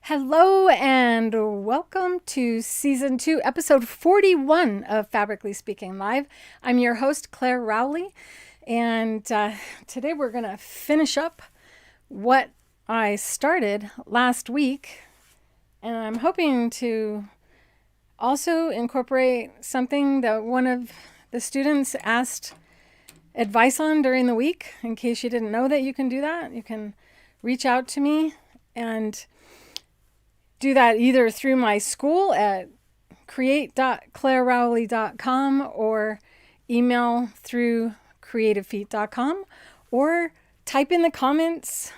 Hello and welcome to Season 2, Episode 41 of Fabrically Speaking Live. I'm your host, Clare Rowley, and today we're going to finish up what I started last week, and I'm hoping to also incorporate something that one of the students asked advice on during the week. In case you didn't know that you can do that, you can reach out to me and do that either through my school at create.clarerowley.com or email through creativefeet.com or type in the comments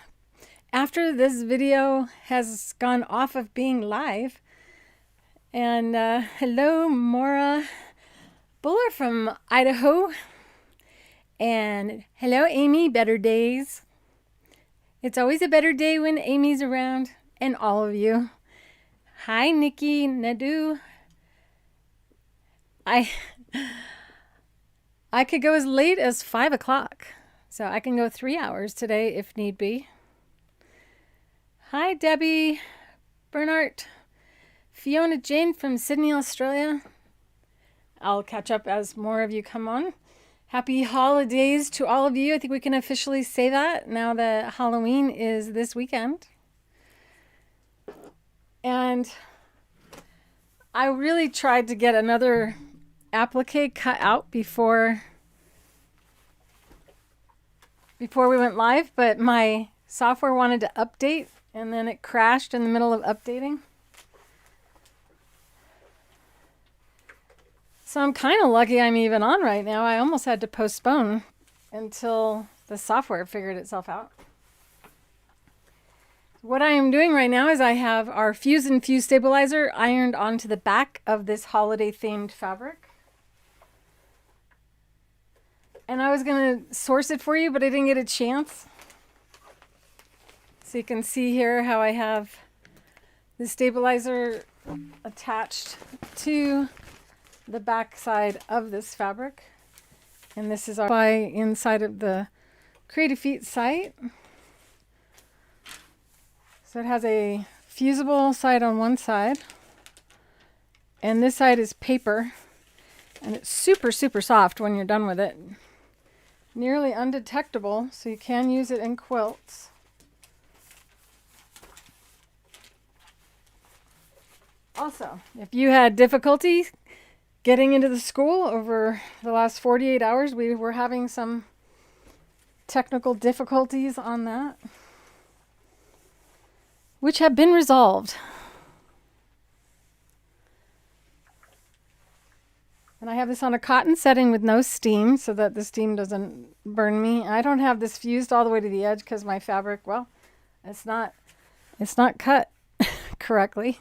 after this video has gone off of being live. And hello, Maura Buller from Idaho. And hello, Amy, Better Days. It's always a better day when Amy's around, and all of you. Hi, Nikki Nadu. I could go as late as 5 o'clock, so I can go 3 hours today if need be. Hi, Debbie Bernhardt. Fiona Jane from Sydney, Australia. I'll catch up as more of you come on. Happy holidays to all of you. I think we can officially say that now that Halloween is this weekend. And I really tried to get another applique cut out before we went live, but my software wanted to update and then it crashed in the middle of updating. So I'm kind of lucky I'm even on right now. I almost had to postpone until the software figured itself out. What I am doing right now is I have our Fuse and Fuse stabilizer ironed onto the back of this holiday themed fabric. And I was going to source it for you, but I didn't get a chance. So you can see here how I have the stabilizer attached to the back side of this fabric. And this is by inside of the Creative Feet site. So it has a fusible side on one side, and this side is paper, and it's super, super soft when you're done with it. Nearly undetectable, so you can use it in quilts. Also, if you had difficulty getting into the school over the last 48 hours, we were having some technical difficulties on that, which have been resolved. And I have this on a cotton setting with no steam so that the steam doesn't burn me. I don't have this fused all the way to the edge because my fabric, well, it's not cut correctly.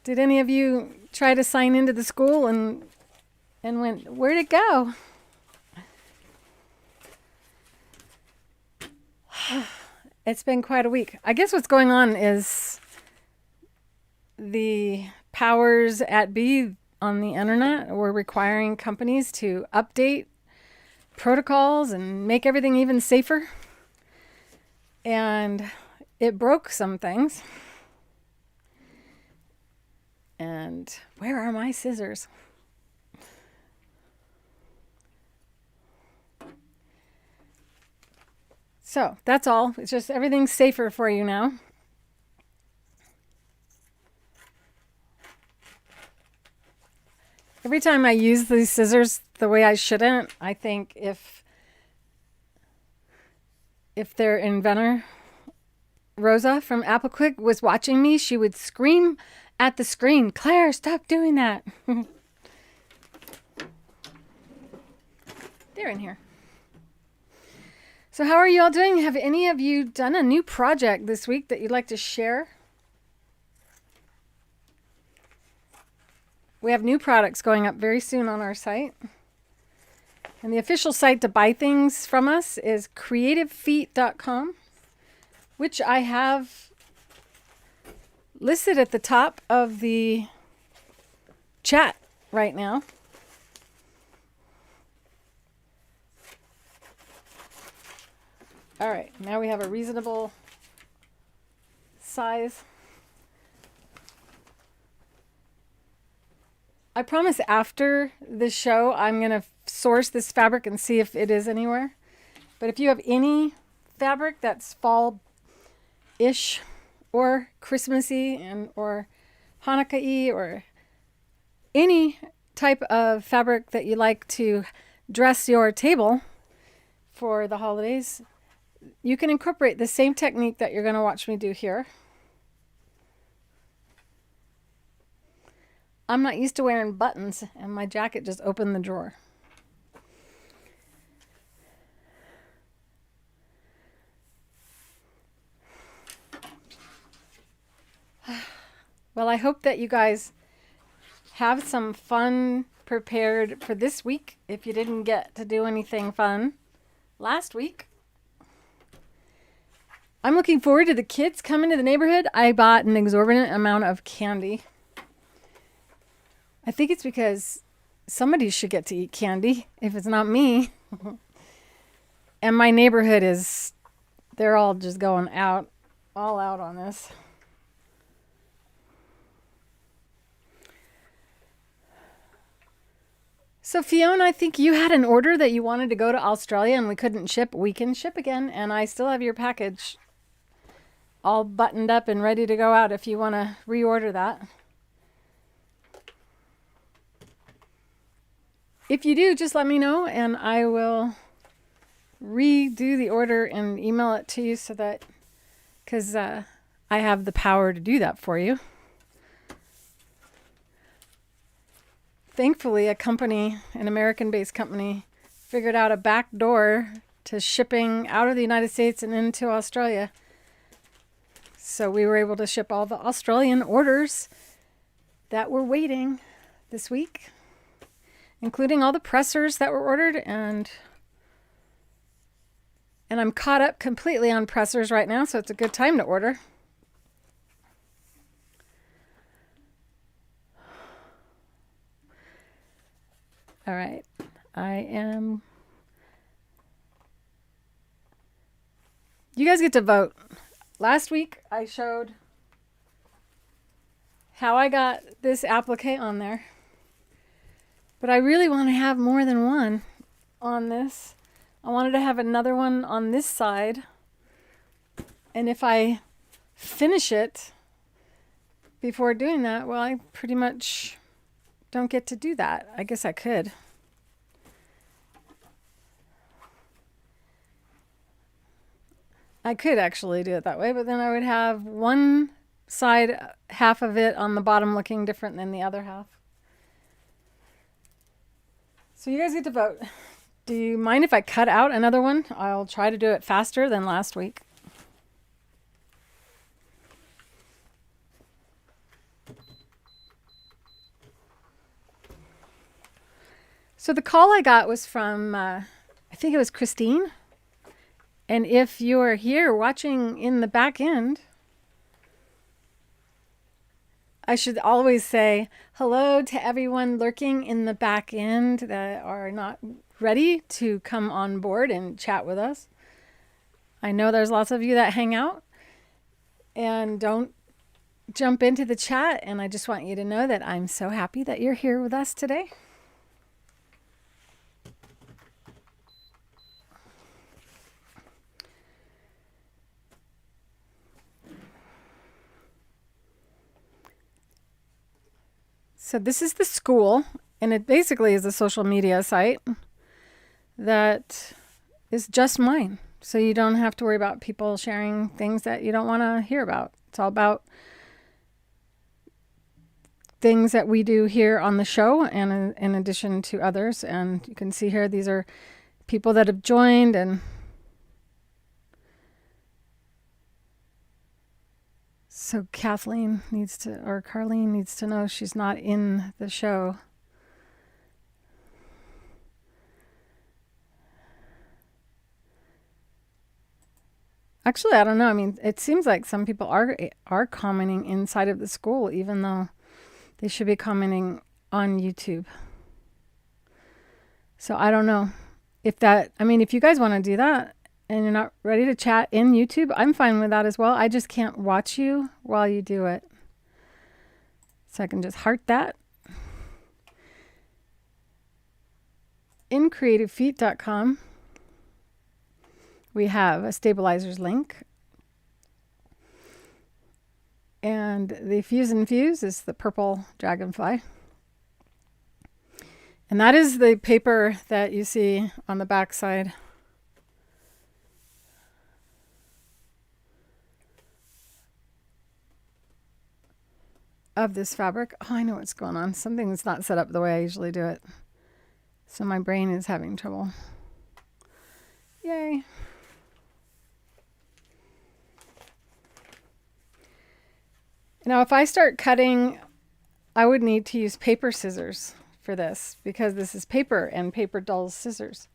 Did any of you try to sign into the school and went, where'd it go? It's been quite a week. I guess what's going on is the powers at be on the internet were requiring companies to update protocols and make everything even safer. And it broke some things. And where are my scissors? So that's all. It's just everything's safer for you now. Every time I use these scissors the way I shouldn't, I think if their inventor, Rosa from Applique, was watching me, she would scream at the screen, Claire, stop doing that. They're in here. So how are you all doing? Have any of you done a new project this week that you'd like to share? We have new products going up very soon on our site. And the official site to buy things from us is creativefeet.com, which I have listed at the top of the chat right now. All right, now we have a reasonable size. I promise after the show, I'm going to source this fabric and see if it is anywhere. But if you have any fabric that's fall-ish or Christmassy and or Hanukkah-y or any type of fabric that you like to dress your table for the holidays, you can incorporate the same technique that you're going to watch me do here. I'm not used to wearing buttons, and my jacket just opened the drawer. Well, I hope that you guys have some fun prepared for this week if you didn't get to do anything fun last week. I'm looking forward to the kids coming to the neighborhood. I bought an exorbitant amount of candy. I think it's because somebody should get to eat candy if it's not me. And my neighborhood they're all just going all out on this. So Fiona, I think you had an order that you wanted to go to Australia and we couldn't ship. We can ship again, and I still have your package all buttoned up and ready to go out if you want to reorder that. If you do, just let me know and I will redo the order and email it to you so that, because I have the power to do that for you. Thankfully, an American-based company, figured out a back door to shipping out of the United States and into Australia. So we were able to ship all the Australian orders that were waiting this week, including all the pressers that were ordered, and I'm caught up completely on pressers right now, so it's a good time to order. All right, you guys get to vote. Last week I showed how I got this applique on there, but I really want to have more than one on this. I wanted to have another one on this side, and if I finish it before doing that, well, I pretty much don't get to do that. I guess I could. I could actually do it that way, but then I would have one side, half of it on the bottom looking different than the other half. So you guys get to vote. Do you mind if I cut out another one? I'll try to do it faster than last week. So the call I got was from, I think it was Christine. And if you are here watching in the back end, I should always say hello to everyone lurking in the back end that are not ready to come on board and chat with us. I know there's lots of you that hang out and don't jump into the chat, and I just want you to know that I'm so happy that you're here with us today. So this is the school, and it basically is a social media site that is just mine. So you don't have to worry about people sharing things that you don't want to hear about. It's all about things that we do here on the show, and in addition to others. And you can see here, these are people that have joined, and so Carlene needs to know she's not in the show. Actually, I don't know. I mean, it seems like some people are commenting inside of the school, even though they should be commenting on YouTube. So I don't know if you guys want to do that, and you're not ready to chat in YouTube, I'm fine with that as well. I just can't watch you while you do it. So I can just heart that. In creativefeet.com, we have a stabilizers link. And the Fuse and Fuse is the purple dragonfly. And that is the paper that you see on the back side. Of this fabric. Oh, I know what's going on. Something's not set up the way I usually do it. So my brain is having trouble. Yay. Now, if I start cutting, I would need to use paper scissors for this because this is paper and paper dulls scissors.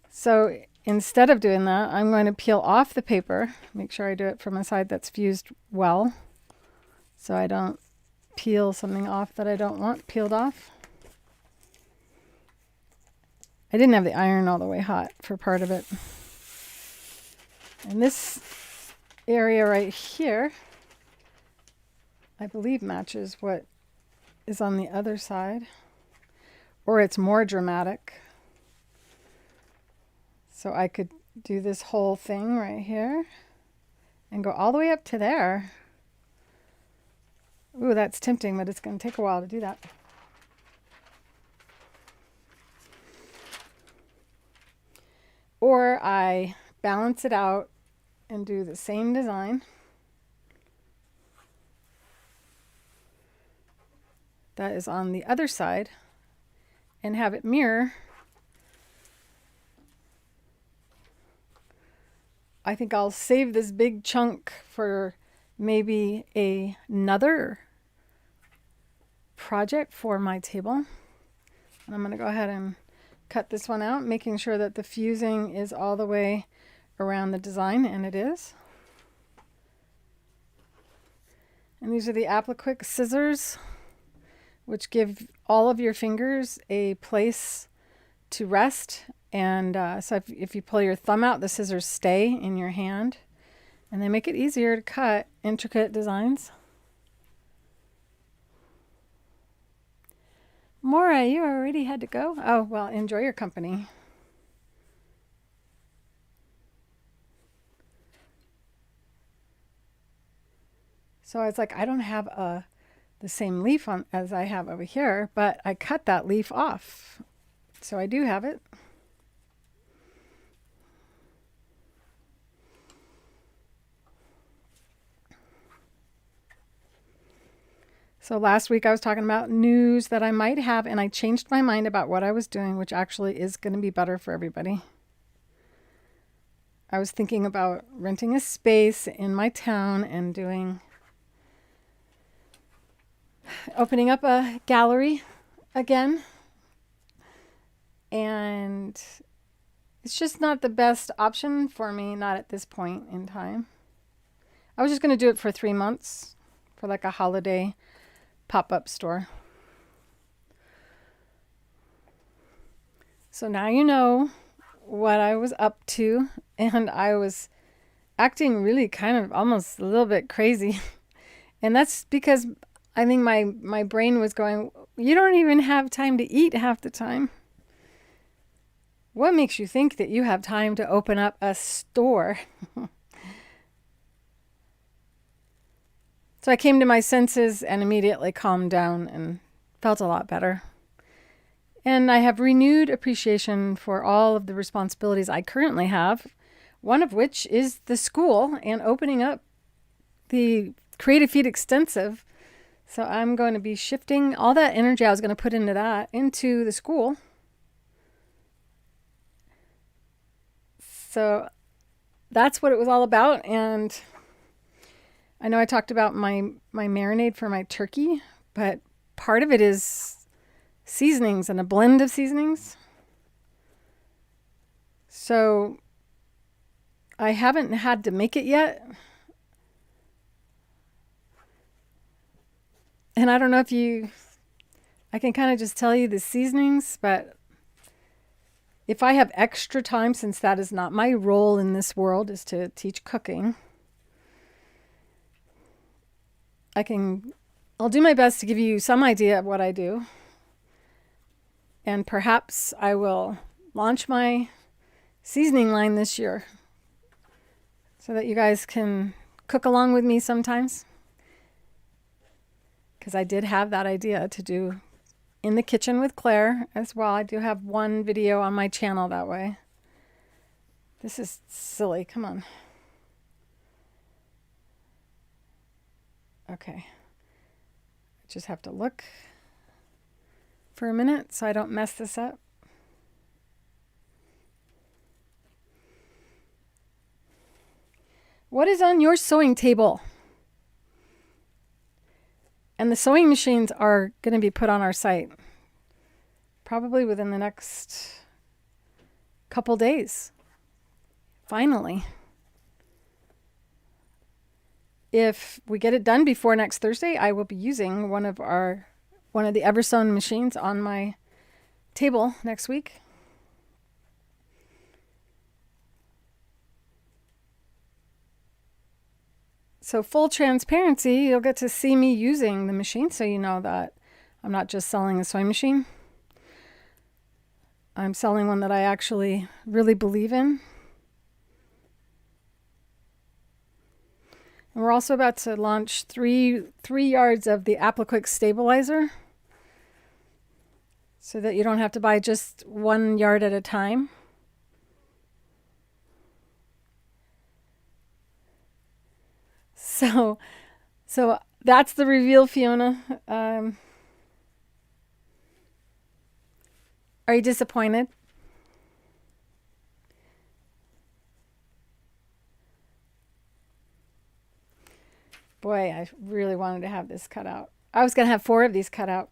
So instead of doing that, I'm going to peel off the paper. Make sure I do it from a side that's fused well so I don't peel something off that I don't want peeled off. I didn't have the iron all the way hot for part of it. And this area right here, I believe matches what is on the other side, or it's more dramatic. So I could do this whole thing right here and go all the way up to there. Ooh, that's tempting, but it's going to take a while to do that. Or I balance it out and do the same design. That is on the other side and have it mirror. I think I'll save this big chunk for maybe another project for my table. And I'm going to go ahead and cut this one out, making sure that the fusing is all the way around the design, and it is. And these are the Applique Scissors, which give all of your fingers a place to rest. And so if you pull your thumb out, the scissors stay in your hand, and they make it easier to cut intricate designs. Maura, you already had to go? Oh, well, enjoy your company. So it's like, I don't have the same leaf on as I have over here, but I cut that leaf off. So I do have it. So last week I was talking about news that I might have, and I changed my mind about what I was doing, which actually is going to be better for everybody. I was thinking about renting a space in my town and opening up a gallery again. And it's just not the best option for me, not at this point in time. I was just going to do it for 3 months for like a holiday pop-up store. So now you know what I was up to, and I was acting really kind of almost a little bit crazy. And that's because I think my brain was going, you don't even have time to eat half the time. What makes you think that you have time to open up a store? So I came to my senses and immediately calmed down and felt a lot better. And I have renewed appreciation for all of the responsibilities I currently have, one of which is the school and opening up the Creative Feet Extensive. So I'm going to be shifting all that energy I was going to put into that into the school. So that's what it was all about. And I know I talked about my marinade for my turkey, but part of it is seasonings and a blend of seasonings. So I haven't had to make it yet. And I don't know if I can kind of just tell you the seasonings, but if I have extra time, since that is not my role in this world, is to teach cooking, I'll do my best to give you some idea of what I do. And perhaps I will launch my seasoning line this year so that you guys can cook along with me sometimes. Because I did have that idea to do in the kitchen with Claire as well. I do have one video on my channel that way. This is silly. Come on. Okay. I just have to look for a minute so I don't mess this up. What is on your sewing table? And the sewing machines are going to be put on our site probably within the next couple days. Finally. If we get it done before next Thursday, I will be using one of the Eversewn machines on my table next week. So full transparency, you'll get to see me using the machine so you know that I'm not just selling a sewing machine. I'm selling one that I actually really believe in. And we're also about to launch three yards of the Applique stabilizer so that you don't have to buy just 1 yard at a time. So that's the reveal, Fiona. Are you disappointed? Boy, I really wanted to have this cut out. I was going to have 4 of these cut out.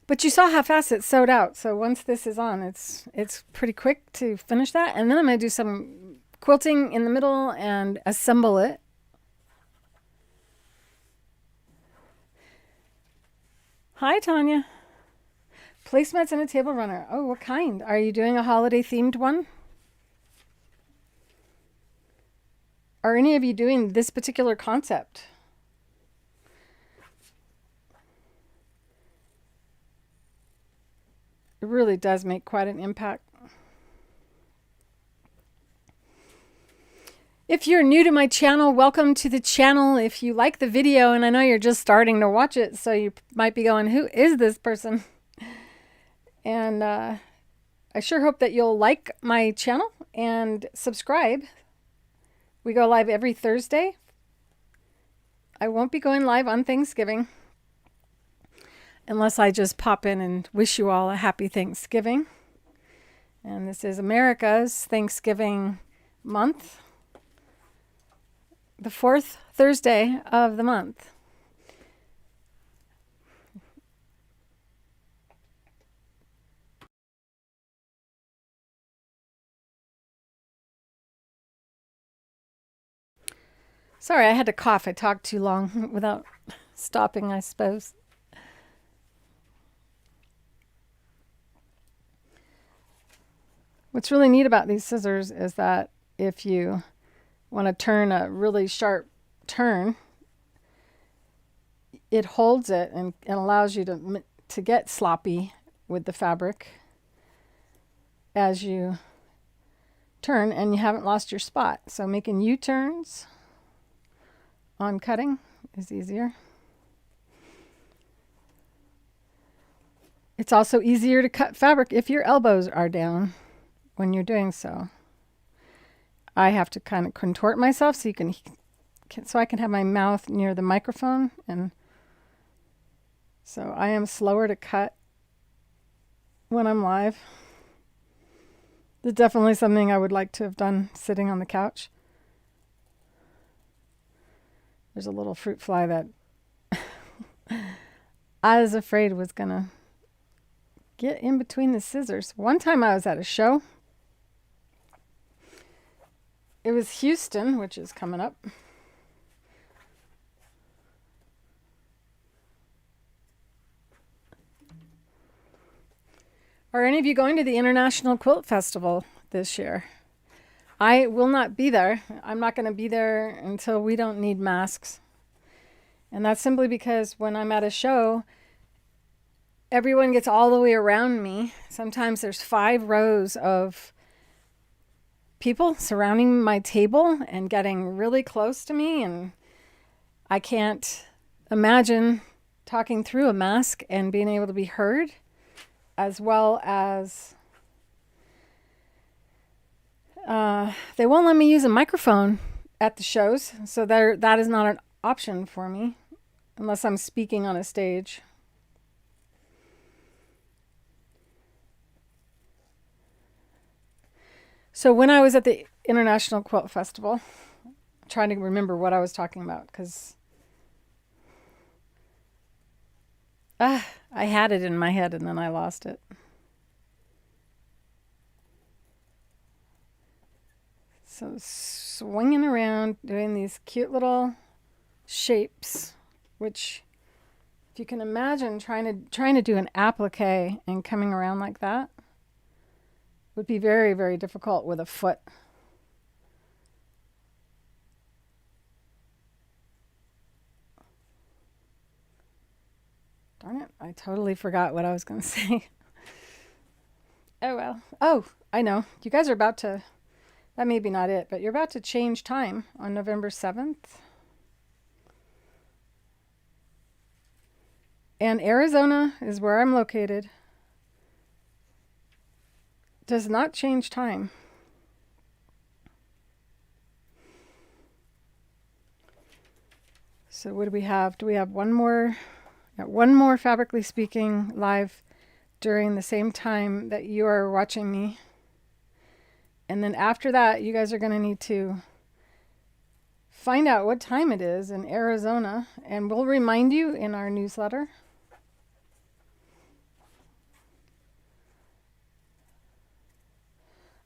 But you saw how fast it sewed out. So once this is on, it's pretty quick to finish that. And then I'm going to do some quilting in the middle and assemble it. Hi, Tanya. Placemats and a table runner. Oh, what kind? Are you doing a holiday themed one? Are any of you doing this particular concept? It really does make quite an impact. If you're new to my channel, welcome to the channel. If you like the video, and I know you're just starting to watch it, so you might be going, who is this person? And I sure hope that you'll like my channel and subscribe. We go live every Thursday. I won't be going live on Thanksgiving unless I just pop in and wish you all a happy Thanksgiving. And this is America's Thanksgiving month, the 4th Thursday of the month. Sorry, I had to cough. I talked too long without stopping, I suppose. What's really neat about these scissors is that if you want to turn a really sharp turn, it holds it and allows you to get sloppy with the fabric as you turn, and you haven't lost your spot. So making U-turns on cutting is easier. It's also easier to cut fabric if your elbows are down when you're doing so. I have to kind of contort myself so I can have my mouth near the microphone, and so I am slower to cut when I'm live. It's definitely something I would like to have done sitting on the couch. There's a little fruit fly that I was afraid was gonna get in between the scissors. One time I was at a show. It was Houston, which is coming up. Are any of you going to the International Quilt Festival this year? I will not be there. I'm not going to be there until we don't need masks. And that's simply because when I'm at a show, everyone gets all the way around me. Sometimes there's 5 rows of people surrounding my table and getting really close to me, and I can't imagine talking through a mask and being able to be heard, as well as they won't let me use a microphone at the shows, so that is not an option for me unless I'm speaking on a stage. So when I was at the International Quilt Festival, I'm trying to remember what I was talking about because I had it in my head and then I lost it. So swinging around, doing these cute little shapes, which if you can imagine trying to do an applique and coming around like that would be very, very difficult with a foot. Darn it, I totally forgot what I was going to say. Oh well. Oh, I know. You guys are about to, that may be not it, but you're about to change time on November 7th. And Arizona is where I'm located. Does not change time. So what do we have? Do we have one more? One more Fabrically Speaking live during the same time that you are watching me. And then after that, you guys are going to need to find out what time it is in Arizona, and we'll remind you in our newsletter.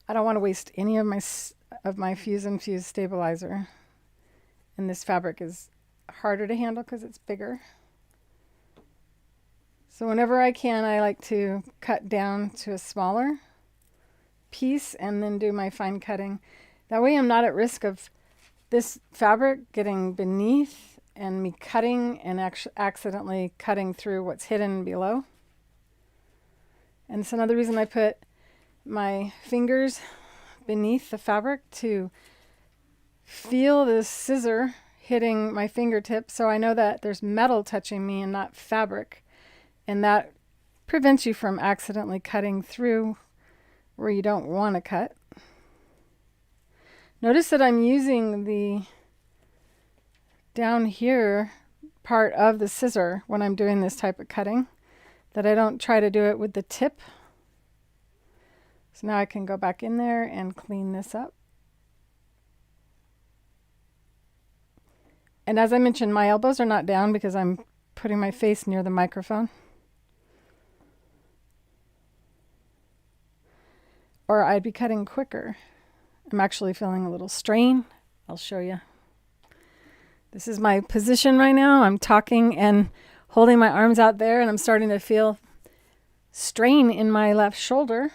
I don't want to waste any of my Fuse and Fuse stabilizer. And this fabric is harder to handle because it's bigger. So whenever I can, I like to cut down to a smaller piece and then do my fine cutting. That way I'm not at risk of this fabric getting beneath and me cutting and accidentally cutting through what's hidden below. And it's another reason I put my fingers beneath the fabric to feel the scissor hitting my fingertips, so I know that there's metal touching me and not fabric. And that prevents you from accidentally cutting through where you don't want to cut. Notice that I'm using the down here part of the scissor when I'm doing this type of cutting, that I don't try to do it with the tip. So now I can go back in there and clean this up. And as I mentioned, my elbows are not down because I'm putting my face near the microphone. Or I'd be cutting quicker. I'm actually feeling a little strain. I'll show you. This is my position right now. I'm talking and holding my arms out there, and I'm starting to feel strain in my left shoulder.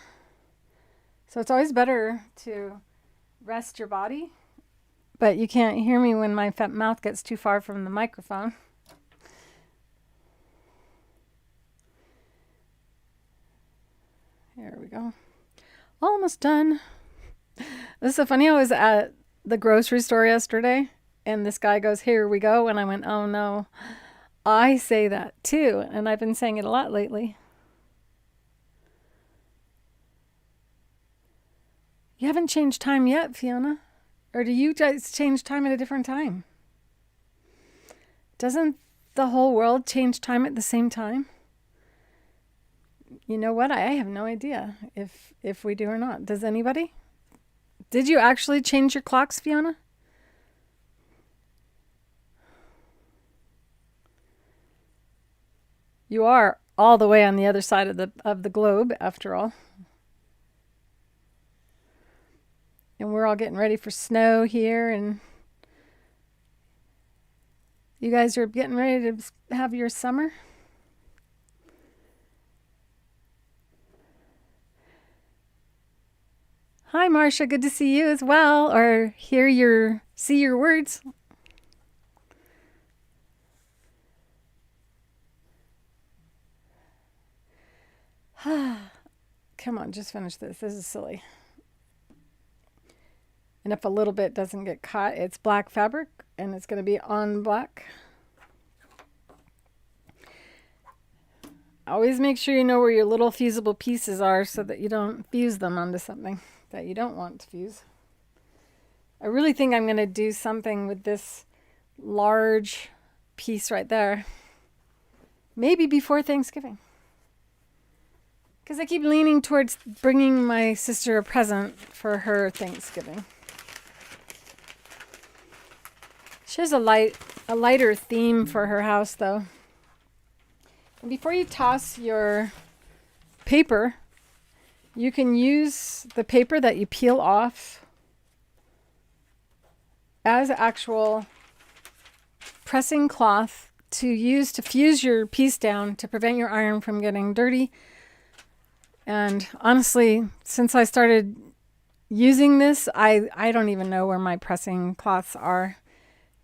So it's always better to rest your body, but you can't hear me when my mouth gets too far from the microphone. Here we go. Almost done. This is so funny. I was at the grocery store yesterday, and this guy goes, "Here we go." And I went, "Oh no, I say that too." And I've been saying it a lot lately. You haven't changed time yet, Fiona? Or do you guys change time at a different time? Doesn't the whole world change time at the same time? You know what? I have no idea if we do or not. Does anybody? Did you actually change your clocks, Fiona? You are all the way on the other side of the globe, after all. And we're all getting ready for snow here, and you guys are getting ready to have your summer. Hi, Marcia. Good to see you as well, or see your words. Come on, just finish this. This is silly. And if a little bit doesn't get caught, it's black fabric and it's going to be on black. Always make sure you know where your little fusible pieces are so that you don't fuse them onto something that you don't want to fuse. I really think I'm going to do something with this large piece right there. Maybe before Thanksgiving. Because I keep leaning towards bringing my sister a present for her Thanksgiving. She has a lighter theme for her house, though. And before you toss your paper, you can use the paper that you peel off as actual pressing cloth to use to fuse your piece down to prevent your iron from getting dirty. And honestly, since I started using this, I don't even know where my pressing cloths are,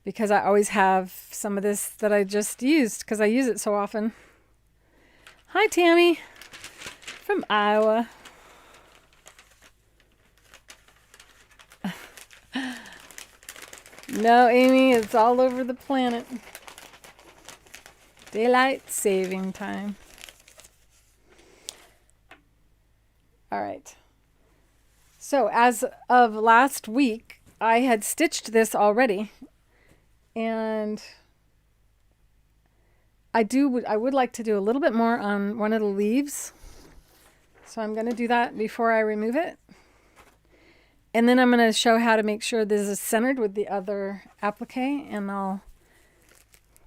because I always have some of this that I just used because I use it so often. Hi, Tammy from Iowa. No, Amy, it's all over the planet. Daylight saving time. All right. So as of last week, I had stitched this already. And I would like to do a little bit more on one of the leaves. So I'm going to do that before I remove it. And then I'm going to show how to make sure this is centered with the other applique. And I'll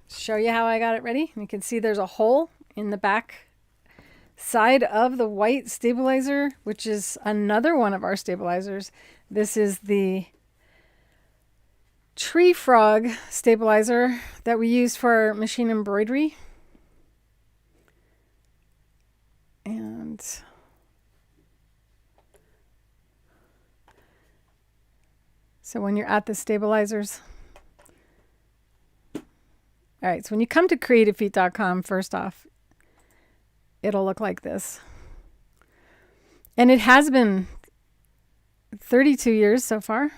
show you how I got it ready. You can see there's a hole in the back side of the white stabilizer, which is another one of our stabilizers. This is the tree frog stabilizer that we use for machine embroidery. And so when you're at the stabilizers, all right, so when you come to creativefeet.com, first off, it'll look like this. And it has been 32 years so far.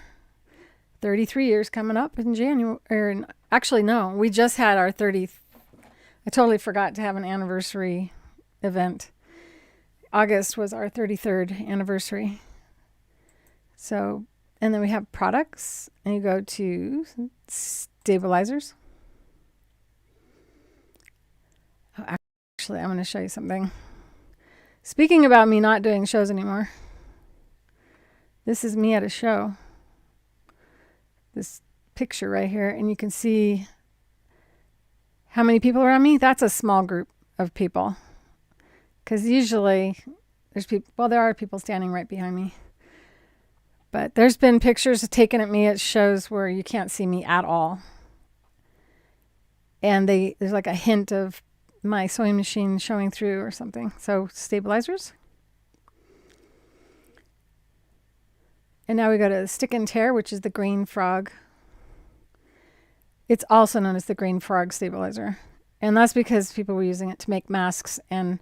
33 years coming up in January. Actually, no, we just had our 30th. I totally forgot to have an anniversary event. August was our 33rd anniversary. So, and then we have products, and you go to stabilizers. Oh, actually, I'm going to show you something. Speaking about me not doing shows anymore, this is me at a show. This picture right here, and you can see how many people are around me. That's a small group of people, because usually there's people, well, there are people standing right behind me, but there's been pictures taken at me at shows where you can't see me at all, and there's like a hint of my sewing machine showing through or something. So stabilizers. And now we go to Stick and Tear, which is the green frog. It's also known as the green frog stabilizer. And that's because people were using it to make masks. And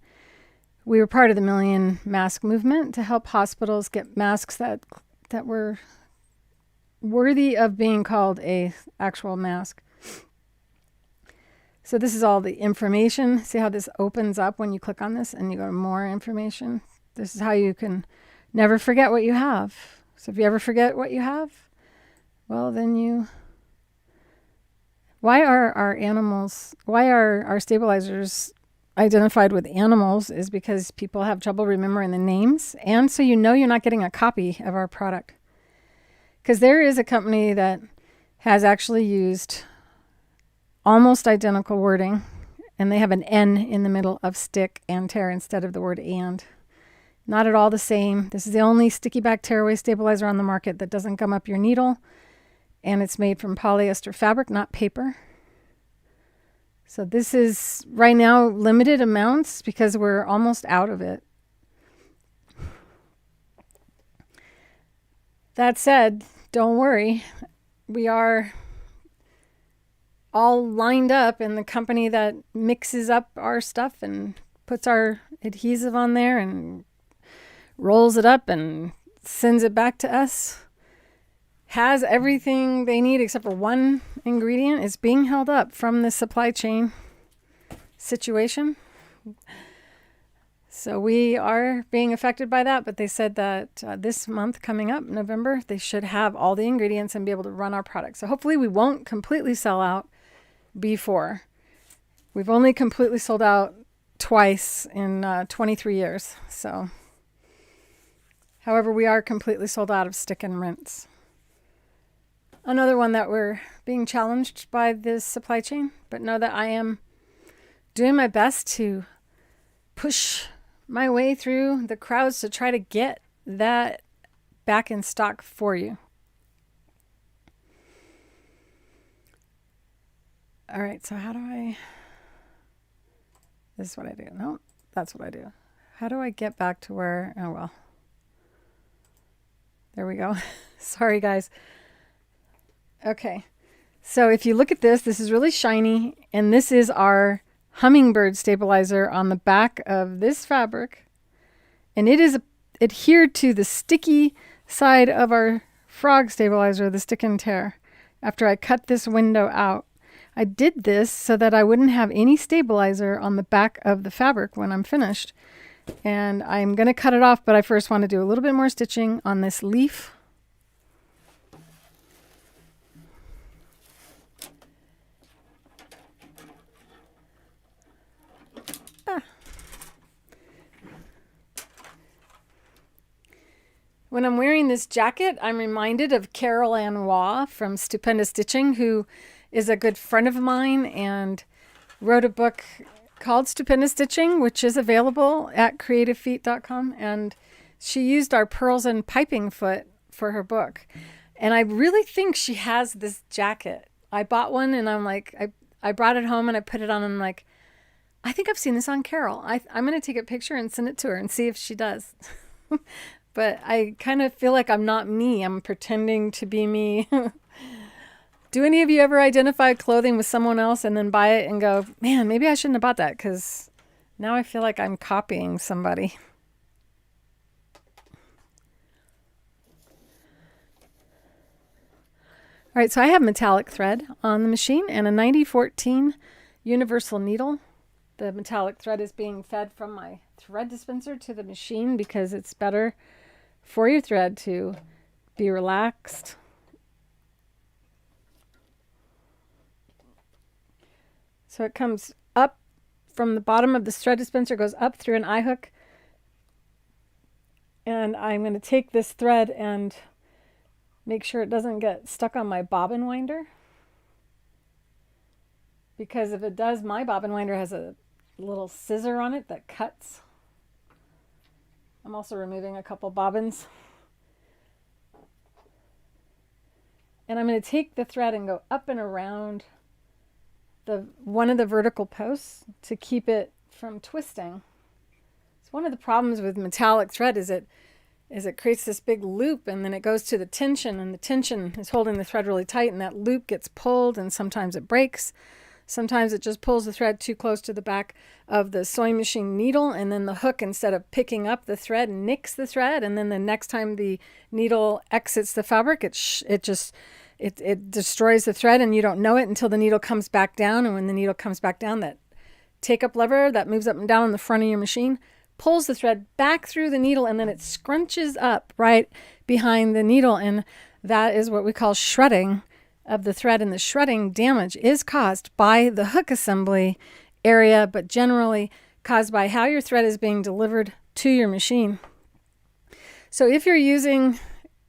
we were part of the Million Mask movement to help hospitals get masks that were worthy of being called a actual mask. So this is all the information. See how this opens up when you click on this and you go to more information? This is how you can never forget what you have. So if you ever forget what you have, well, then why are our stabilizers identified with animals is because people have trouble remembering the names. And so you're not getting a copy of our product. Because there is a company that has actually used almost identical wording, and they have an N in the middle of stick and tear instead of the word and. Not at all the same. This is the only sticky back tearaway stabilizer on the market that doesn't gum up your needle. And it's made from polyester fabric, not paper. So this is right now limited amounts because we're almost out of it. that said, don't worry. We are all lined up in the company that mixes up our stuff and puts our adhesive on there and rolls it up and sends it back to us. Has everything they need except for one ingredient. Is being held up from the supply chain situation. So we are being affected by that, but they said that this month coming up, November, they should have all the ingredients and be able to run our products. So hopefully we won't completely sell out before. We've only completely sold out twice in 23 years. So, however, we are completely sold out of stick and rinse. Another one that we're being challenged by this supply chain, but know that I am doing my best to push my way through the crowds to try to get that back in stock for you. All right, so how do I... This is what I do. No, that's what I do. How do I get back to where... Oh, well. There we go. Sorry, guys. Okay, so if you look at this, this is really shiny, and this is our hummingbird stabilizer on the back of this fabric, and it is adhered to the sticky side of our frog stabilizer, the stick and tear, after I cut this window out. I did this so that I wouldn't have any stabilizer on the back of the fabric when I'm finished, and I'm going to cut it off, but I first want to do a little bit more stitching on this leaf. When I'm wearing this jacket, I'm reminded of Carol Ann Waugh from Stupendous Stitching, who is a good friend of mine and wrote a book called Stupendous Stitching, which is available at creativefeet.com. And she used our pearls and piping foot for her book. And I really think she has this jacket. I bought one and I'm like, I brought it home and I put it on and I'm like, I think I've seen this on Carol. I'm going to take a picture and send it to her and see if she does. But I kind of feel like I'm not me. I'm pretending to be me. Do any of you ever identify clothing with someone else and then buy it and go, man, maybe I shouldn't have bought that because now I feel like I'm copying somebody. All right, so I have metallic thread on the machine and a 9014 universal needle. The metallic thread is being fed from my thread dispenser to the machine because it's better for your thread to be relaxed. So it comes up from the bottom of the thread dispenser, goes up through an eye hook. And I'm going to take this thread and make sure it doesn't get stuck on my bobbin winder. Because if it does, my bobbin winder has a little scissor on it that cuts. I'm also removing a couple bobbins. And I'm going to take the thread and go up and around one of the vertical posts to keep it from twisting. So one of the problems with metallic thread is it creates this big loop and then it goes to the tension, and the tension is holding the thread really tight, and that loop gets pulled and sometimes it breaks. Sometimes it just pulls the thread too close to the back of the sewing machine needle, and then the hook, instead of picking up the thread, nicks the thread, and then the next time the needle exits the fabric, it destroys the thread, and you don't know it until the needle comes back down. And when the needle comes back down, that take-up lever that moves up and down on the front of your machine pulls the thread back through the needle, and then it scrunches up right behind the needle, and that is what we call shredding of the thread. And the shredding damage is caused by the hook assembly area, but generally caused by how your thread is being delivered to your machine. So if you're using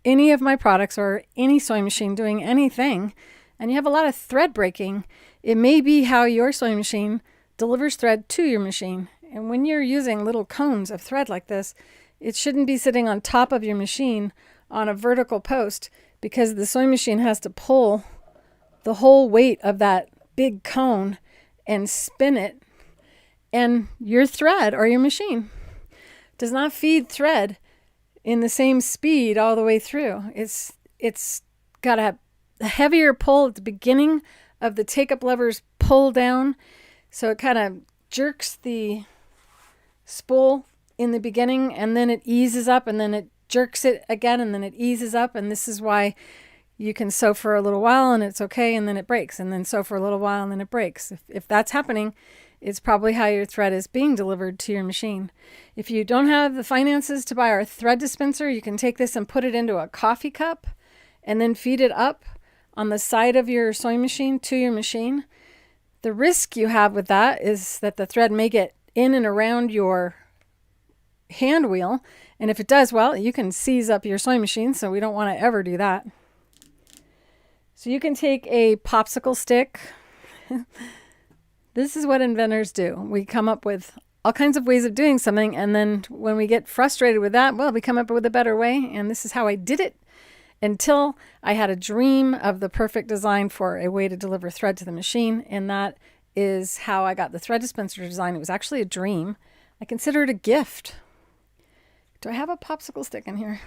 any of my products or any sewing machine doing anything, and you have a lot of thread breaking, it may be how your sewing machine delivers thread to your machine. And when you're using little cones of thread like this, it shouldn't be sitting on top of your machine on a vertical post, because the sewing machine has to pull the whole weight of that big cone and spin it, and your thread or your machine does not feed thread in the same speed all the way through. It's got a heavier pull at the beginning of the take-up levers pull down, so it kind of jerks the spool in the beginning, and then it eases up, and then it jerks it again, and then it eases up. And this is why you can sew for a little while and it's okay, and then it breaks, and then sew for a little while and then it breaks. If that's happening, it's probably how your thread is being delivered to your machine. If you don't have the finances to buy our thread dispenser, you can take this and put it into a coffee cup and then feed it up on the side of your sewing machine to your machine. The risk you have with that is that the thread may get in and around your hand wheel, and if it does, well, you can seize up your sewing machine, so we don't want to ever do that. So you can take a popsicle stick. This is what inventors do. We come up with all kinds of ways of doing something, and then when we get frustrated with that, well, we come up with a better way, and this is how I did it until I had a dream of the perfect design for a way to deliver thread to the machine, and that is how I got the thread dispenser design. It was actually a dream. I consider it a gift. Do I have a popsicle stick in here?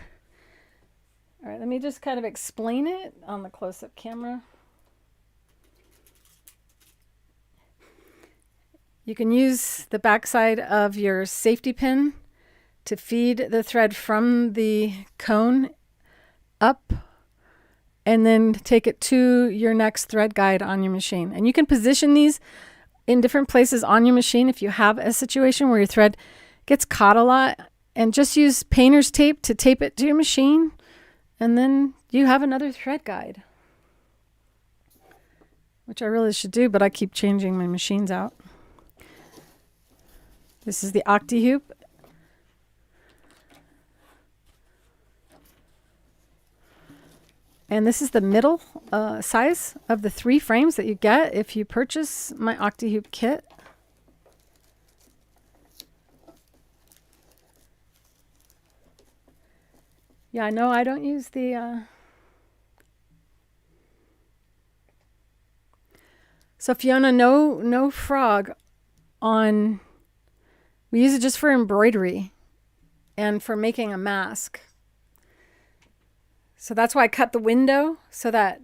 All right, let me just kind of explain it on the close-up camera. You can use the backside of your safety pin to feed the thread from the cone up and then take it to your next thread guide on your machine. And you can position these in different places on your machine if you have a situation where your thread gets caught a lot, and just use painter's tape to tape it to your machine, and then you have another thread guide, which I really should do, but I keep changing my machines out. This is the Octi-Hoop. And this is the middle size of the 3 frames that you get if you purchase my Octi-Hoop kit. Yeah, I know I don't use the... So Fiona, no frog on... We use it just for embroidery and for making a mask. So that's why I cut the window so that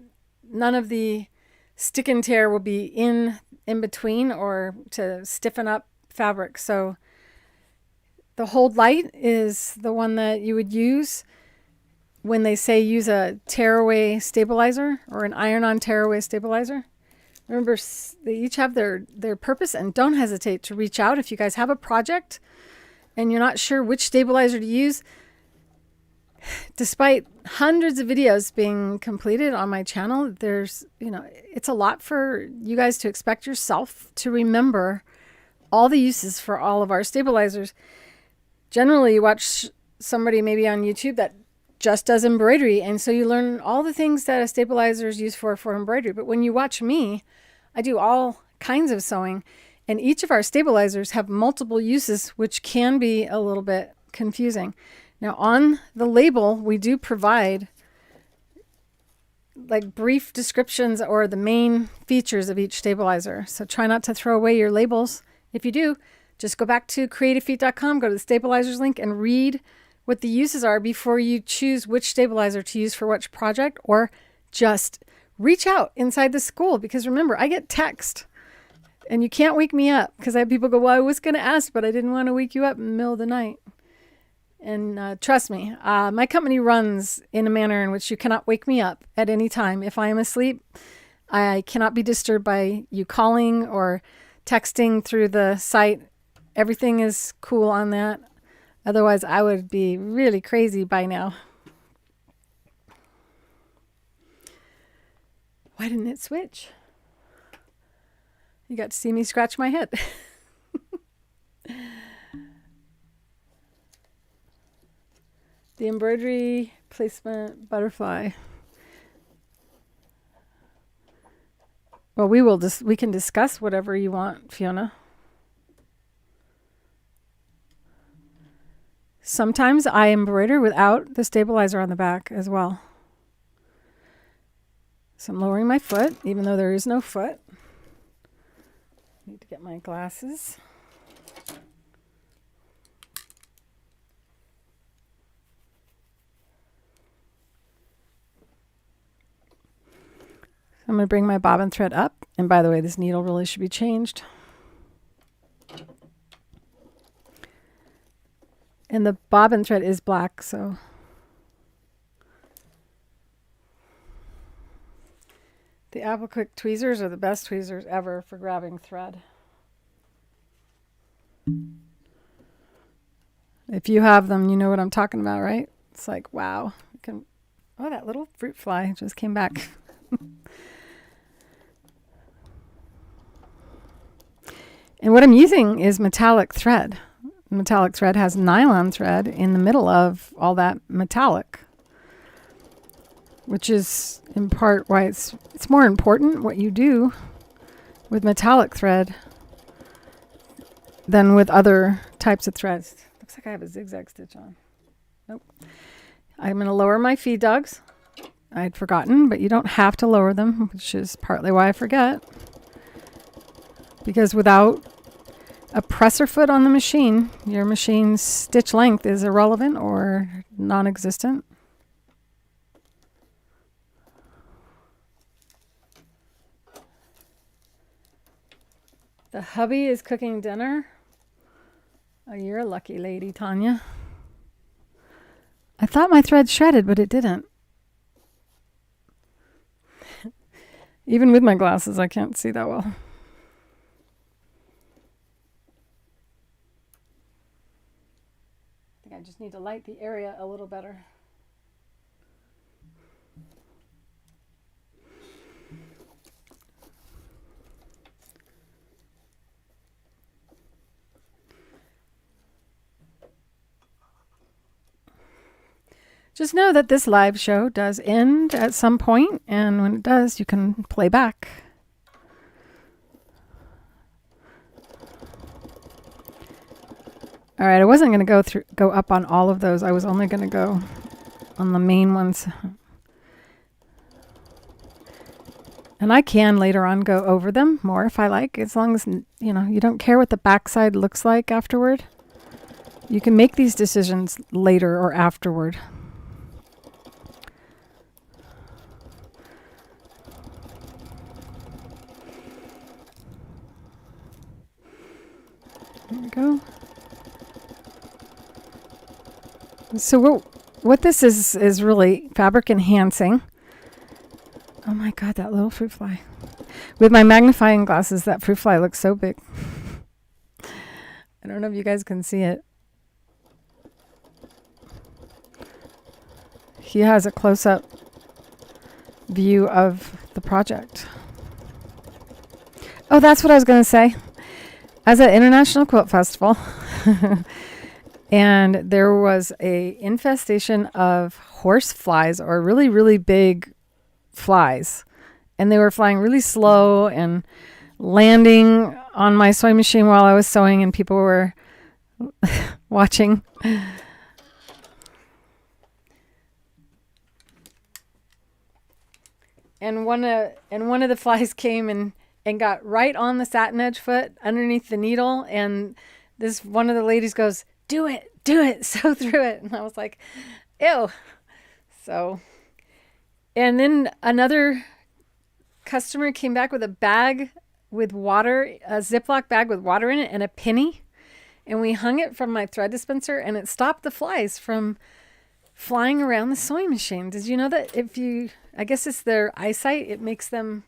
none of the stick and tear will be in between or to stiffen up fabric. So the hold light is the one that you would use when they say use a tearaway stabilizer or an iron-on tearaway stabilizer. Remember, they each have their purpose, and don't hesitate to reach out if you guys have a project and you're not sure which stabilizer to use. Despite hundreds of videos being completed on my channel, there's, it's a lot for you guys to expect yourself to remember all the uses for all of our stabilizers. Generally, you watch somebody maybe on YouTube that just does embroidery, and so you learn all the things that a stabilizer is used for embroidery. But when you watch me, I do all kinds of sewing, and each of our stabilizers have multiple uses, which can be a little bit confusing. Now, on the label, we do provide like brief descriptions or the main features of each stabilizer. So try not to throw away your labels. If you do, just go back to creativefeet.com, go to the stabilizers link, and read what the uses are before you choose which stabilizer to use for which project, or just reach out inside the school, because remember, I get text and you can't wake me up, because I have people go, well, I was going to ask, but I didn't want to wake you up in the middle of the night. And trust me, my company runs in a manner in which you cannot wake me up at any time. If I am asleep, I cannot be disturbed by you calling or texting through the site. Everything is cool on that. Otherwise, I would be really crazy by now. Why didn't it switch? You got to see me scratch my head. The embroidery placement butterfly. Well, we can discuss whatever you want, Fiona. Sometimes I embroider without the stabilizer on the back as well. So I'm lowering my foot, even though there is no foot. Need to get my glasses. I'm going to bring my bobbin thread up. And by the way, this needle really should be changed. And the bobbin thread is black, so the Applique tweezers are the best tweezers ever for grabbing thread. If you have them, you know what I'm talking about, right? It's like, wow. Oh, that little fruit fly just came back. And what I'm using is metallic thread. Metallic thread has nylon thread in the middle of all that metallic, which is in part why it's more important what you do with metallic thread than with other types of threads. Looks like I have a zigzag stitch on. Nope. I'm going to lower my feed dogs. I'd forgotten, but you don't have to lower them, which is partly why I forget. Because without a presser foot on the machine, your machine's stitch length is irrelevant or non-existent. The hubby is cooking dinner. Oh, you're a lucky lady, Tanya. I thought my thread shredded, but it didn't. Even with my glasses, I can't see that well. I think I just need to light the area a little better. Just know that this live show does end at some point, and when it does, you can play back. All right, I wasn't going to go up on all of those. I was only going to go on the main ones. And I can later on go over them more if I like, as long as, you know, you don't care what the backside looks like afterward. You can make these decisions later or afterward. There we go. So what this is really fabric enhancing. Oh my God, that little fruit fly. With my magnifying glasses, that fruit fly looks so big. I don't know if you guys can see it. He has a close-up view of the project. Oh, that's what I was going to say. I was at International Quilt Festival, and there was a infestation of horse flies, or really, really big flies. And they were flying really slow and landing on my sewing machine while I was sewing, and people were watching. And one of the flies came and got right on the Satinedge foot underneath the needle, and one of the ladies goes, do it, sew through it. And I was like, ew. So, and then another customer came back with a bag with water, a Ziploc bag with water in it, and a penny, and we hung it from my thread dispenser, and it stopped the flies from flying around the sewing machine. Did you know that I guess it's their eyesight, it makes them,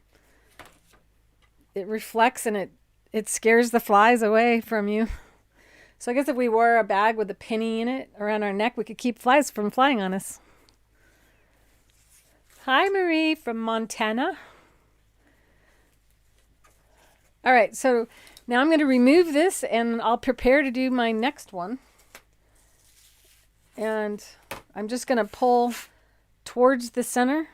it reflects and it scares the flies away from you. So I guess if we wore a bag with a penny in it around our neck, we could keep flies from flying on us. Hi, Marie from Montana. All right, so now I'm going to remove this and I'll prepare to do my next one. And I'm just going to pull towards the center.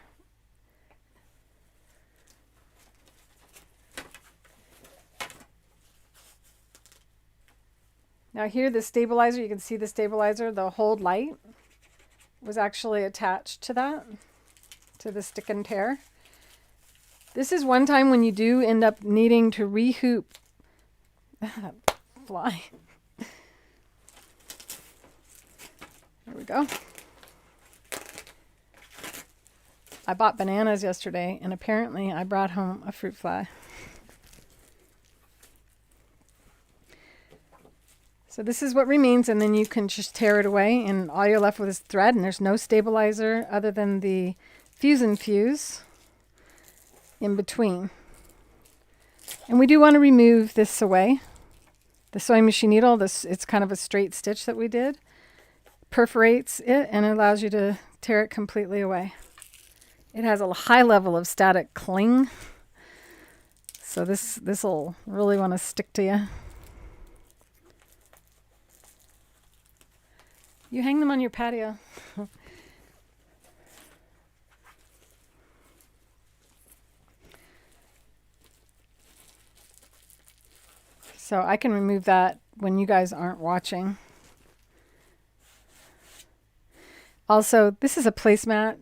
Now here, the stabilizer, you can see the stabilizer, the hold light was actually attached to that, to the stick and tear. This is one time when you do end up needing to rehoop. Fly. There we go. I bought bananas yesterday, and apparently I brought home a fruit fly. So this is what remains, and then you can just tear it away, and all you're left with is thread, and there's no stabilizer other than the fuse and fuse in between. And we do want to remove this away. The sewing machine needle, it's kind of a straight stitch that we did. Perforates it and it allows you to tear it completely away. It has a high level of static cling. So this will really want to stick to you. You hang them on your patio. So I can remove that when you guys aren't watching. Also, this is a placemat.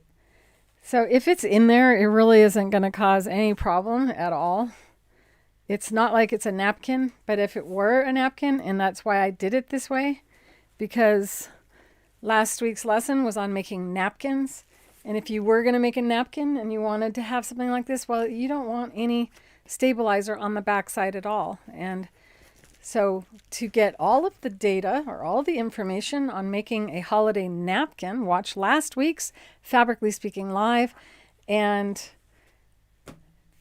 So if it's in there, it really isn't going to cause any problem at all. It's not like it's a napkin, but if it were a napkin, and that's why I did it this way, because last week's lesson was on making napkins. And if you were going to make a napkin and you wanted to have something like this, well, you don't want any stabilizer on the back side at all. And so to get all of the data or all the information on making a holiday napkin, watch last week's Fabrically Speaking Live. And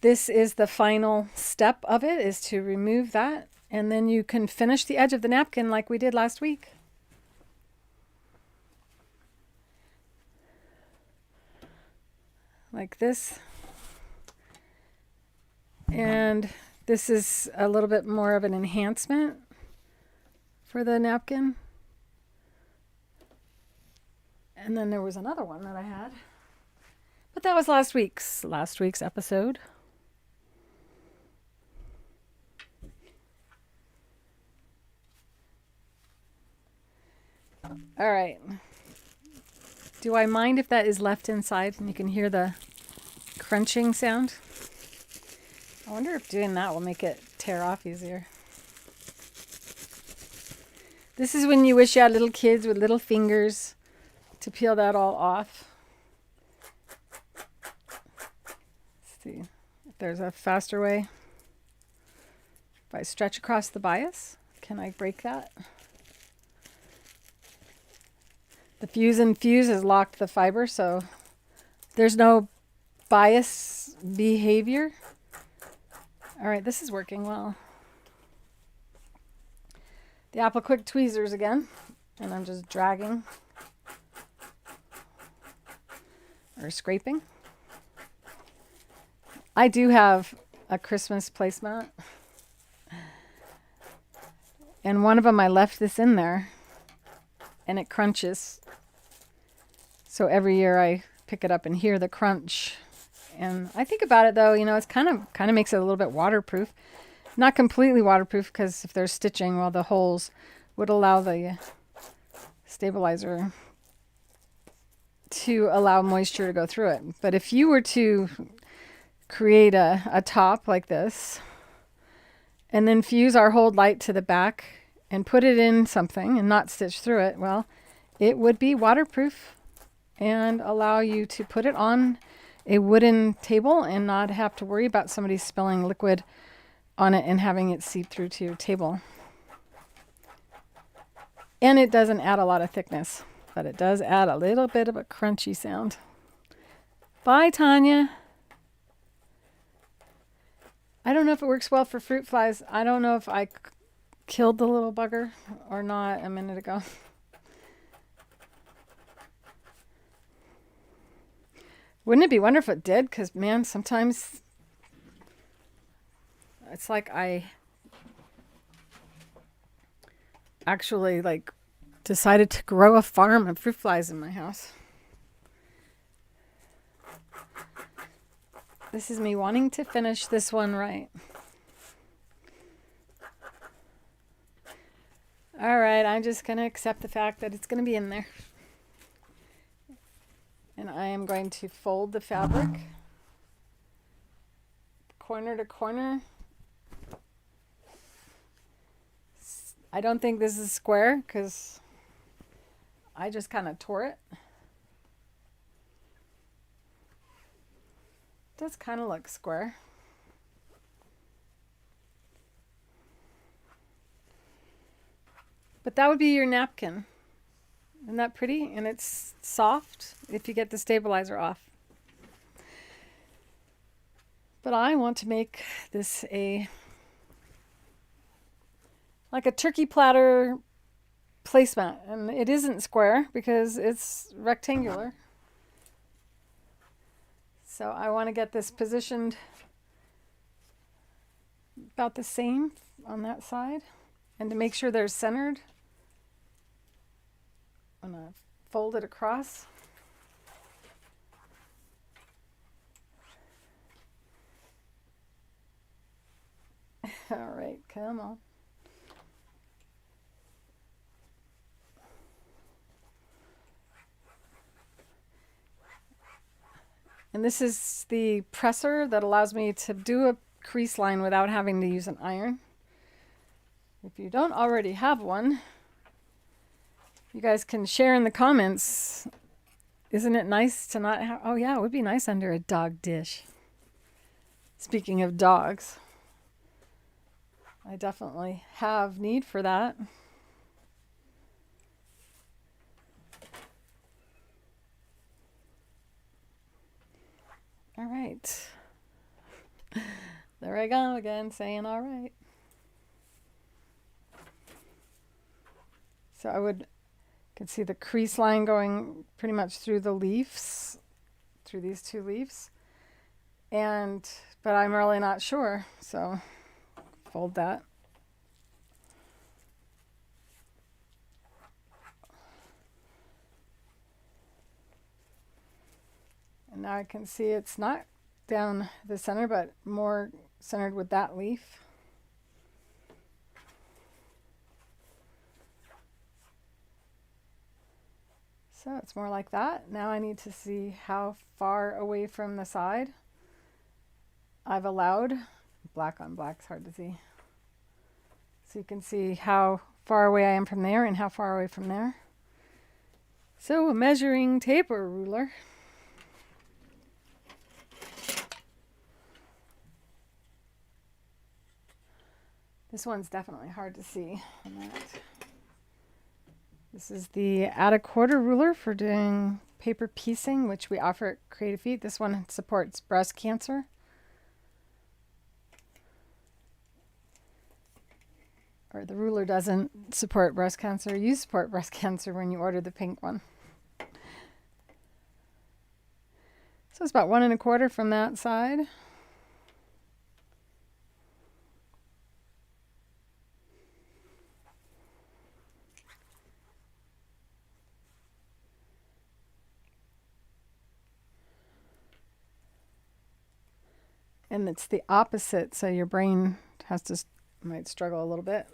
this is the final step of it, is to remove that. And then you can finish the edge of the napkin like we did last week. Like this. And this is a little bit more of an enhancement for the napkin. And then there was another one that I had. But that was last week's episode. All right. Do I mind if that is left inside and you can hear the crunching sound? I wonder if doing that will make it tear off easier. This is when you wish you had little kids with little fingers to peel that all off. Let's see if there's a faster way. If I stretch across the bias, can I break that? The fuse and fuse has locked the fiber, so there's no bias behavior. All right, this is working well. The Applique tweezers again, and I'm just dragging or scraping. I do have a Christmas placemat, and one of them I left this in there, and it crunches. So every year I pick it up and hear the crunch. And I think about it though, you know, it's kind of makes it a little bit waterproof. Not completely waterproof, because if there's stitching, well, the holes would allow the stabilizer to allow moisture to go through it. But if you were to create a top like this and then fuse our hold light to the back and put it in something and not stitch through it, well, it would be waterproof and allow you to put it on a wooden table and not have to worry about somebody spilling liquid on it and having it seep through to your table. And it doesn't add a lot of thickness, but it does add a little bit of a crunchy sound. Bye, Tanya. I don't know if it works well for fruit flies. I don't know if I killed the little bugger or not a minute ago. Wouldn't it be wonderful if it did? Because, man, sometimes it's like I actually decided to grow a farm of fruit flies in my house. This is me wanting to finish this one right. All right, I'm just going to accept the fact that it's going to be in there. And I am going to fold the fabric corner to corner. I don't think this is square because I just kind of tore it. does kind of look square. But that would be your napkin. Isn't that pretty? And it's soft if you get the stabilizer off. But I want to make this like a turkey platter placemat. And it isn't square because it's rectangular. So I want to get this positioned about the same on that side. And to make sure they're centered, I'm going to fold it across. All right, come on. And this is the presser that allows me to do a crease line without having to use an iron. If you don't already have one, you guys can share in the comments. Isn't it nice to not have, oh yeah, it would be nice under a dog dish. Speaking of dogs, I definitely have need for that. All right. There I go again, saying all right. So I can see the crease line going pretty much through the leaves, through these two leaves. But I'm really not sure, so fold that. And now I can see it's not down the center, but more centered with that leaf. So it's more like that. Now I need to see how far away from the side I've allowed. Black on black is hard to see. So you can see how far away I am from there and how far away from there. So a measuring tape or ruler. This one's definitely hard to see on that. This is the add a quarter ruler for doing paper piecing, which we offer at Creative Feet. This one supports breast cancer. Or the ruler doesn't support breast cancer. You support breast cancer when you order the pink one. So it's about 1 1/4 from that side. And it's the opposite, so your brain might struggle a little bit.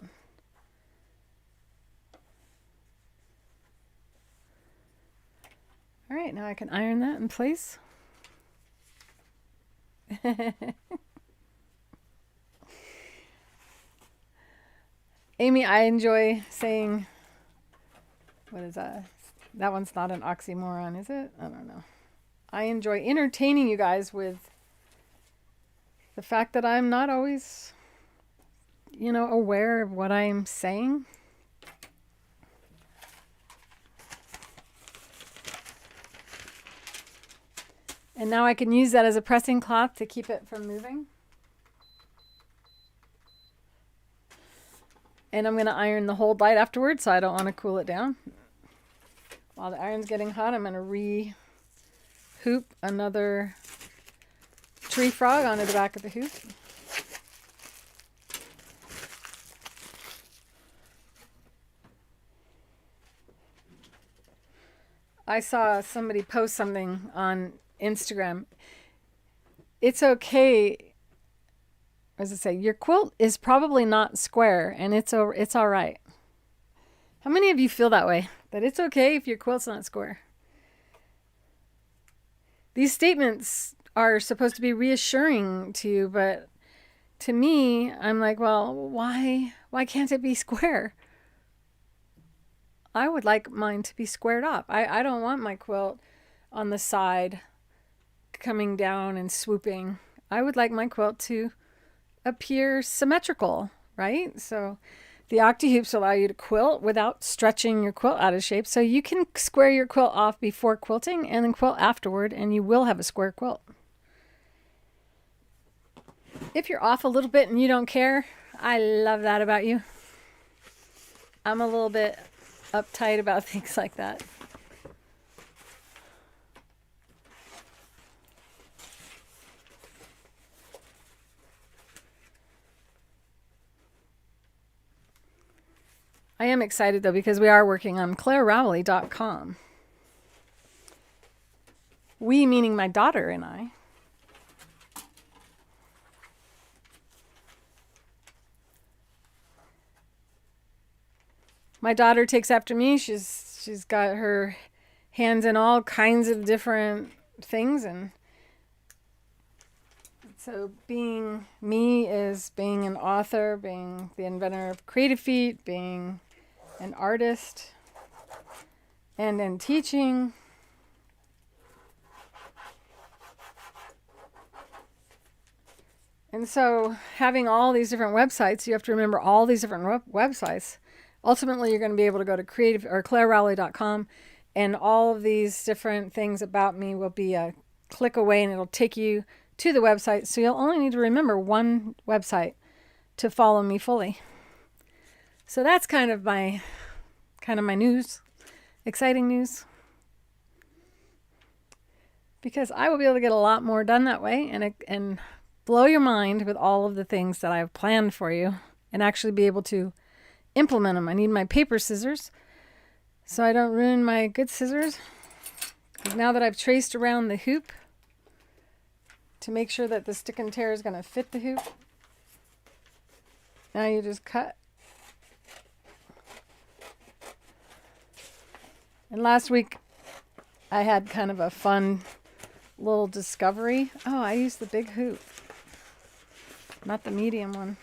All right, now I can iron that in place. Amy, I enjoy saying, what is that? That one's not an oxymoron, is it? I don't know. I enjoy entertaining you guys with the fact that I'm not always, aware of what I'm saying. And now I can use that as a pressing cloth to keep it from moving. And I'm going to iron the hold light afterwards, so I don't want to cool it down. While the iron's getting hot, I'm going to re-hoop another tree frog onto the back of the hoop. I saw somebody post something on Instagram. It's okay, as I say, your quilt is probably not square, and it's all right. How many of you feel that way? That it's okay if your quilt's not square? These statements are supposed to be reassuring to you, but to me, I'm like, well, why can't it be square? I would like mine to be squared up. I don't want my quilt on the side coming down and swooping. I would like my quilt to appear symmetrical, right? So the Octi-Hoops allow you to quilt without stretching your quilt out of shape. So you can square your quilt off before quilting and then quilt afterward, and you will have a square quilt. If you're off a little bit and you don't care, I love that about you. I'm a little bit uptight about things like that. I am excited though because we are working on ClareRowley.com. We meaning my daughter and I. My daughter takes after me. She's got her hands in all kinds of different things, and so being me is being an author, being the inventor of Creative Feet, being an artist, and then teaching. And so having all these different websites, you have to remember all these different websites. Ultimately, you're going to be able to go to creative or ClareRowley.com, and all of these different things about me will be a click away, and it'll take you to the website. So you'll only need to remember one website to follow me fully. So that's kind of my news, exciting news, because I will be able to get a lot more done that way, and blow your mind with all of the things that I've planned for you, and actually be able to implement them. I need my paper scissors so I don't ruin my good scissors. Because now that I've traced around the hoop to make sure that the stick and tear is going to fit the hoop, now you just cut. And last week I had kind of a fun little discovery. Oh, I used the big hoop, not the medium one.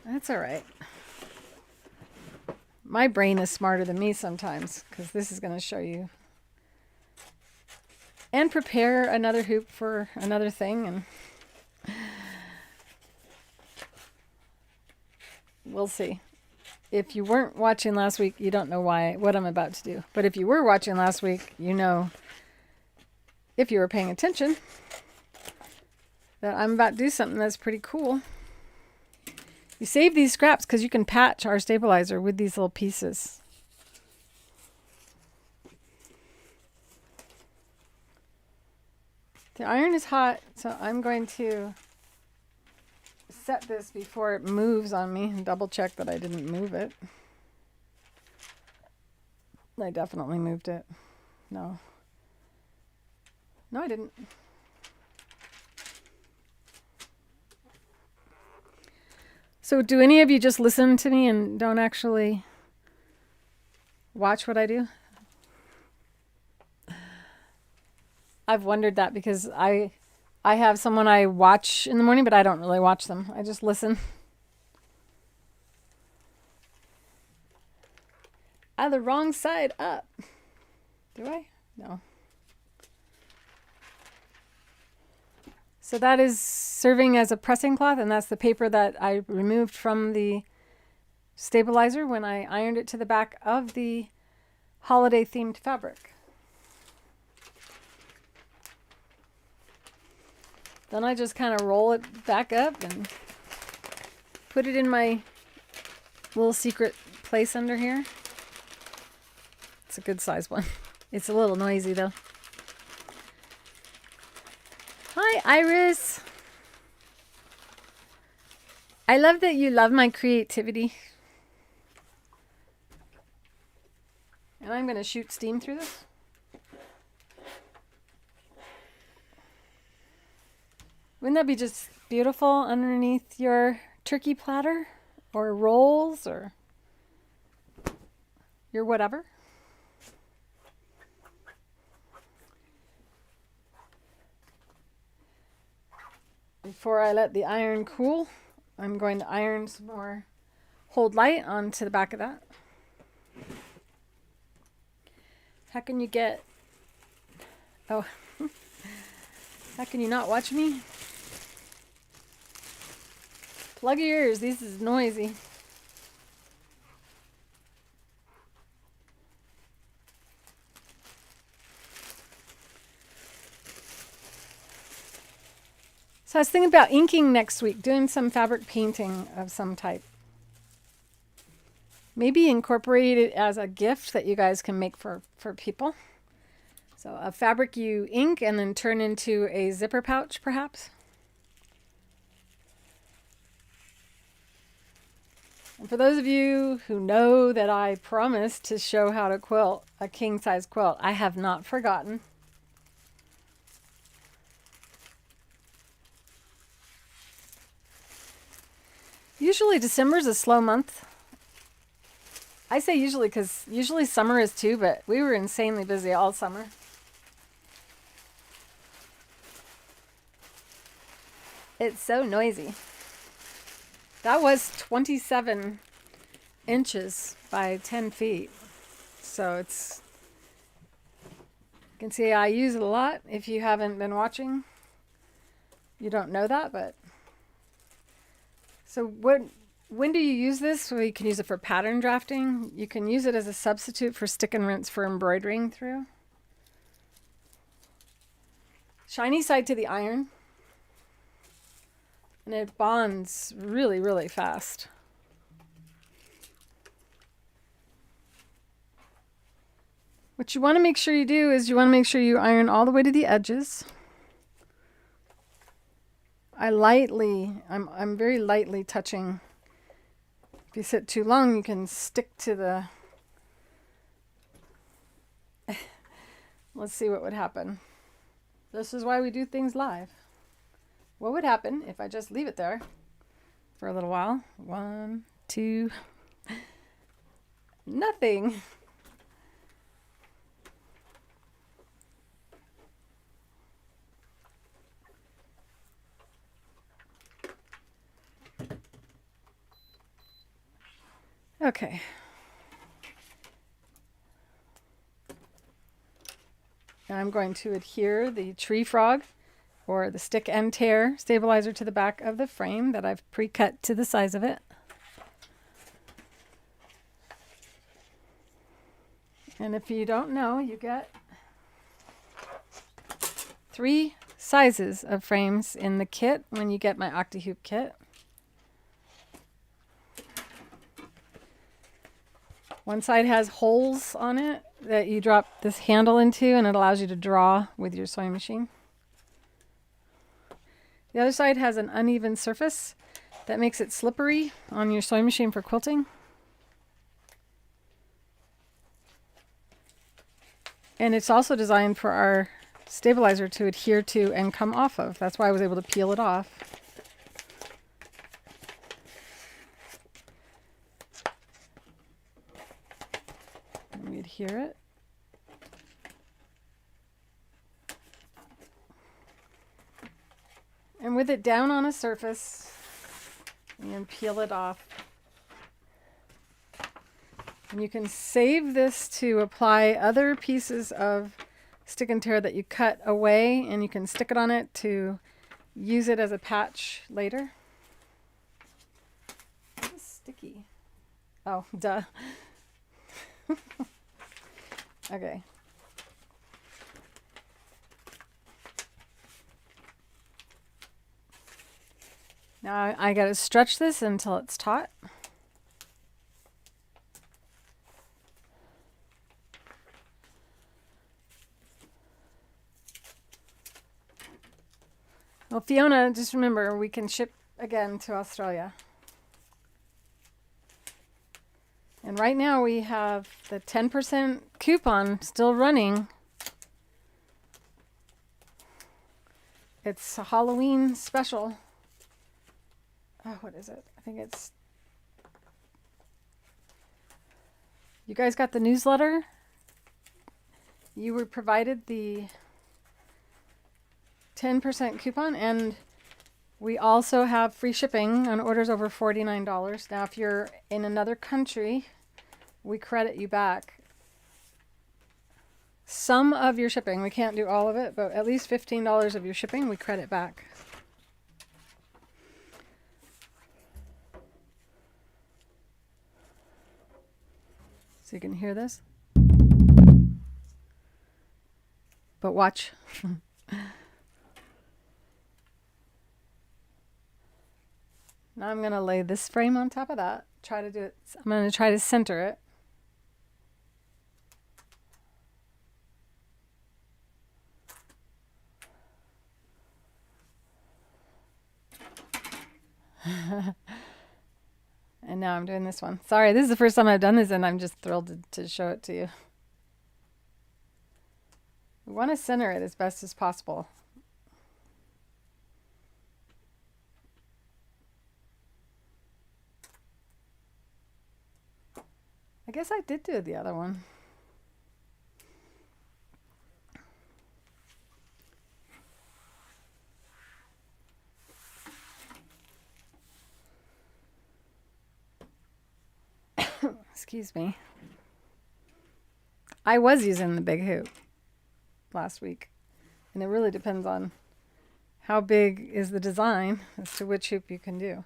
That's all right. My brain is smarter than me sometimes, because this is going to show you. And prepare another hoop for another thing, and we'll see. If you weren't watching last week, you don't know what I'm about to do. But if you were watching last week, you know, if you were paying attention, that I'm about to do something that's pretty cool. You save these scraps because you can patch our stabilizer with these little pieces. The iron is hot, so I'm going to set this before it moves on me and double check that I didn't move it. I definitely moved it. No, I didn't. So do any of you just listen to me and don't actually watch what I do? I've wondered that, because I have someone I watch in the morning, but I don't really watch them. I just listen. The wrong side up. Do I? No. So that is serving as a pressing cloth, and that's the paper that I removed from the stabilizer when I ironed it to the back of the holiday themed fabric. Then I just kind of roll it back up and put it in my little secret place under here. It's a good size one. It's a little noisy though. Hi, Iris. I love that you love my creativity. And I'm going to shoot steam through this. Wouldn't that be just beautiful underneath your turkey platter or rolls or your whatever? Before I let the iron cool, I'm going to iron some more Hold light onto the back of that. How can you get... Oh, how can you not watch me? Plug your ears, this is noisy. So I was thinking about inking next week, doing some fabric painting of some type. Maybe incorporate it as a gift that you guys can make for people. So a fabric you ink and then turn into a zipper pouch, perhaps. And for those of you who know that I promised to show how to quilt a king-size quilt, I have not forgotten. Usually December is a slow month. I say usually because usually summer is too, but we were insanely busy all summer. It's so noisy. That was 27 inches by 10 feet. So it's, you can see I use it a lot. If you haven't been watching, you don't know that, but. So when do you use this? Well, you can use it for pattern drafting. You can use it as a substitute for stick and rinse for embroidering through. Shiny side to the iron. And it bonds really, really fast. What you want to make sure you do is you want to make sure you iron all the way to the edges. I'm very lightly touching. If you sit too long, you can stick to the... Let's see what would happen. This is why we do things live. What would happen if I just leave it there for a little while? 1, 2, nothing. Okay. Now I'm going to adhere the tree frog or the stick and tear stabilizer to the back of the frame that I've pre-cut to the size of it. And if you don't know, you get 3 sizes of frames in the kit when you get my Octi-Hoop kit. One side has holes on it that you drop this handle into, and it allows you to draw with your sewing machine. The other side has an uneven surface that makes it slippery on your sewing machine for quilting. And it's also designed for our stabilizer to adhere to and come off of. That's why I was able to peel it off. And we adhere it. And with it down on a surface, you can peel it off. And you can save this to apply other pieces of stick and tear that you cut away, and you can stick it on it to use it as a patch later. It's sticky. Oh, duh. Okay. Now I gotta stretch this until it's taut. Well, Fiona, just remember, we can ship again to Australia. And right now we have the 10% coupon still running. It's a Halloween special. Oh, what is it? I think it's... You guys got the newsletter? You were provided the 10% coupon, and We also have free shipping on orders over $49. Now, if you're in another country, we credit you back some of your shipping. We can't do all of it, but at least $15 of your shipping we credit back. So you can hear this. But watch. Now I'm going to lay this frame on top of that. Try to do it. I'm going to try to center it. And now I'm doing this one. Sorry, this is the first time I've done this, and I'm just thrilled to show it to you. We want to center it as best as possible. I guess I did do the other one. Excuse me. I was using the big hoop last week, and it really depends on how big is the design as to which hoop you can do.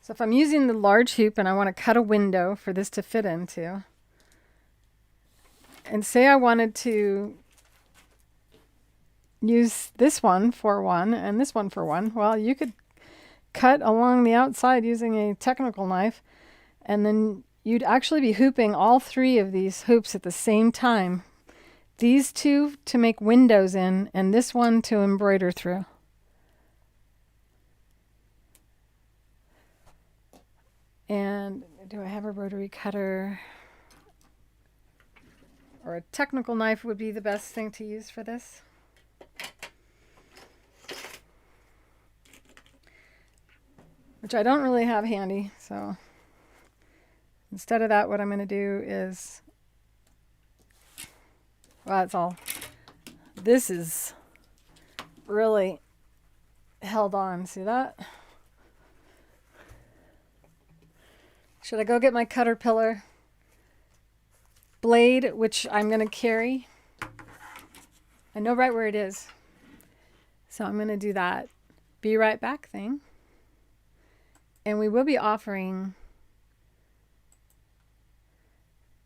So if I'm using the large hoop and I want to cut a window for this to fit into, and say I wanted to use this one for one and this one for one, well, you could cut along the outside using a technical knife, and then you'd actually be hooping all three of these hoops at the same time. These two to make windows in, and this one to embroider through. And do I have a rotary cutter? Or a technical knife would be the best thing to use for this. Which I don't really have handy, so instead of that, what I'm going to do is, well, that's all. This is really held on. See that? Should I go get my Caterpillar blade, which I'm going to carry? I know right where it is. So I'm going to do that be right back thing. And we will be offering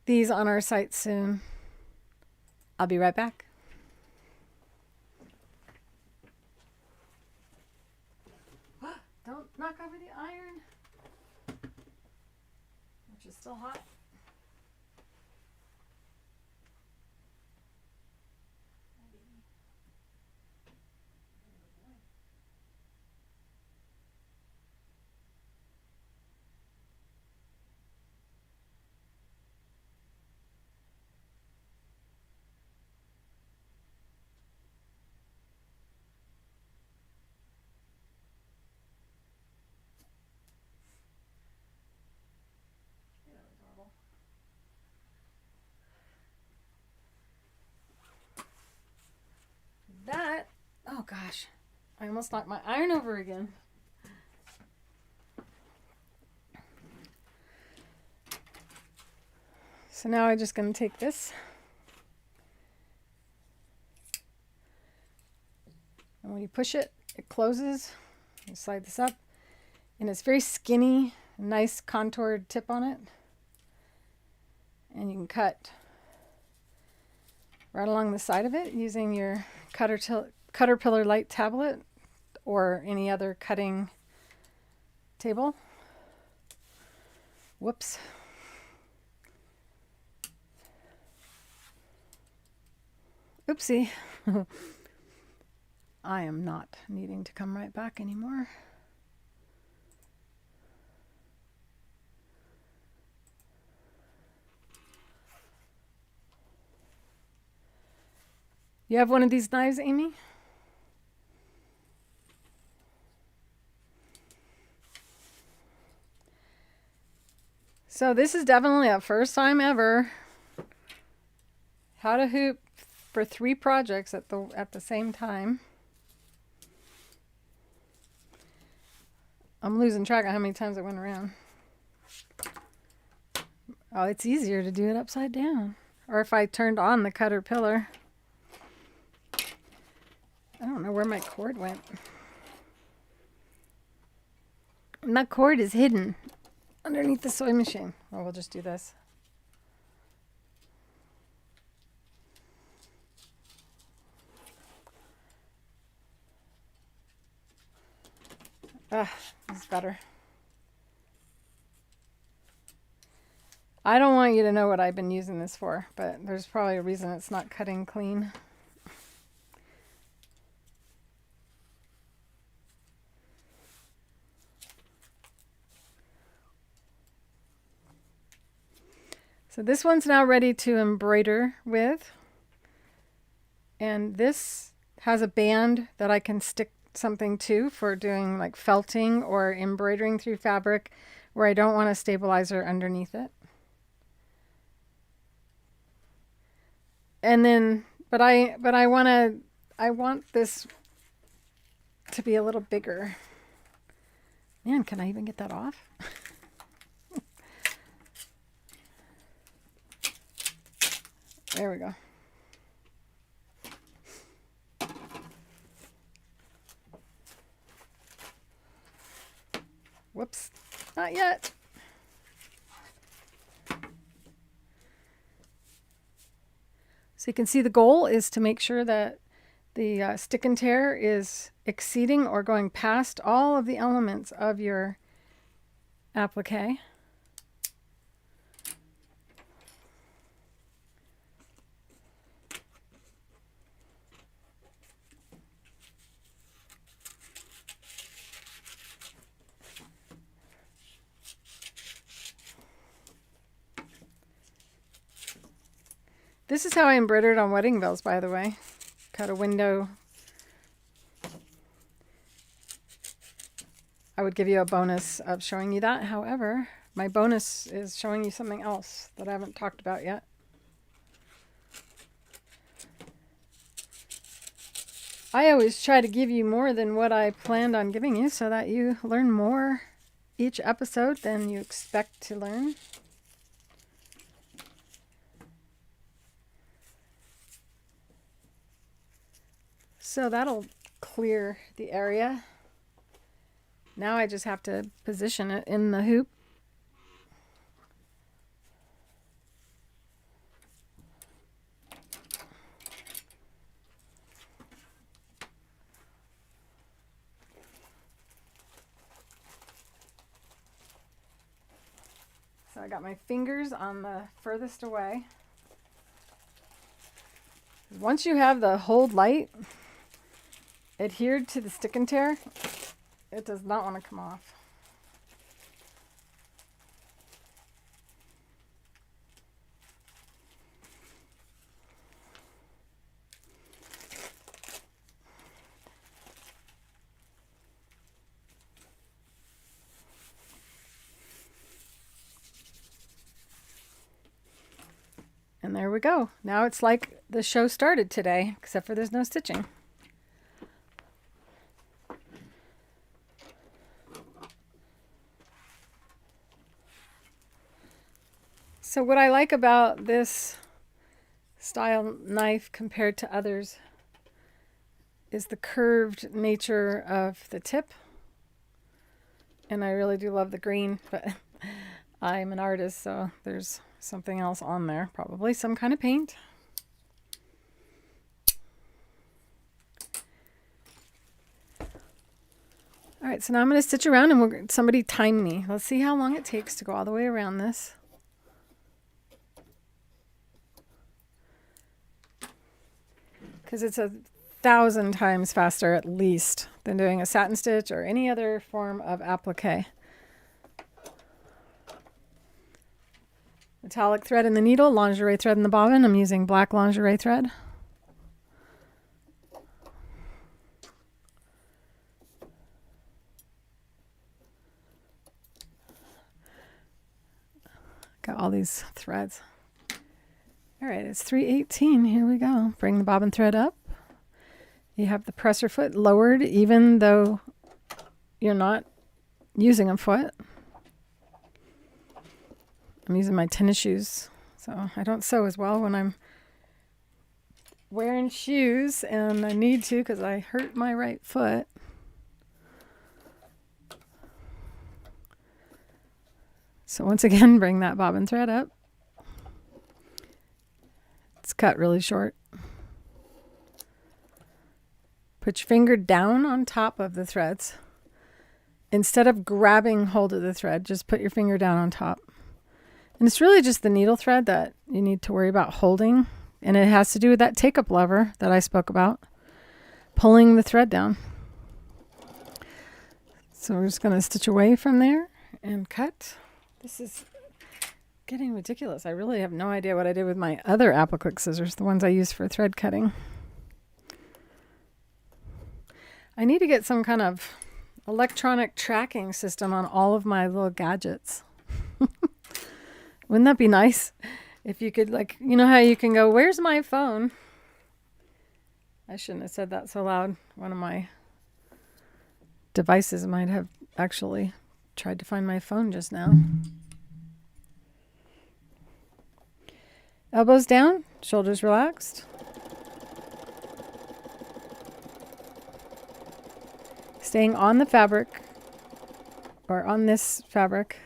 these on our site soon. I'll be right back. Don't knock over the iron, which is still hot. That, oh gosh, I almost knocked my iron over again. So now I'm just going to take this, and when you push it, it closes. You slide this up, and it's very skinny, nice contoured tip on it, and you can cut right along the side of it using your Caterpillar light tablet or any other cutting table. Whoops. Oopsie. I am not needing to come right back anymore. You have one of these knives, Amy? So this is definitely a first time ever. How to hoop for 3 projects at the same time. I'm losing track of how many times I went around. Oh, it's easier to do it upside down. Or if I turned on the cutter pillar. I don't know where my cord went. And that cord is hidden underneath the sewing machine. Oh, we'll just do this. Ah, this is better. I don't want you to know what I've been using this for, but there's probably a reason it's not cutting clean. So this one's now ready to embroider with. And this has a band that I can stick something to for doing like felting or embroidering through fabric where I don't want a stabilizer underneath it. And then, but I want this to be a little bigger. Man, can I even get that off? There we go. Whoops, not yet. So you can see the goal is to make sure that the stick and tear is exceeding or going past all of the elements of your applique. This is how I embroidered on wedding bells, by the way. Cut a window. I would give you a bonus of showing you that. However, my bonus is showing you something else that I haven't talked about yet. I always try to give you more than what I planned on giving you so that you learn more each episode than you expect to learn. So that'll clear the area. Now I just have to position it in the hoop. So I got my fingers on the furthest away. Once you have the hold light adhered to the stick and tear, it does not want to come off. And there we go. Now it's like the show started today, except for there's no stitching. So what I like about this style knife compared to others is the curved nature of the tip. And I really do love the green, but I'm an artist, so there's something else on there, probably some kind of paint. All right, so now I'm going to stitch around and somebody time me. Let's see how long it takes to go all the way around this. Because it's 1,000 times faster at least than doing a satin stitch or any other form of applique. Metallic thread in the needle, lingerie thread in the bobbin. I'm using black lingerie thread. Got all these threads. All right, it's 3:18. Here we go. Bring the bobbin thread up. You have the presser foot lowered even though you're not using a foot. I'm using my tennis shoes, so I don't sew as well when I'm wearing shoes, and I need to because I hurt my right foot. So once again, bring that bobbin thread up. It's cut really short. Put your finger down on top of the threads. Instead of grabbing hold of the thread, just put your finger down on top. And it's really just the needle thread that you need to worry about holding. And it has to do with that take-up lever that I spoke about, pulling the thread down. So we're just going to stitch away from there and cut. This is getting ridiculous. I really have no idea what I did with my other Applique scissors, the ones I use for thread cutting. I need to get some kind of electronic tracking system on all of my little gadgets. Wouldn't that be nice? If you could, like, you know how you can go, where's my phone? I shouldn't have said that so loud. One of my devices might have actually tried to find my phone just now. Elbows down, shoulders relaxed. Staying on the fabric, or on this fabric.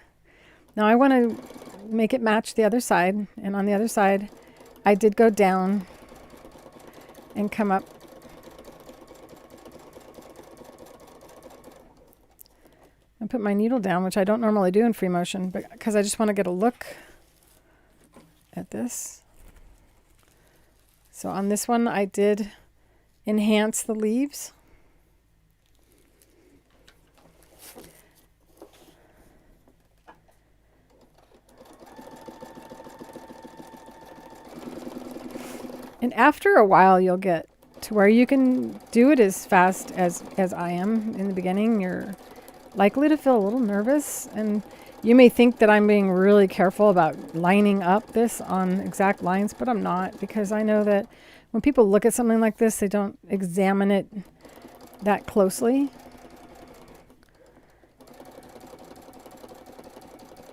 Now I want to make it match the other side, and on the other side I did go down and come up. I put my needle down, which I don't normally do in free motion, but because I just want to get a look at this. So on this one I did enhance the leaves. And after a while, you'll get to where you can do it as fast as I am in the beginning. You're likely to feel a little nervous, and you may think that I'm being really careful about lining up this on exact lines, but I'm not, because I know that when people look at something like this, they don't examine it that closely.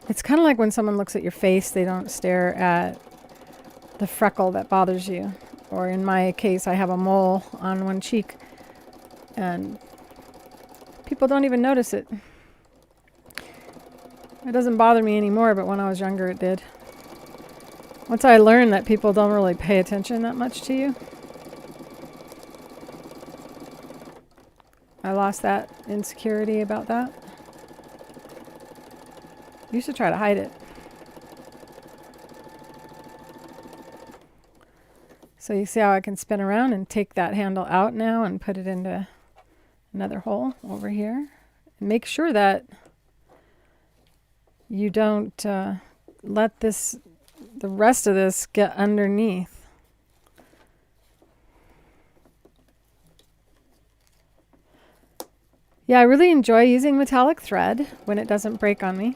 It's kind of like when someone looks at your face, they don't stare at the freckle that bothers you. Or in my case, I have a mole on one cheek, and people don't even notice it. It doesn't bother me anymore, but when I was younger it did. Once I learned that people don't really pay attention that much to you, I lost that insecurity about that. I used to try to hide it. So you see how I can spin around and take that handle out now and put it into another hole over here. And make sure that you don't let the rest of this get underneath. Yeah, I really enjoy using metallic thread when it doesn't break on me.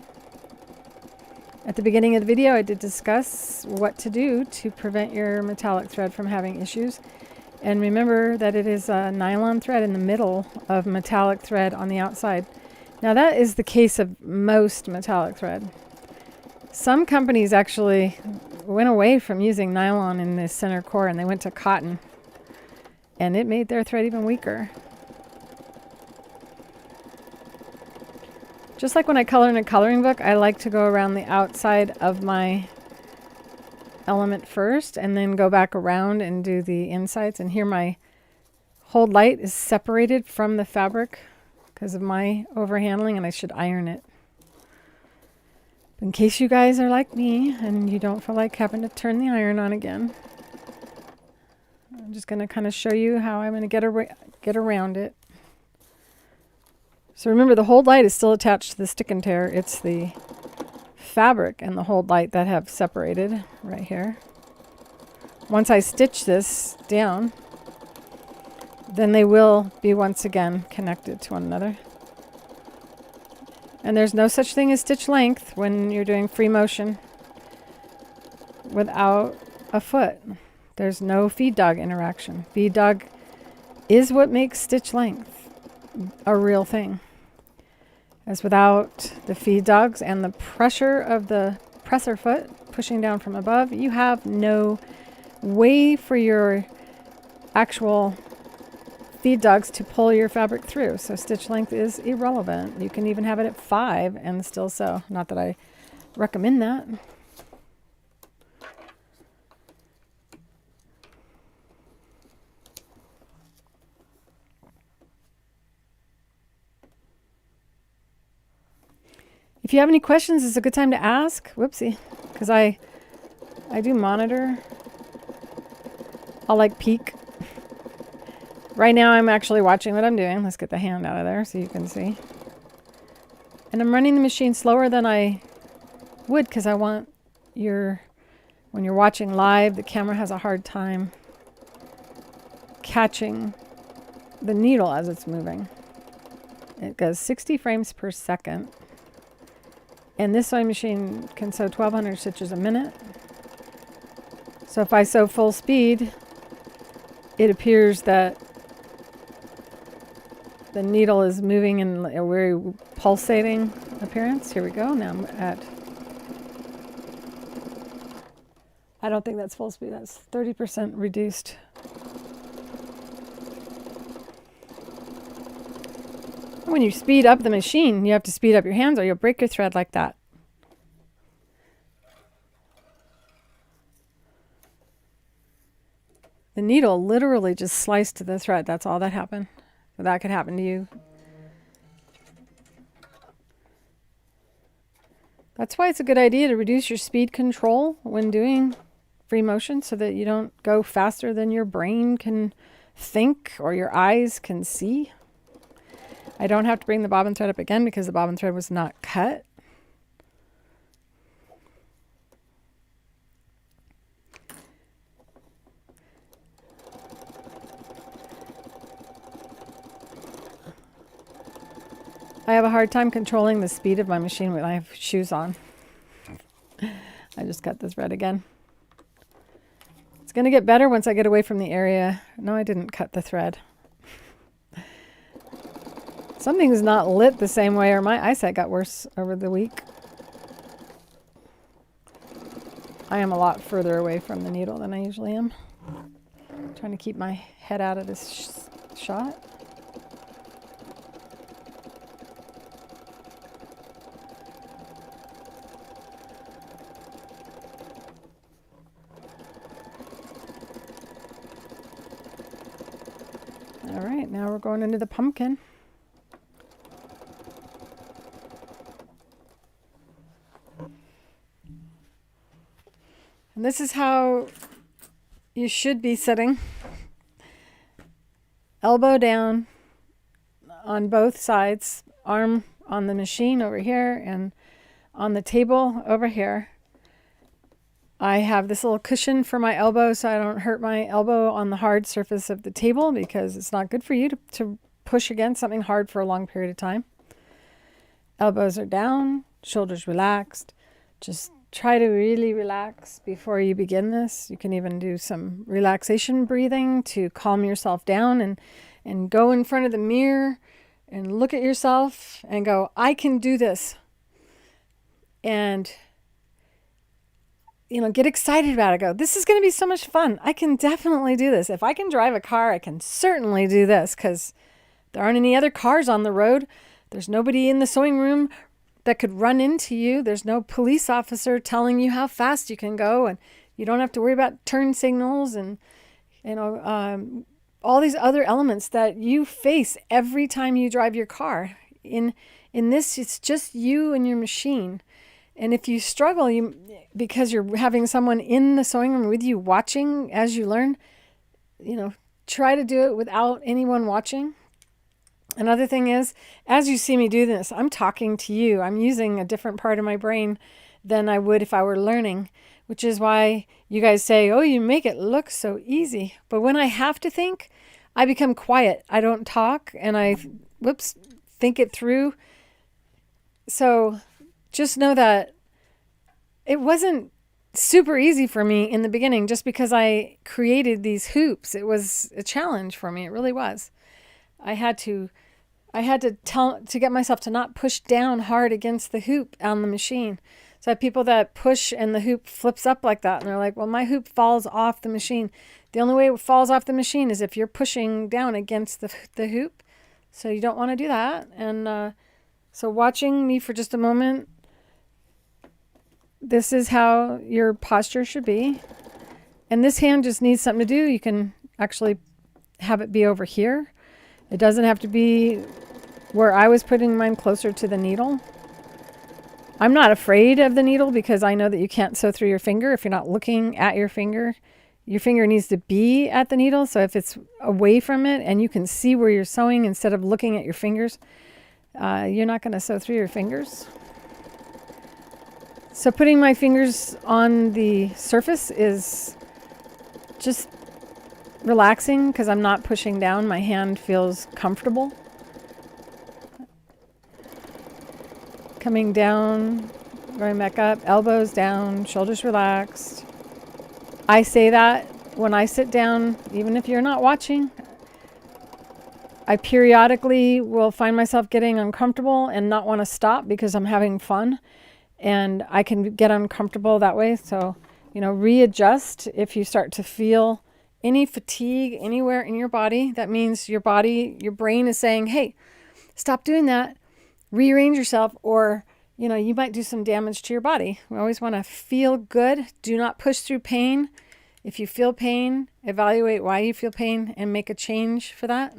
At the beginning of the video, I did discuss what to do to prevent your metallic thread from having issues. And remember that it is a nylon thread in the middle of metallic thread on the outside. Now that is the case of most metallic thread. Some companies actually went away from using nylon in the center core and they went to cotton. And it made their thread even weaker. Just like when I color in a coloring book, I like to go around the outside of my element first and then go back around and do the insides. And here my hold light is separated from the fabric because of my overhandling, and I should iron it. In case you guys are like me and you don't feel like having to turn the iron on again, I'm just going to kind of show you how I'm going to get around it. So remember, the hold light is still attached to the stick and tear. It's the fabric and the hold light that have separated right here. Once I stitch this down, then they will be once again connected to one another. And there's no such thing as stitch length when you're doing free motion without a foot. There's no feed dog interaction. Feed dog is what makes stitch length a real thing. as without the feed dogs and the pressure of the presser foot pushing down from above, you have no way for your actual feed dogs to pull your fabric through. So stitch length is irrelevant. You can even have it at 5 and still sew. Not that I recommend that. If you have any questions, it's a good time to ask. Whoopsie. Because I do monitor. I'll like peek. Right now I'm actually watching what I'm doing. Let's get the hand out of there so you can see. And I'm running the machine slower than I would because I want when you're watching live, the camera has a hard time catching the needle as it's moving. It goes 60 frames per second. And this sewing machine can sew 1,200 stitches a minute. So if I sew full speed, it appears that the needle is moving in a very pulsating appearance. Here we go. Now I'm at, I don't think that's full speed. That's 30% reduced. When you speed up the machine, you have to speed up your hands or you'll break your thread like that. The needle literally just sliced the thread. That's all that happened. So that could happen to you. That's why it's a good idea to reduce your speed control when doing free motion so that you don't go faster than your brain can think or your eyes can see. I don't have to bring the bobbin thread up again because the bobbin thread was not cut. I have a hard time controlling the speed of my machine when I have shoes on. I just cut the thread again. It's going to get better once I get away from the area. No, I didn't cut the thread. Something's not lit the same way, or my eyesight got worse over the week. I am a lot further away from the needle than I usually am. I'm trying to keep my head out of this shot. All right, now we're going into the pumpkin. And this is how you should be sitting. Elbow down on both sides, arm on the machine over here and on the table over here. I have this little cushion for my elbow so I don't hurt my elbow on the hard surface of the table because it's not good for you to push against something hard for a long period of time. Elbows are down, shoulders relaxed. Just try to really relax before you begin this. You can even do some relaxation breathing to calm yourself down and go in front of the mirror and look at yourself and go, I can do this. And, get excited about it. Go, this is going to be so much fun. I can definitely do this. If I can drive a car, I can certainly do this because there aren't any other cars on the road. There's nobody in the sewing room that could run into you. There's no police officer telling you how fast you can go, and you don't have to worry about turn signals and all these other elements that you face every time you drive your car. In this, it's just you and your machine. And if you struggle, because you're having someone in the sewing room with you watching as you learn, try to do it without anyone watching. Another thing is, as you see me do this, I'm talking to you. I'm using a different part of my brain than I would if I were learning, which is why you guys say, oh, you make it look so easy. But when I have to think, I become quiet. I don't talk and I, think it through. So just know that it wasn't super easy for me in the beginning just because I created these hoops. It was a challenge for me. It really was. I had to I had to get myself to not push down hard against the hoop on the machine. So I have people that push and the hoop flips up like that. And they're like, well, my hoop falls off the machine. The only way it falls off the machine is if you're pushing down against the hoop. So you don't want to do that. And so watching me for just a moment, this is how your posture should be. And this hand just needs something to do. You can actually have it be over here. It doesn't have to be where I was putting mine, closer to the needle. I'm not afraid of the needle because I know that you can't sew through your finger if you're not looking at your finger. Your finger needs to be at the needle. So if it's away from it and you can see where you're sewing instead of looking at your fingers, you're not going to sew through your fingers. So putting my fingers on the surface is just relaxing because I'm not pushing down. My hand feels comfortable. Coming down, going back up, elbows down, shoulders relaxed. I say that when I sit down, even if you're not watching. I periodically will find myself getting uncomfortable and not want to stop because I'm having fun. And I can get uncomfortable that way. So, readjust if you start to feel any fatigue anywhere in your body. That means your brain is saying, hey, stop doing that. Rearrange yourself, or you might do some damage to your body. We always want to feel good. Do not push through pain. If you feel pain, evaluate why you feel pain and make a change for that.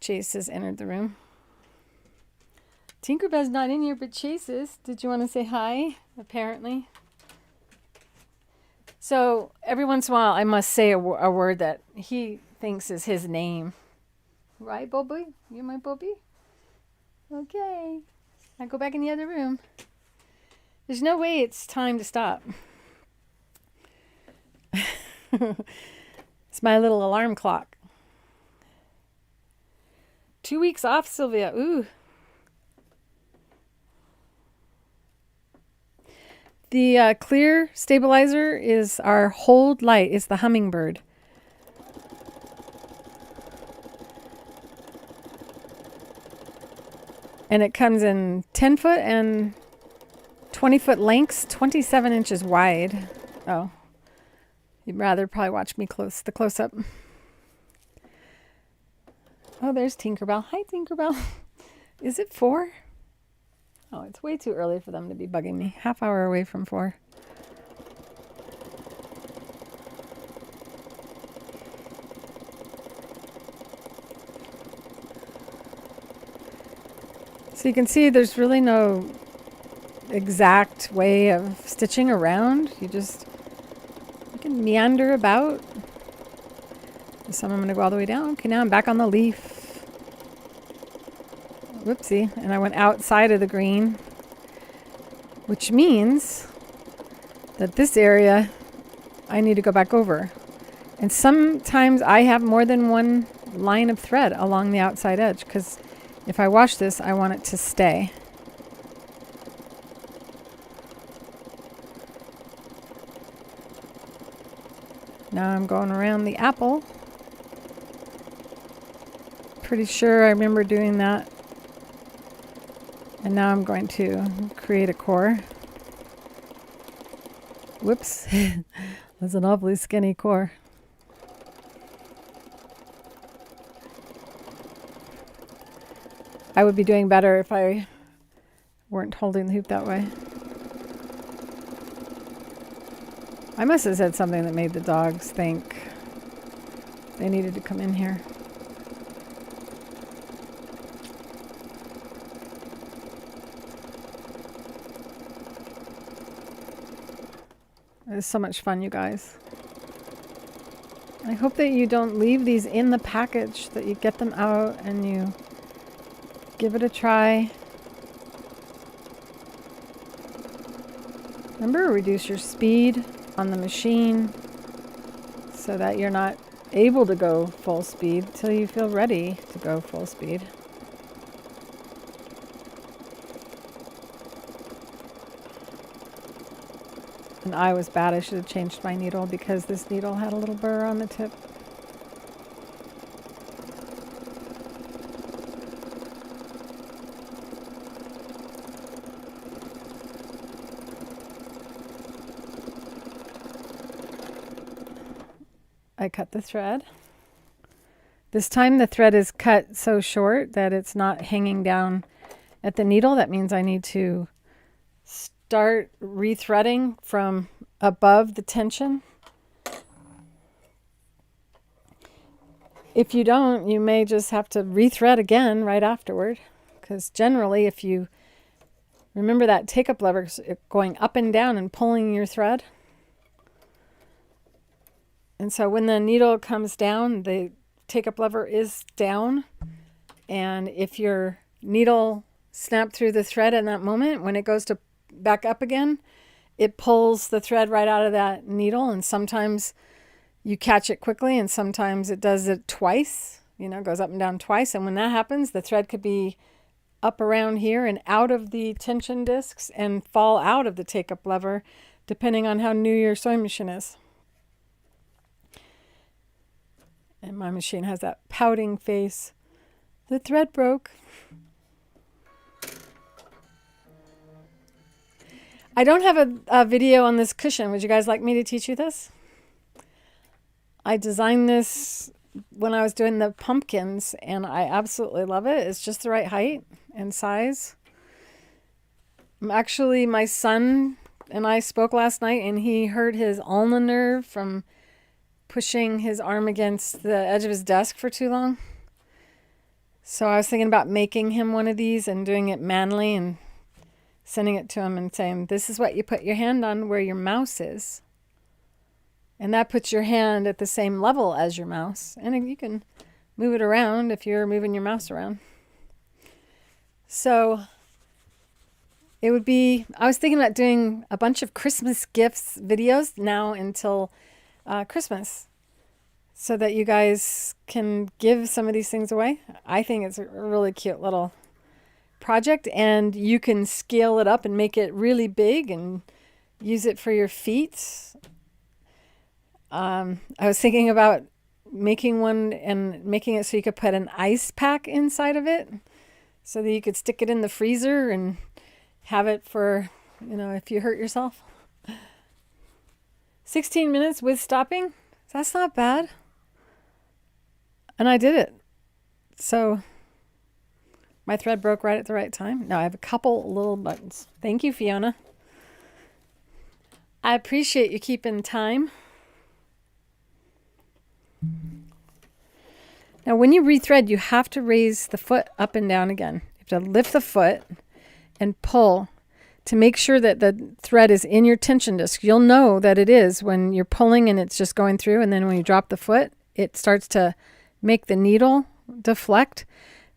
Chase has entered the room. Tinkerbell's not in here, but Chase is. Did you want to say hi? Apparently. So every once in a while, I must say a word that he thinks is his name. Right, Bobby? You my Bobby? Okay. I'll go back in the other room. There's no way it's time to stop. It's my little alarm clock. 2 weeks off, Sylvia. Ooh. The clear stabilizer is our hold light. It's the hummingbird. And it comes in 10 foot and 20 foot lengths, 27 inches wide. Oh, you'd rather probably watch me the close up. Oh, there's Tinkerbell. Hi, Tinkerbell. Is it 4? Oh, it's way too early for them to be bugging me. Half hour away from 4. So you can see there's really no exact way of stitching around. You can meander about. Some I'm going to go all the way down. Okay, now I'm back on the leaf. Whoopsie. And I went outside of the green, which means that this area I need to go back over. And sometimes I have more than one line of thread along the outside edge because if I wash this, I want it to stay. Now I'm going around the apple. Pretty sure I remember doing that. And now I'm going to create a core. Whoops. That's an awfully skinny core. I would be doing better if I weren't holding the hoop that way. I must have said something that made the dogs think they needed to come in here. It was so much fun, you guys. I hope that you don't leave these in the package, that you get them out and you give it a try. Remember, reduce your speed on the machine so that you're not able to go full speed till you feel ready to go full speed. And I was bad. I should have changed my needle because this needle had a little burr on the tip. I cut the thread. This time the thread is cut so short that it's not hanging down at the needle. That means I need to start rethreading from above the tension. If you don't, you may just have to rethread again right afterward, because generally if you remember that take-up lever going up and down and pulling your thread. And so when the needle comes down, the take-up lever is down. And if your needle snapped through the thread in that moment, when it goes to back up again, it pulls the thread right out of that needle. And sometimes you catch it quickly, and sometimes it does it twice, goes up and down twice. And when that happens, the thread could be up around here and out of the tension discs and fall out of the take-up lever, depending on how new your sewing machine is. And my machine has that pouting face. The thread broke. I don't have a video on this cushion. Would you guys like me to teach you this? I designed this when I was doing the pumpkins, and I absolutely love it. It's just the right height and size. Actually, my son and I spoke last night, and he hurt his ulnar nerve from pushing his arm against the edge of his desk for too long. So I was thinking about making him one of these and doing it manually and sending it to him and saying, this is what you put your hand on where your mouse is. And that puts your hand at the same level as your mouse. And you can move it around if you're moving your mouse around. So it would be, I was thinking about doing a bunch of Christmas gifts videos now until Christmas, so that you guys can give some of these things away. I think it's a really cute little project, and you can scale it up and make it really big and use it for your feet. I was thinking about making one and making it so you could put an ice pack inside of it, so that you could stick it in the freezer and have it for, if you hurt yourself. 16 minutes with stopping. That's not bad. And I did it. So my thread broke right at the right time. Now I have a couple little buttons. Thank you, Fiona. I appreciate you keeping time. Now when you rethread, you have to raise the foot up and down again. You have to lift the foot and pull to make sure that the thread is in your tension disc. You'll know that it is when you're pulling and it's just going through, and then when you drop the foot, it starts to make the needle deflect.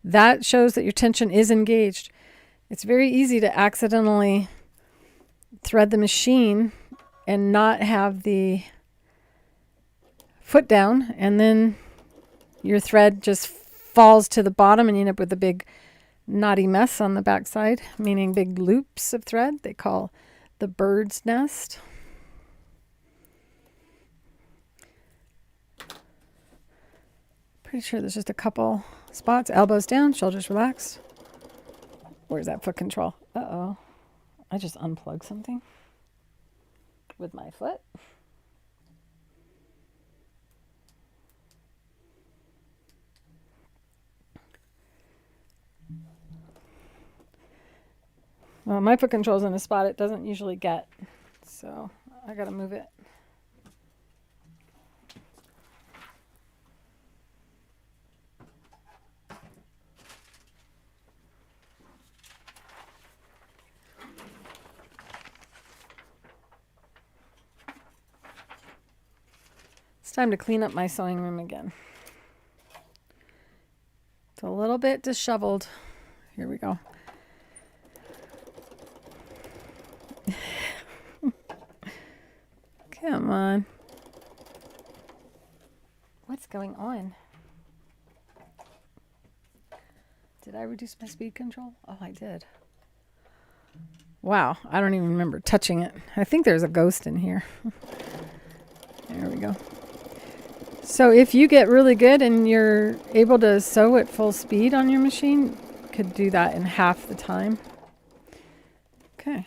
That shows that your tension is engaged. It's very easy to accidentally thread the machine and not have the foot down, and then your thread just falls to the bottom and you end up with a big knotty mess on the backside, meaning big loops of thread they call the bird's nest. Pretty sure there's just a couple spots. Elbows down, shoulders relaxed. Where's that foot control? Uh-oh. I just unplugged something with my foot. Well, my foot control's in a spot it doesn't usually get, so I gotta move it. It's time to clean up my sewing room again. It's a little bit disheveled. Here we go. Come on. What's going on? Did I reduce my speed control? Oh, I did. Wow, I don't even remember touching it. I think there's a ghost in here. There we go. So if you get really good and you're able to sew at full speed on your machine, you could do that in half the time. Okay.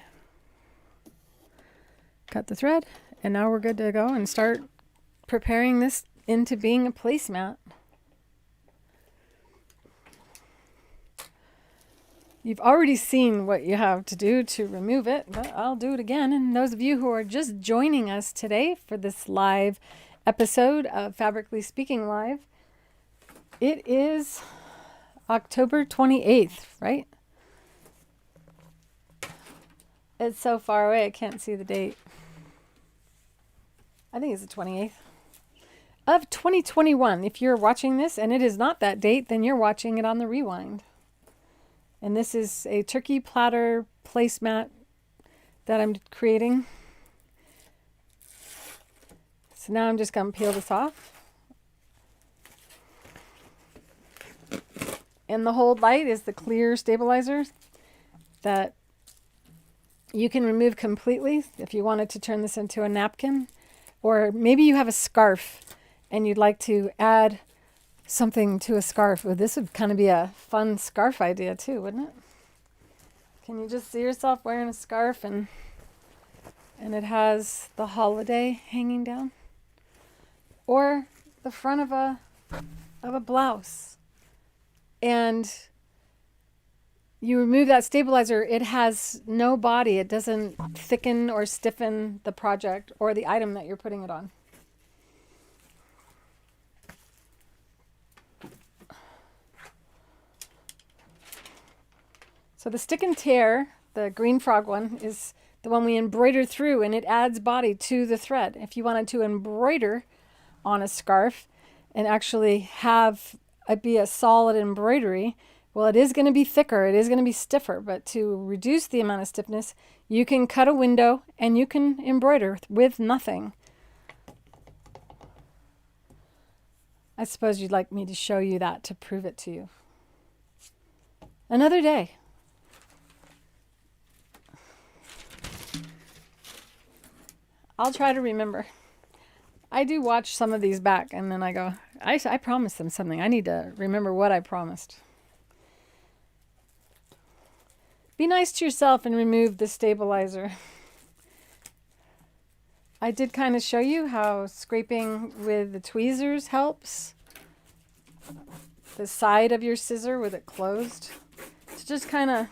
Cut the thread, and now we're good to go and start preparing this into being a placemat. You've already seen what you have to do to remove it, but I'll do it again. And those of you who are just joining us today for this live episode of Fabrically Speaking Live, it is October 28th, right? It's so far away I can't see the date. I think it's the 28th of 2021. If you're watching this and it is not that date, then you're watching it on the rewind. And this is a turkey platter placemat that I'm creating. So now I'm just going to peel this off. And the hold light is the clear stabilizer that you can remove completely if you wanted to turn this into a napkin. Or maybe you have a scarf and you'd like to add something to a scarf. Well, this would kind of be a fun scarf idea too, wouldn't it? Can you just see yourself wearing a scarf and it has the holiday hanging down? Or the front of a blouse. And you remove that stabilizer, it has no body. It doesn't thicken or stiffen the project or the item that you're putting it on. So the stick and tear, the green frog one, is the one we embroider through, and it adds body to the thread. If you wanted to embroider on a scarf and actually have it be a solid embroidery, well, it is going to be thicker, it is going to be stiffer, but to reduce the amount of stiffness, you can cut a window and you can embroider with nothing. I suppose you'd like me to show you that to prove it to you. Another day. I'll try to remember. I do watch some of these back and then I go, I promised them something. I need to remember what I promised. Be nice to yourself and remove the stabilizer. I did kind of show you how scraping with the tweezers helps. The side of your scissor with it closed. To just kind of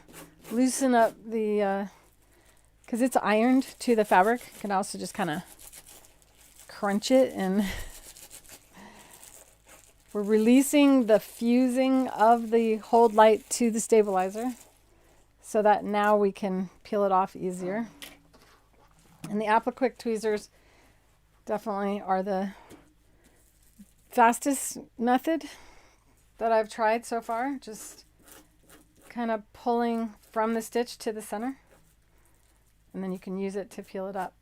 loosen up the, because it's ironed to the fabric. You can also just kind of crunch it, and we're releasing the fusing of the hold light to the stabilizer so that now we can peel it off easier. And the Applique tweezers definitely are the fastest method that I've tried so far. Just kind of pulling from the stitch to the center, and then you can use it to peel it up.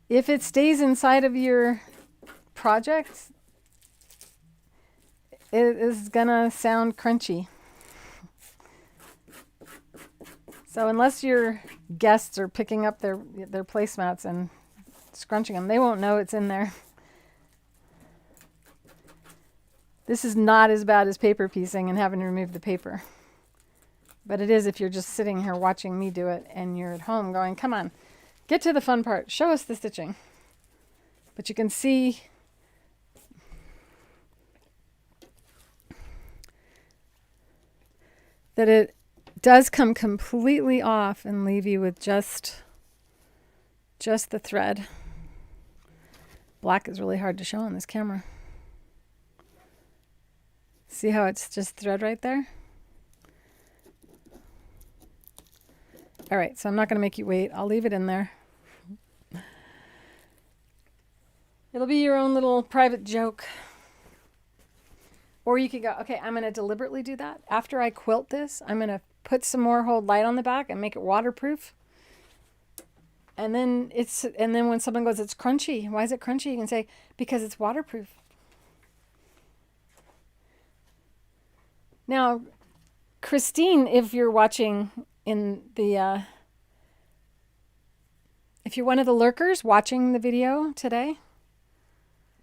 If it stays inside of your project, it is gonna sound crunchy. So unless your guests are picking up their placemats and scrunching them, they won't know it's in there. This is not as bad as paper piecing and having to remove the paper. But it is if you're just sitting here watching me do it and you're at home going, come on, get to the fun part. Show us the stitching. But you can see that it does come completely off and leave you with just the thread. Black is really hard to show on this camera. See how it's just thread right there? All right, so I'm not going to make you wait. I'll leave it in there. It'll be your own little private joke. Or you could go, okay, I'm going to deliberately do that. After I quilt this, I'm going to put some more hold light on the back and make it waterproof. And then when someone goes, it's crunchy. Why is it crunchy? You can say, because it's waterproof. Now, Christine, if you're watching in the, if you're one of the lurkers watching the video today,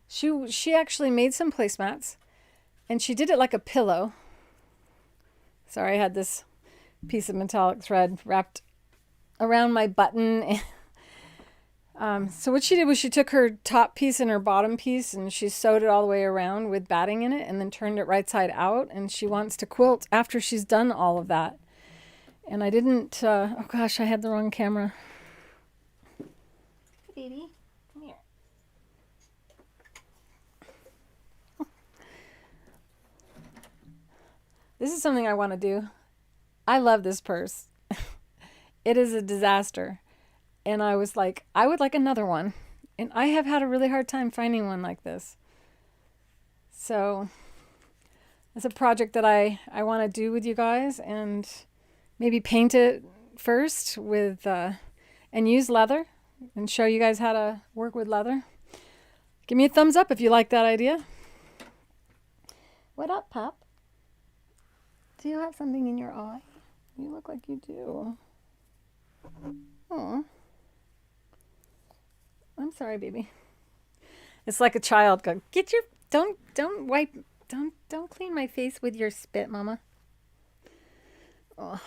she actually made some placemats, and she did it like a pillow. Sorry, I had this piece of metallic thread wrapped around my button. So what she did was she took her top piece and her bottom piece and she sewed it all the way around with batting in it and then turned it right side out, and she wants to quilt after she's done all of that. And I didn't, oh gosh, I had the wrong camera. Baby, come here. This is something I want to do. I love this purse. It is a disaster. And I was like, I would like another one. And I have had a really hard time finding one like this. So it's a project that I want to do with you guys, and maybe paint it first with, and use leather and show you guys how to work with leather. Give me a thumbs up if you like that idea. What up, pup? Do you have something in your eye? You look like you do. Oh. I'm sorry, baby. It's like a child go, get your, don't wipe, don't clean my face with your spit, mama. Oh.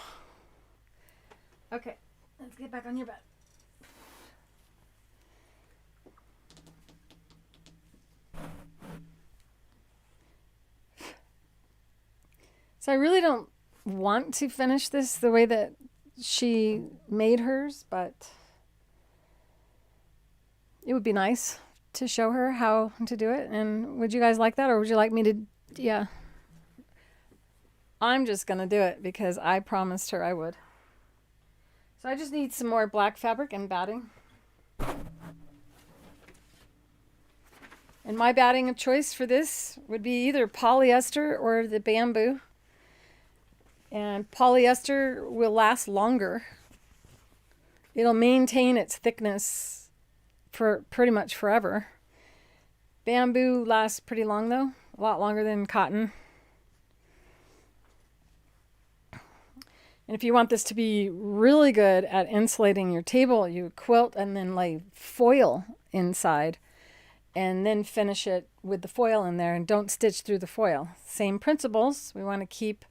Okay, let's get back on your bed. So I really don't want to finish this the way that she made hers, but it would be nice to show her how to do it. And would you guys like that, or would you like me to, yeah. I'm just going to do it because I promised her I would. So I just need some more black fabric and batting. And my batting of choice for this would be either polyester or the bamboo. And polyester will last longer. It'll maintain its thickness for pretty much forever. Bamboo lasts pretty long though, a lot longer than cotton. And if you want this to be really good at insulating your table, you quilt and then lay foil inside and then finish it with the foil in there, and don't stitch through the foil. Same principles. We want to keep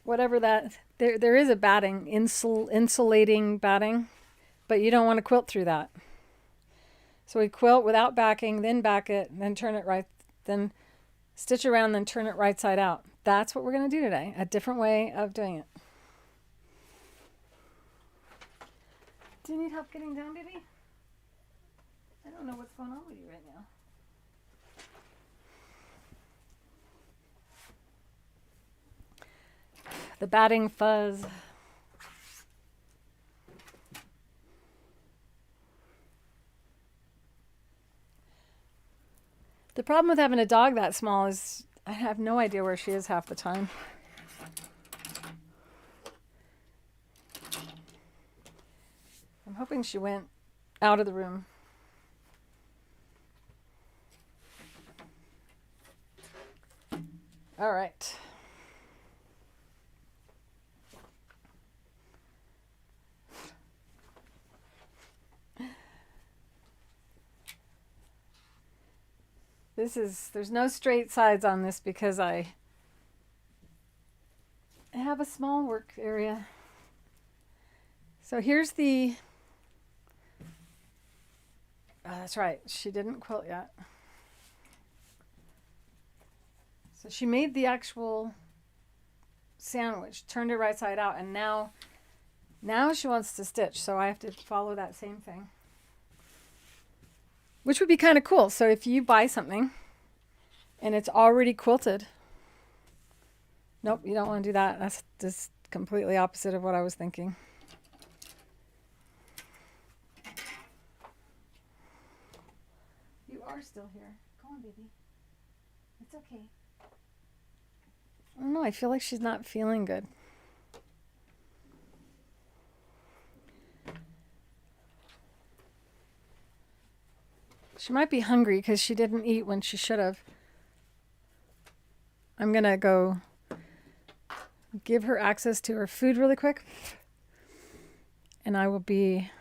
whatever that, there is a batting, insulating batting, but you don't want to quilt through that. So we quilt without backing, then back it, then turn it right, then stitch around, then turn it right side out. That's what we're going to do today, a different way of doing it. Do you need help getting down, baby? I don't know what's going on with you right now. The batting fuzz. The problem with having a dog that small is I have no idea where she is half the time. I'm hoping she went out of the room. All right. There's no straight sides on this because I have a small work area. So here's the, oh, that's right, she didn't quilt yet. So she made the actual sandwich, turned it right side out, and now she wants to stitch, so I have to follow that same thing. Which would be kind of cool. So if you buy something and it's already quilted, nope, you don't want to do that. That's just completely opposite of what I was thinking. You are still here. Come on, baby. It's okay. I don't know. I feel like she's not feeling good. She might be hungry because she didn't eat when she should have. I'm going to go give her access to her food really quick. And I will be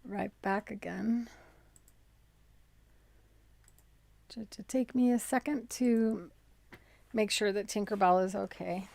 right back again. To take me a second to make sure that Tinkerbell is okay.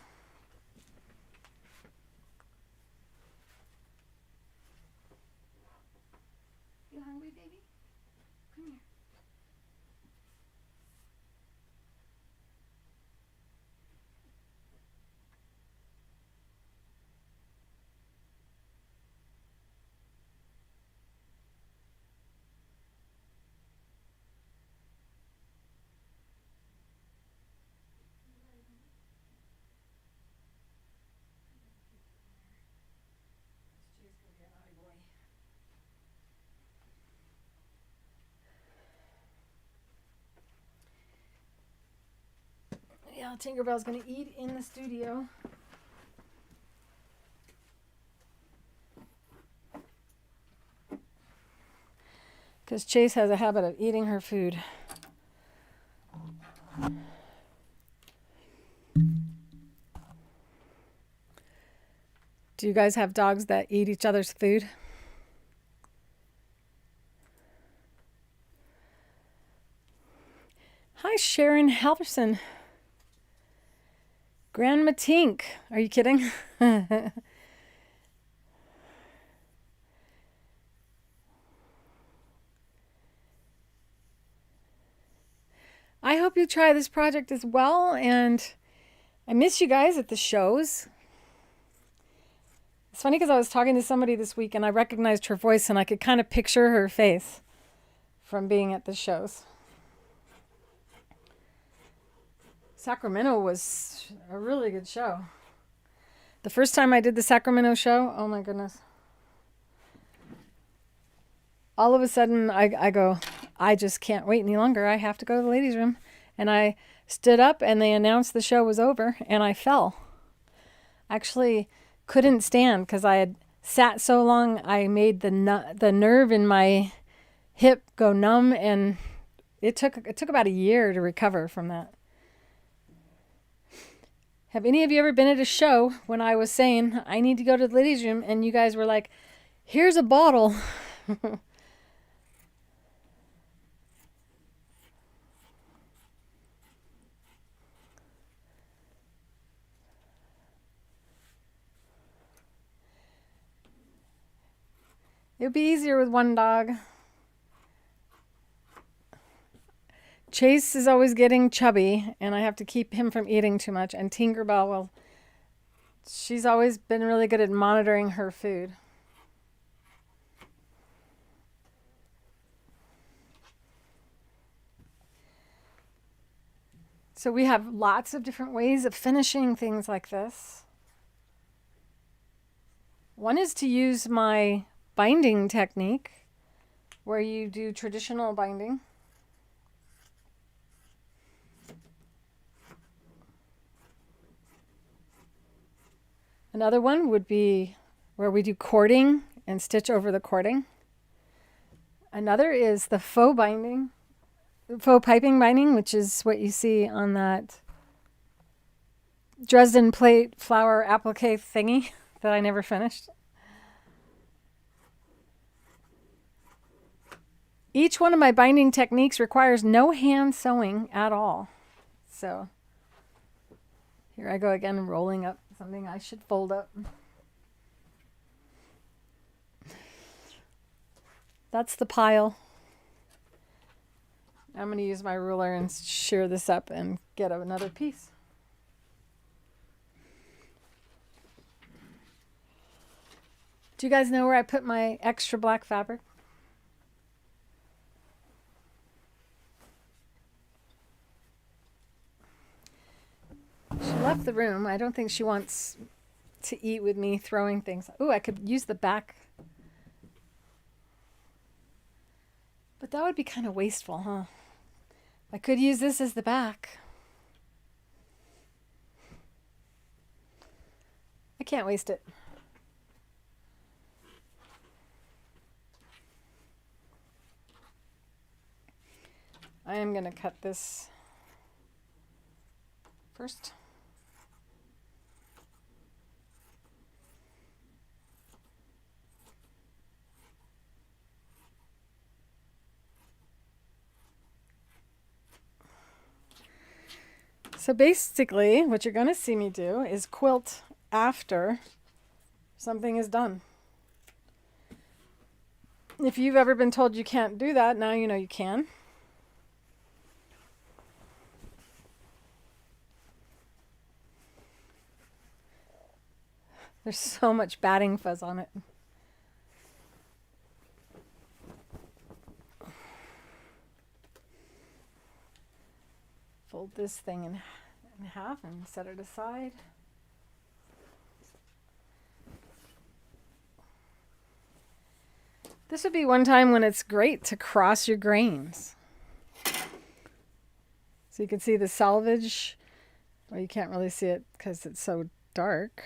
Tinkerbell's going to eat in the studio. Because Chase has a habit of eating her food. Do you guys have dogs that eat each other's food? Hi, Sharon Halverson. Grandma Tink. Are you kidding? I hope you try this project as well, and I miss you guys at the shows. It's funny because I was talking to somebody this week and I recognized her voice and I could kind of picture her face from being at the shows. Sacramento was a really good show. The first time I did the Sacramento show, oh my goodness. All of a sudden I go, I just can't wait any longer. I have to go to the ladies' room. And I stood up and they announced the show was over and I fell. Actually couldn't stand because I had sat so long I made the nerve in my hip go numb, and it took about a year to recover from that. Have any of you ever been at a show when I was saying I need to go to the ladies' room and you guys were like, here's a bottle? It would be easier with one dog. Chase is always getting chubby, and I have to keep him from eating too much. And Tinkerbell, well, she's always been really good at monitoring her food. So we have lots of different ways of finishing things like this. One is to use my binding technique, where you do traditional binding. Another one would be where we do cording and stitch over the cording. Another is the faux binding, faux piping binding, which is what you see on that Dresden plate flower applique thingy that I never finished. Each one of my binding techniques requires no hand sewing at all. So here I go again, rolling up something I should fold up. That's the pile. I'm going to use my ruler and shear this up and get another piece. Do you guys know where I put my extra black fabric? She left the room. I don't think she wants to eat with me throwing things. Ooh, I could use the back. But that would be kind of wasteful, huh? I could use this as the back. I can't waste it. I am going to cut this first. So basically, what you're going to see me do is quilt after something is done. If you've ever been told you can't do that, now you know you can. There's so much batting fuzz on it. Fold this thing in half and set it aside. This would be one time when it's great to cross your grains. So you can see the selvage, Well, you can't really see it because it's so dark.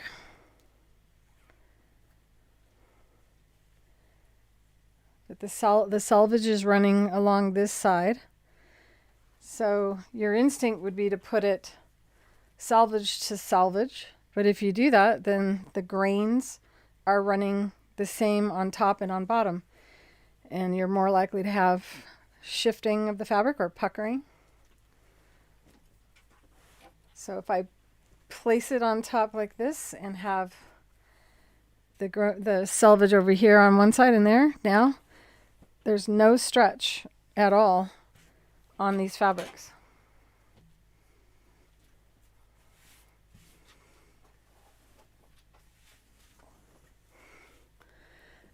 But the selvage is running along this side. So your instinct would be to put it selvage to selvage. But if you do that, then the grains are running the same on top and on bottom. And you're more likely to have shifting of the fabric or puckering. So if I place it on top like this and have the selvage over here on one side and there, now there's no stretch at all on these fabrics.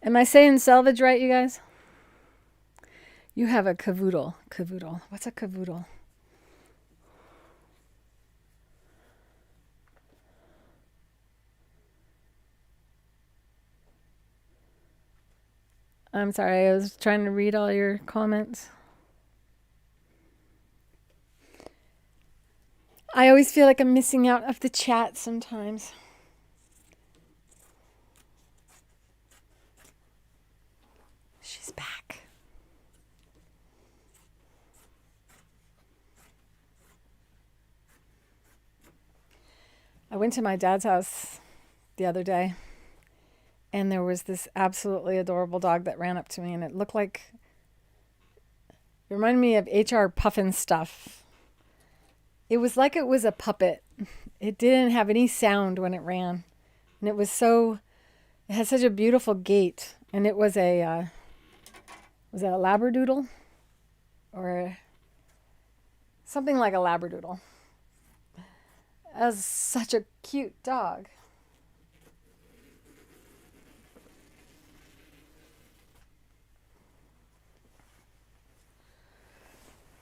Am I saying selvage right, you guys? You have a cavoodle. Cavoodle. What's a cavoodle? I'm sorry, I was trying to read all your comments. I always feel like I'm missing out of the chat sometimes. She's back. I went to my dad's house the other day, and there was this absolutely adorable dog that ran up to me, and it looked like, it reminded me of HR Puffin stuff. It was like it was a puppet. It didn't have any sound when it ran, and it had such a beautiful gait, and it was was it a Labradoodle? Or something like a Labradoodle. It was such a cute dog.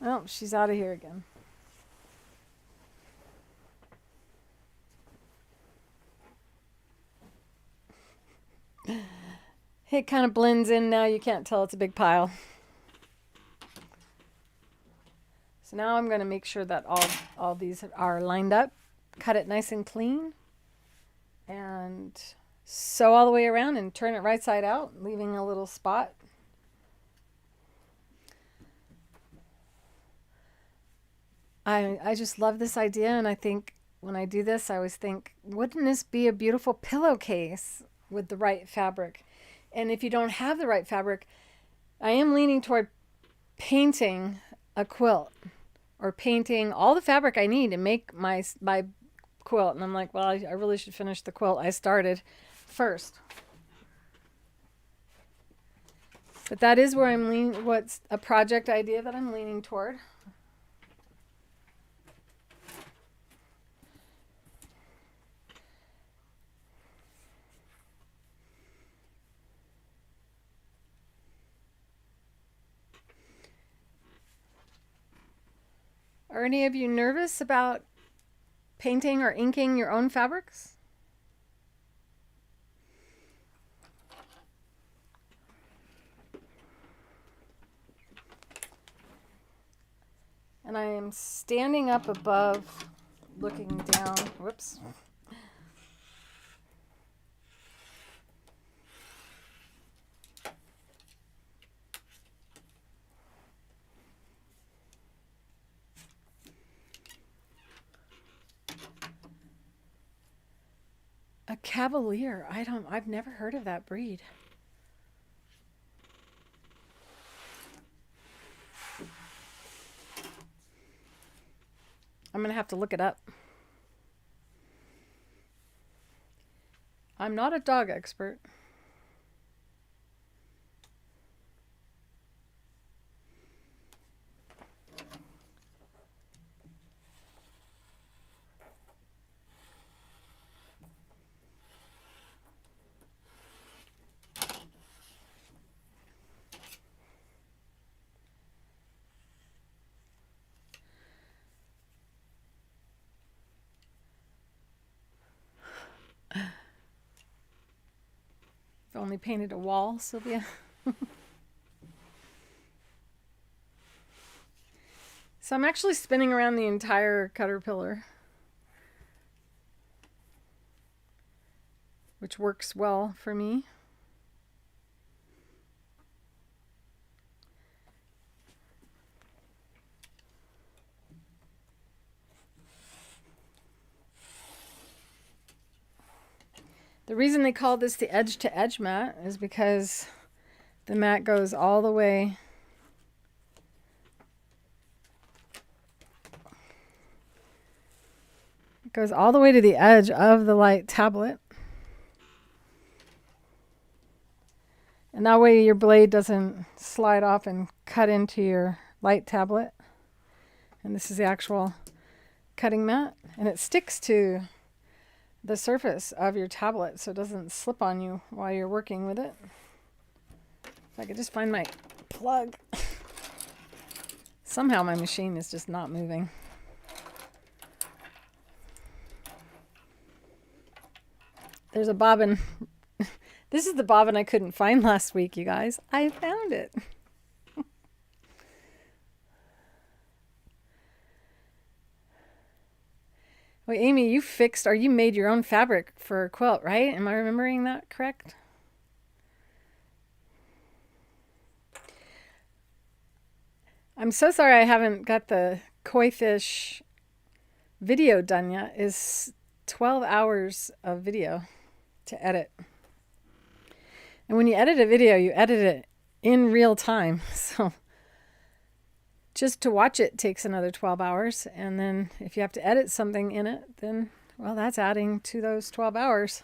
Oh, she's out of here again. It kind of blends in now. You can't tell it's a big pile. So now I'm going to make sure that all these are lined up. Cut it nice and clean. And sew all the way around and turn it right side out, leaving a little spot. I just love this idea, and I think when I do this, I always think, wouldn't this be a beautiful pillowcase with the right fabric? And if you don't have the right fabric, I am leaning toward painting a quilt or painting all the fabric I need to make my quilt. And I'm like, well, I really should finish the quilt I started first. But that is where I'm leaning, what's a project idea that I'm leaning toward. Are any of you nervous about painting or inking your own fabrics? And I am standing up above, looking down. Whoops. A Cavalier. I've never heard of that breed. I'm going to have to look it up. I'm not a dog expert. I've only painted a wall, Sylvia. So I'm actually spinning around the entire caterpillar. which works well for me. The reason they call this the edge-to-edge mat is because the mat goes all the way to the edge of the light tablet. And that way your blade doesn't slide off and cut into your light tablet. And this is the actual cutting mat. And it sticks to the surface of your tablet so it doesn't slip on you while you're working with it. If I could just find my plug. Somehow my machine is just not moving. There's a bobbin. This is the bobbin I couldn't find last week, you guys. I found it. Wait, Amy, you made your own fabric for a quilt, right? Am I remembering that correct? I'm so sorry I haven't got the koi fish video done yet. It's 12 hours of video to edit. And when you edit a video, you edit it in real time. So just to watch it takes another 12 hours. And then if you have to edit something in it, then, well, that's adding to those 12 hours.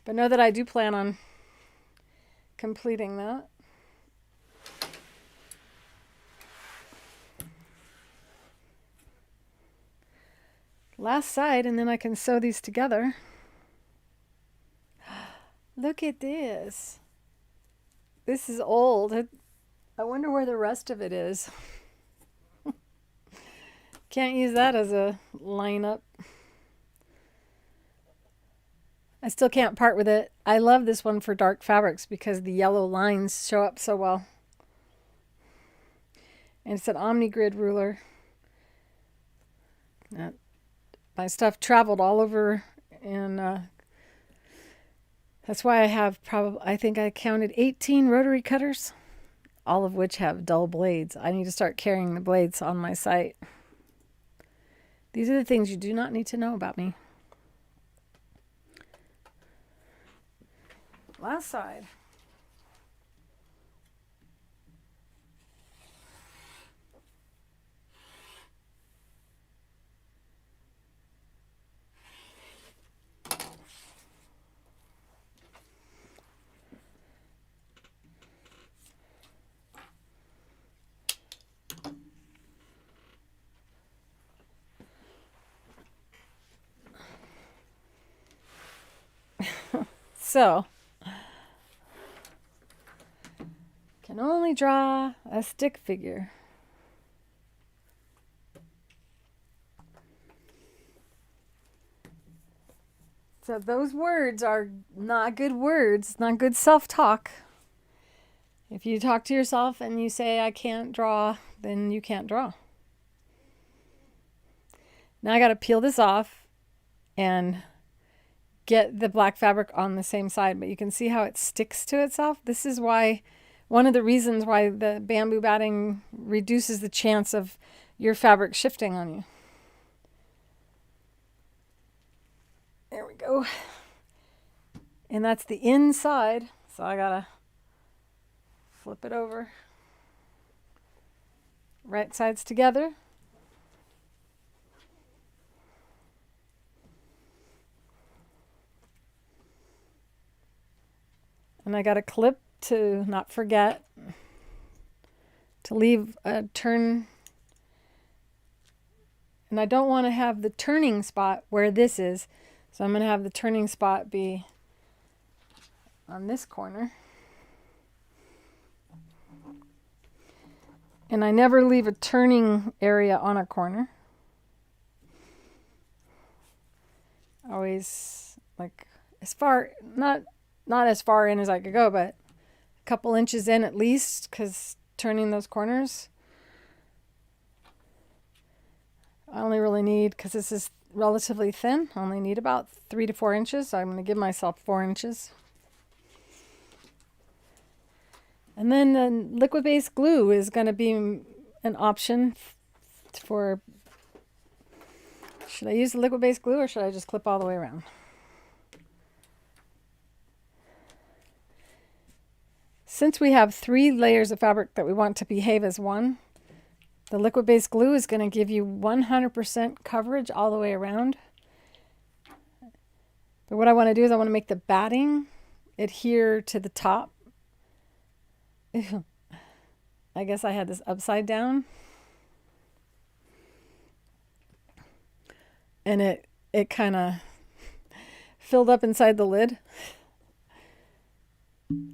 But know that I do plan on completing that. Last side, and then I can sew these together. Look at this. This is old. I wonder where the rest of it is. Can't use that as a lineup. I still can't part with it. I love this one for dark fabrics because the yellow lines show up so well. And it's an omni-grid ruler. My stuff traveled all over, and that's why I have I think I counted 18 rotary cutters, all of which have dull blades. I need to start carrying the blades on my site. These are the things you do not need to know about me. Last side. So, can only draw a stick figure. So those words are not good words, not good self-talk. If you talk to yourself and you say, I can't draw, then you can't draw. Now I got to peel this off and get the black fabric on the same side, but you can see how it sticks to itself. This is why, one of the reasons why the bamboo batting reduces the chance of your fabric shifting on you. There we go. And that's the inside, so I gotta flip it over. Right sides together. And I got a clip to not forget to leave a turn. And I don't want to have the turning spot where this is. So I'm going to have the turning spot be on this corner. And I never leave a turning area on a corner. Always like as far, not as far in as I could go, but a couple inches in at least, because turning those corners, I only really need, because this is relatively thin. I only need about 3 to 4 inches. So I'm going to give myself 4 inches. And then the liquid-based glue is going to be an option for, should I use the liquid-based glue or should I just clip all the way around? Since we have 3 layers of fabric that we want to behave as one, the liquid-based glue is going to give you 100% coverage all the way around. But what I want to do is I want to make the batting adhere to the top. I guess I had this upside down. And it kind of filled up inside the lid.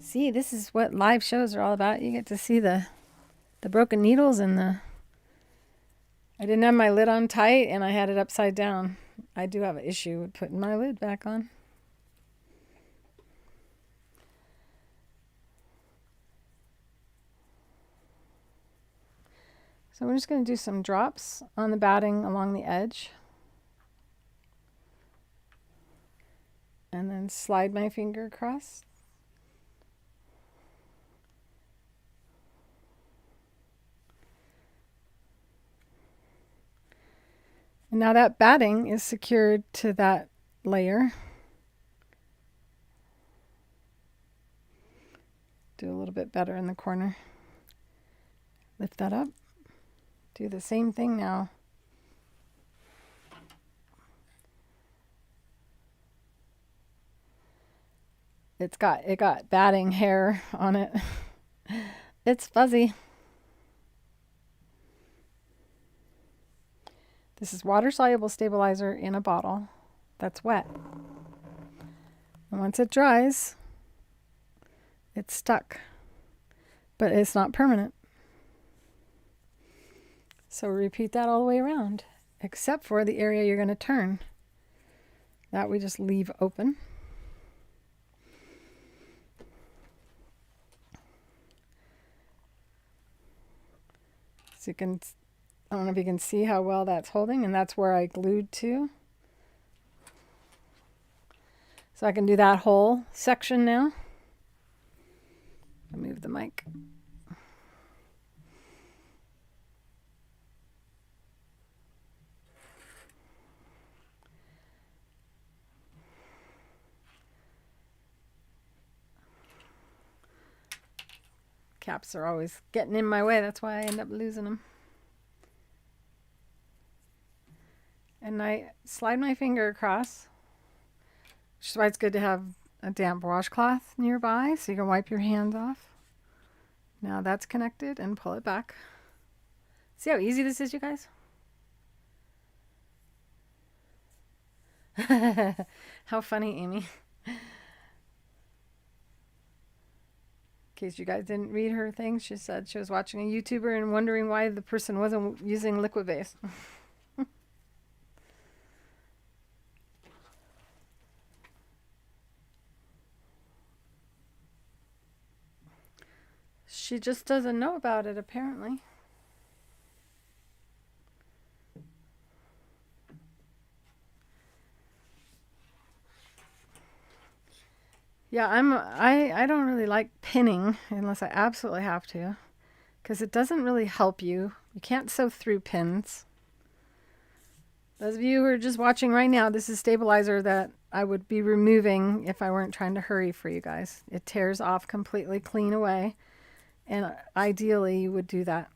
See, this is what live shows are all about. You get to see the broken needles and I didn't have my lid on tight and I had it upside down. I do have an issue with putting my lid back on. So I'm just going to do some drops on the batting along the edge. And then slide my finger across. And now that batting is secured to that layer. Do a little bit better in the corner. Lift that up. Do the same thing now. It got batting hair on it. It's fuzzy. This is water-soluble stabilizer in a bottle that's wet. And once it dries, it's stuck. But it's not permanent. So repeat that all the way around, except for the area you're going to turn. That we just leave open. So you can, I don't know if you can see how well that's holding, and that's where I glued to. So I can do that whole section now. I'll move the mic. Caps are always getting in my way. That's why I end up losing them. And I slide my finger across, which is why it's good to have a damp washcloth nearby so you can wipe your hands off. Now that's connected, and pull it back. See how easy this is, you guys? How funny, Amy. In case you guys didn't read her thing, she said she was watching a YouTuber and wondering why the person wasn't using liquid base. She just doesn't know about it, apparently. Yeah, I don't really like pinning unless I absolutely have to, because it doesn't really help you. You can't sew through pins. Those of you who are just watching right now, this is stabilizer that I would be removing if I weren't trying to hurry for you guys. It tears off completely clean away, and ideally you would do that.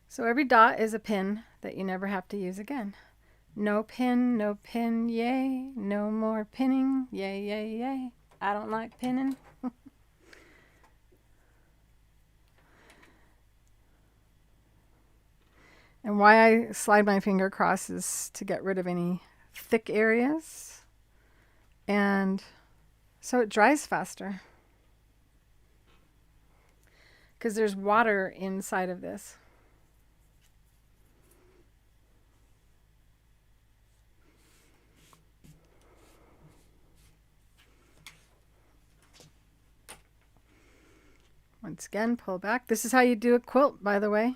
So every dot is a pin that you never have to use again. No pin, yay. No more pinning, yay, yay, yay. I don't like pinning. And why I slide my finger across is to get rid of any thick areas. And so it dries faster. Because there's water inside of this. Once again, pull back. This is how you do a quilt, by the way.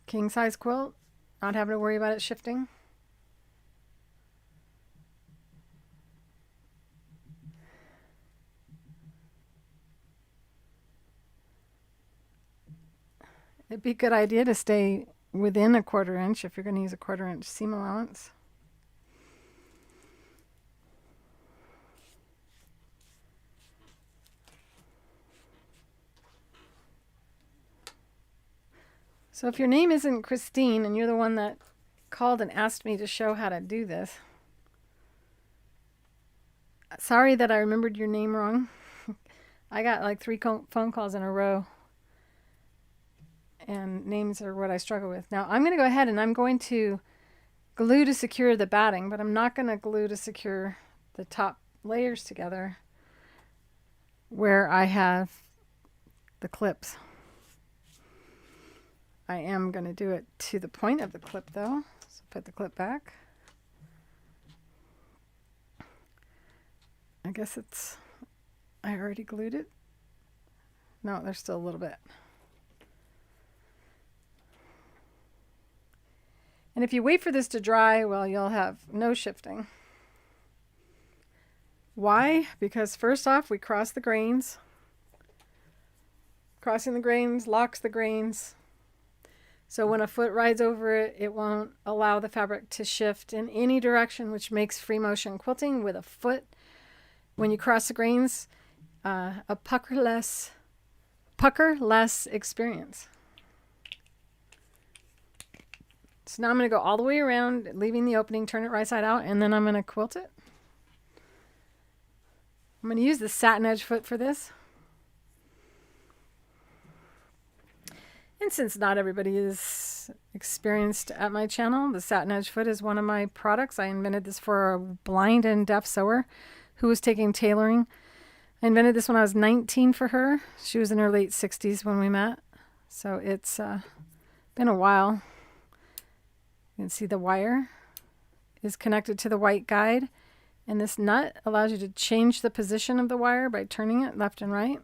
King size quilt, not having to worry about it shifting. It'd be a good idea to stay within a 1/4 inch if you're going to use a 1/4 inch seam allowance. So if your name isn't Christine and you're the one that called and asked me to show how to do this, sorry that I remembered your name wrong. I got like 3 phone calls in a row, and names are what I struggle with. Now I'm going to go ahead and I'm going to glue to secure the batting, but I'm not going to glue to secure the top layers together where I have the clips. I am going to do it to the point of the clip though. So put the clip back. I guess I already glued it. No, there's still a little bit. And if you wait for this to dry, well, you'll have no shifting. Why? Because first off, we cross the grains. Crossing the grains locks the grains. So when a foot rides over it, it won't allow the fabric to shift in any direction, which makes free motion quilting with a foot, when you cross the grains, a pucker-less experience. So now I'm going to go all the way around, leaving the opening, turn it right side out, and then I'm going to quilt it. I'm going to use the Satinedge Foot for this. And since not everybody is experienced at my channel, the Satinedge Foot is one of my products. I invented this for a blind and deaf sewer who was taking tailoring. I invented this when I was 19 for her. She was in her late 60s when we met. So it's been a while. You can see the wire is connected to the white guide. And this nut allows you to change the position of the wire by turning it left and right.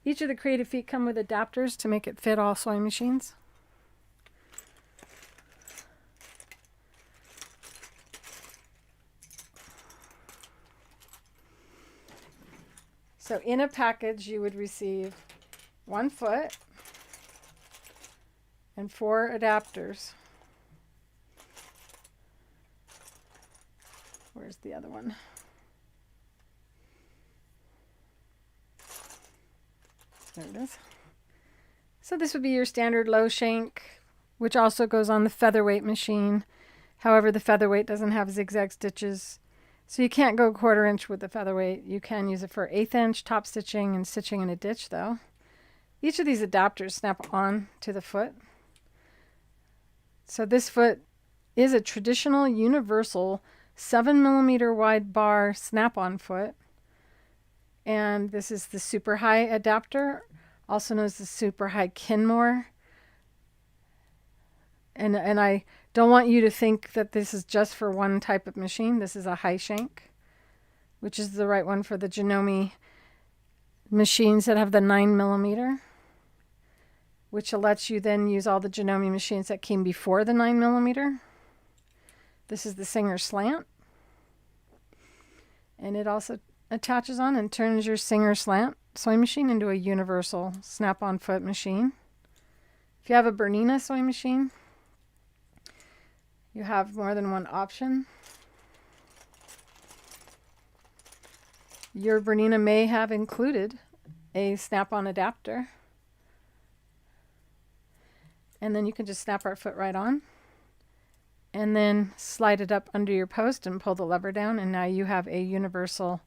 Each of the Creative Feet come with adapters to make it fit all sewing machines. So in a package, you would receive 1 foot and 4 adapters. Where's the other one? There it is. So this would be your standard low shank, which also goes on the featherweight machine. However, the featherweight doesn't have zigzag stitches, so you can't go 1/4 inch with the featherweight. You can use it for 1/8 inch top stitching and stitching in a ditch though. Each of these adapters snap on to the foot. So this foot is a traditional universal 7mm wide bar snap-on foot. And this is the super high adapter, also known as the super high Kenmore. And I don't want you to think that this is just for one type of machine. This is a high shank, which is the right one for the Janome machines that have the 9mm, which lets you then use all the Janome machines that came before the 9mm. This is the Singer Slant. And it also attaches on and turns your Singer Slant sewing machine into a universal snap-on foot machine. If you have a Bernina sewing machine, you have more than one option. Your Bernina may have included a snap-on adapter. And then you can just snap our foot right on and then slide it up under your post and pull the lever down, and now you have a universal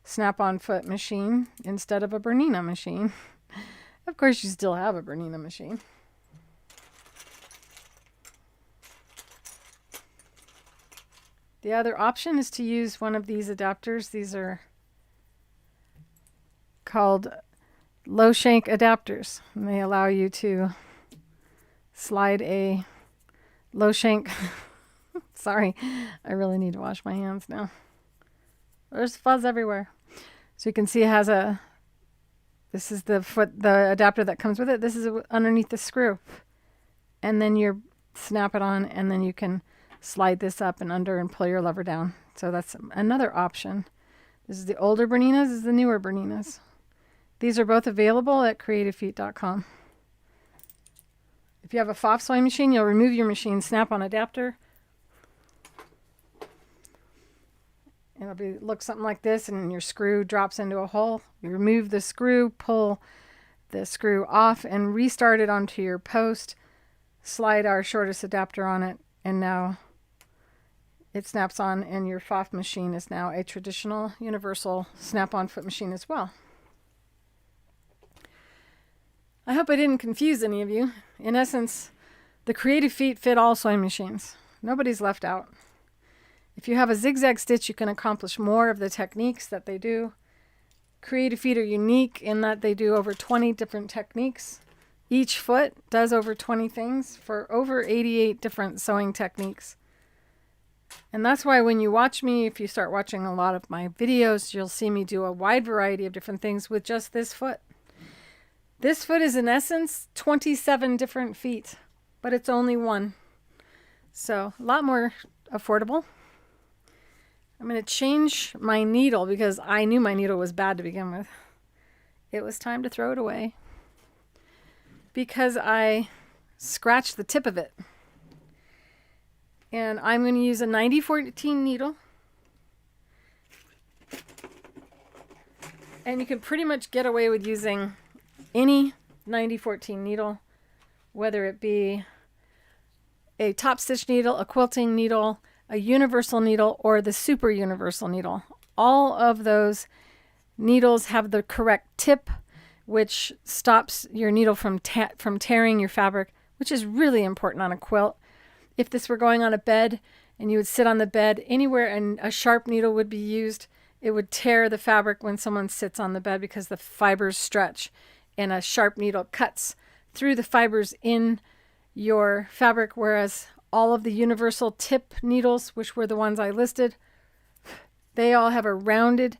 snap-on foot machine instead of a Bernina machine. Of course, you still have a Bernina machine. The other option is to use one of these adapters. These are called low shank adapters, and they allow you to slide a low shank. Sorry, I really need to wash my hands now. There's fuzz everywhere. So you can see it has this is the adapter that comes with it. This is underneath the screw. And then you snap it on, and then you can slide this up and under and pull your lever down. So that's another option. This is the older Berninas, this is the newer Berninas. These are both available at creativefeet.com. If you have a FOF sewing machine, you'll remove your machine snap-on adapter. It'll look something like this, and your screw drops into a hole. You remove the screw, pull the screw off, and restart it onto your post. Slide our shortest adapter on it, and now it snaps on, and your FOF machine is now a traditional universal snap-on foot machine as well. I hope I didn't confuse any of you. In essence, the Creative Feet fit all sewing machines. Nobody's left out. If you have a zigzag stitch, you can accomplish more of the techniques that they do. Creative Feet are unique in that they do over 20 different techniques. Each foot does over 20 things for over 88 different sewing techniques. And that's why when you watch me, if you start watching a lot of my videos, you'll see me do a wide variety of different things with just this foot. This foot is in essence 27 different feet, but it's only one. So a lot more affordable. I'm going to change my needle because I knew my needle was bad to begin with. It was time to throw it away because I scratched the tip of it. And I'm going to use a 90-14 needle. And you can pretty much get away with using any 90-14 needle, whether it be a top stitch needle, a quilting needle, a universal needle, or the super universal needle. All of those needles have the correct tip, which stops your needle from tearing your fabric, which is really important on a quilt. If this were going on a bed and you would sit on the bed anywhere and a sharp needle would be used, it would tear the fabric when someone sits on the bed because the fibers stretch and a sharp needle cuts through the fibers in your fabric, whereas all of the universal tip needles, which were the ones I listed, they all have a rounded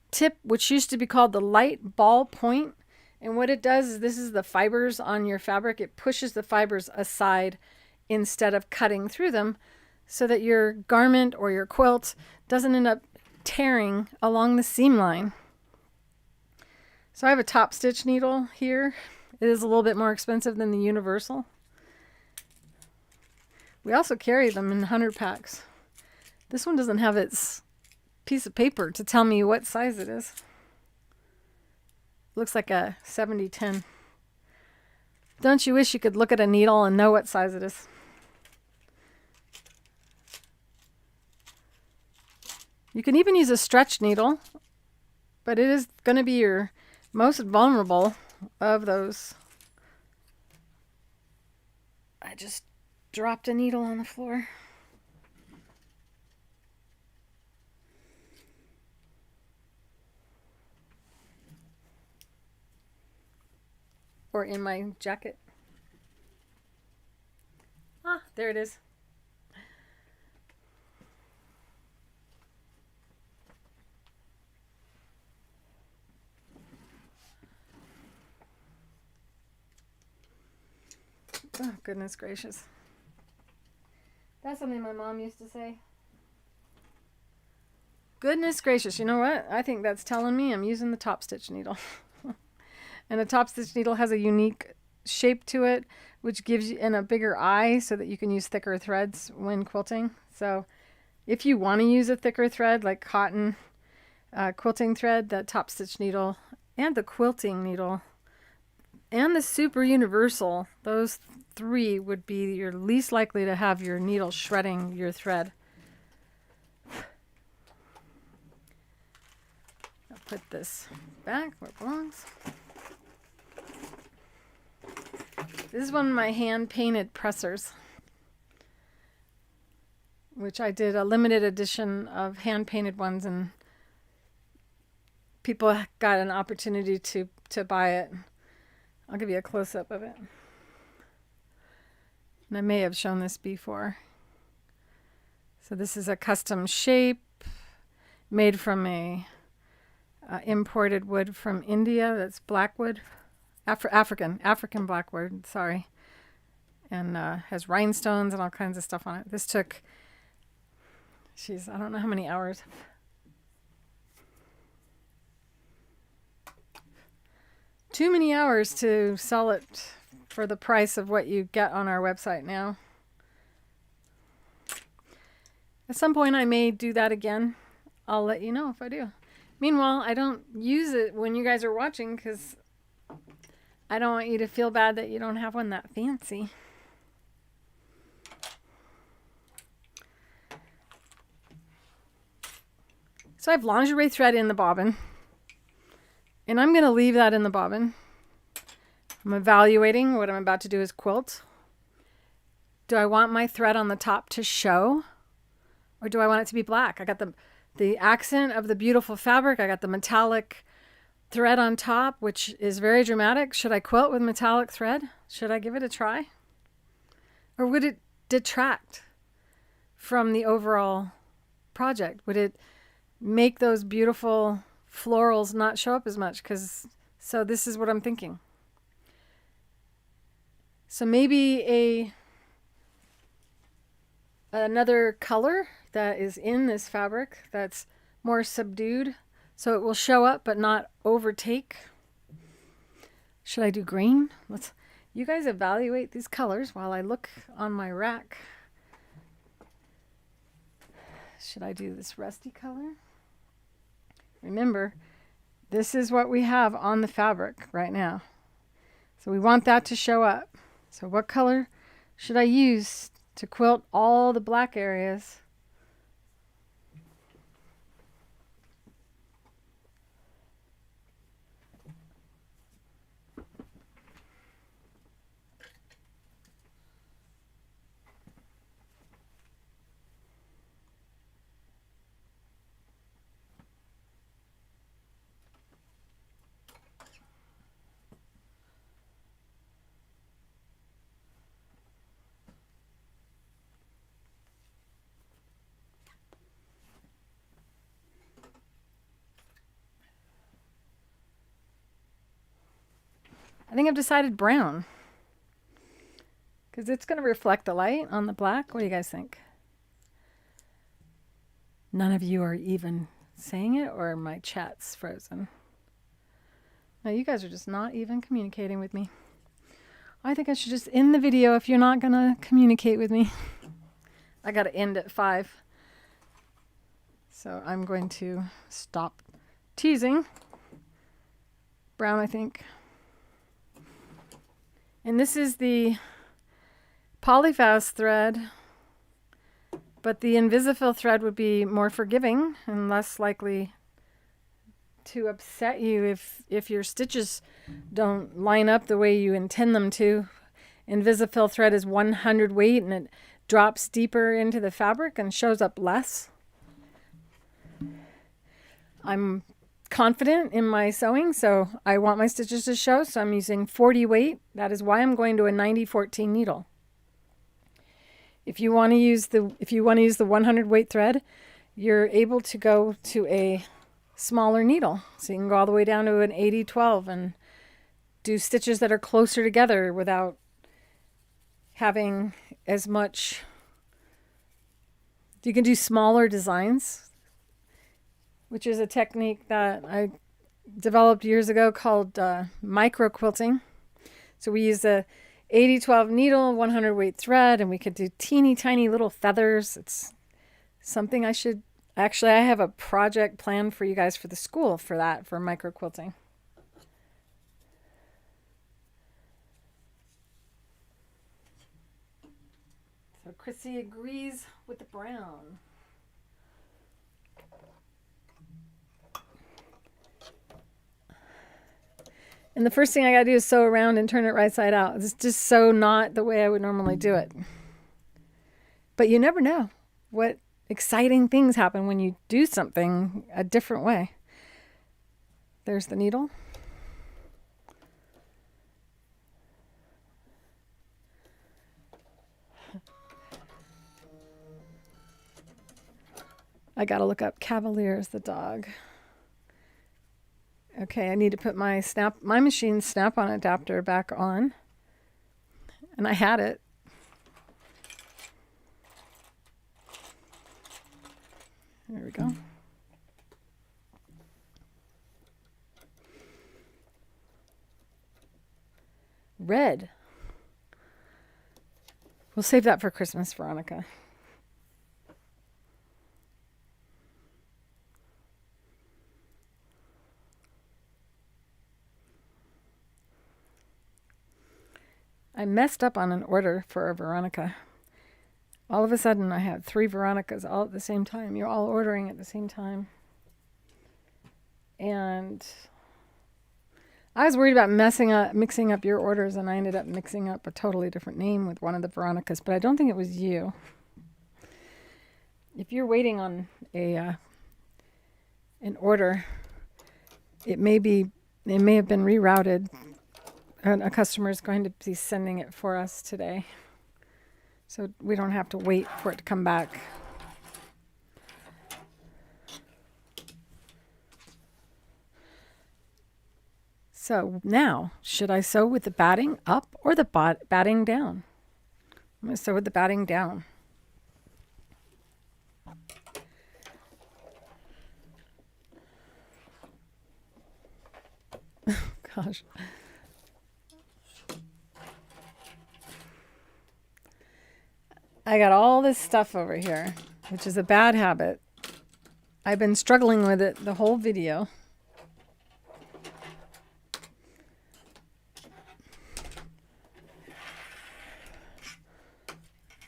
tip, which used to be called the light ball point. And what it does is this is the fibers on your fabric. It pushes the fibers aside instead of cutting through them so that your garment or your quilt doesn't end up tearing along the seam line. So I have a top stitch needle here. It is a little bit more expensive than the universal. We also carry them in 100 packs. This one doesn't have its piece of paper to tell me what size it is. Looks like a 70-10. Don't you wish you could look at a needle and know what size it is? You can even use a stretch needle, but it is going to be your most vulnerable of those. I just dropped a needle on the floor. Or in my jacket. Ah, there it is. Oh, goodness gracious. That's something my mom used to say. Goodness gracious, you know what? I think that's telling me I'm using the top stitch needle. And a top stitch needle has a unique shape to it, which gives you a bigger eye so that you can use thicker threads when quilting. So if you want to use a thicker thread like cotton quilting thread, the top stitch needle and the quilting needle and the super universal, those three would be your least likely to have your needle shredding your thread. I'll put this back where it belongs. This is one of my hand-painted pressers, which I did a limited edition of hand-painted ones, and people got an opportunity to buy it. I'll give you a close-up of it. And I may have shown this before. So this is a custom shape made from a imported wood from India. That's blackwood, African blackwood, sorry. And has rhinestones and all kinds of stuff on it. This took, I don't know how many hours. Too many hours to sell it for the price of what you get on our website now. At some point I may do that again. I'll let you know if I do. Meanwhile, I don't use it when you guys are watching because I don't want you to feel bad that you don't have one that fancy. So I have lingerie thread in the bobbin. And I'm going to leave that in the bobbin. I'm evaluating what I'm about to do is quilt. Do I want my thread on the top to show? Or do I want it to be black? I got the accent of the beautiful fabric. I got the metallic thread on top, which is very dramatic. Should I quilt with metallic thread? Should I give it a try? Or would it detract from the overall project? Would it make those beautiful florals not show up as much? So this is what I'm thinking. So maybe another color that is in this fabric that's more subdued, so it will show up but not overtake. Should I do green? You guys evaluate these colors while I look on my rack. Should I do this rusty color? Remember, this is what we have on the fabric right now. So we want that to show up. So what color should I use to quilt all the black areas? I think I've decided brown because it's going to reflect the light on the black. What do you guys think? None of you are even saying it, or my chat's frozen? No, you guys are just not even communicating with me. I think I should just end the video if you're not going to communicate with me. I got to end at 5. So I'm going to stop teasing. Brown, I think. And this is the PolyFast thread, but the Invisifil thread would be more forgiving and less likely to upset you if your stitches don't line up the way you intend them to. Invisifil thread is 100 weight and it drops deeper into the fabric and shows up less. I'm confident in my sewing, so I want my stitches to show, so I'm using 40 weight. That is why I'm going to a 90-14 needle. If you want to use the 100 weight thread, you're able to go to a smaller needle. So you can go all the way down to an 80-12 and do stitches that are closer together without having as much. You can do smaller designs, which is a technique that I developed years ago called micro quilting. So we use a 80-12 needle, 100 weight thread, and we could do teeny tiny little feathers. It's something I have a project planned for you guys for the school for that, for micro quilting. So Chrissy agrees with the brown. And the first thing I got to do is sew around and turn it right side out. It's just so not the way I would normally do it. But you never know what exciting things happen when you do something a different way. There's the needle. I got to look up Cavalier as the dog. Okay, I need to put my machine snap-on adapter back on. And I had it. There we go. Red. We'll save that for Christmas, Veronica. I messed up on an order for a Veronica. All of a sudden, I had 3 Veronicas all at the same time. You're all ordering at the same time. And I was worried about mixing up your orders, and I ended up mixing up a totally different name with one of the Veronicas, but I don't think it was you. If you're waiting on an order, it may have been rerouted. And a customer is going to be sending it for us today, so we don't have to wait for it to come back. So now, should I sew with the batting up or the batting down? I'm going to sew with the batting down. Gosh. I got all this stuff over here, which is a bad habit. I've been struggling with it the whole video.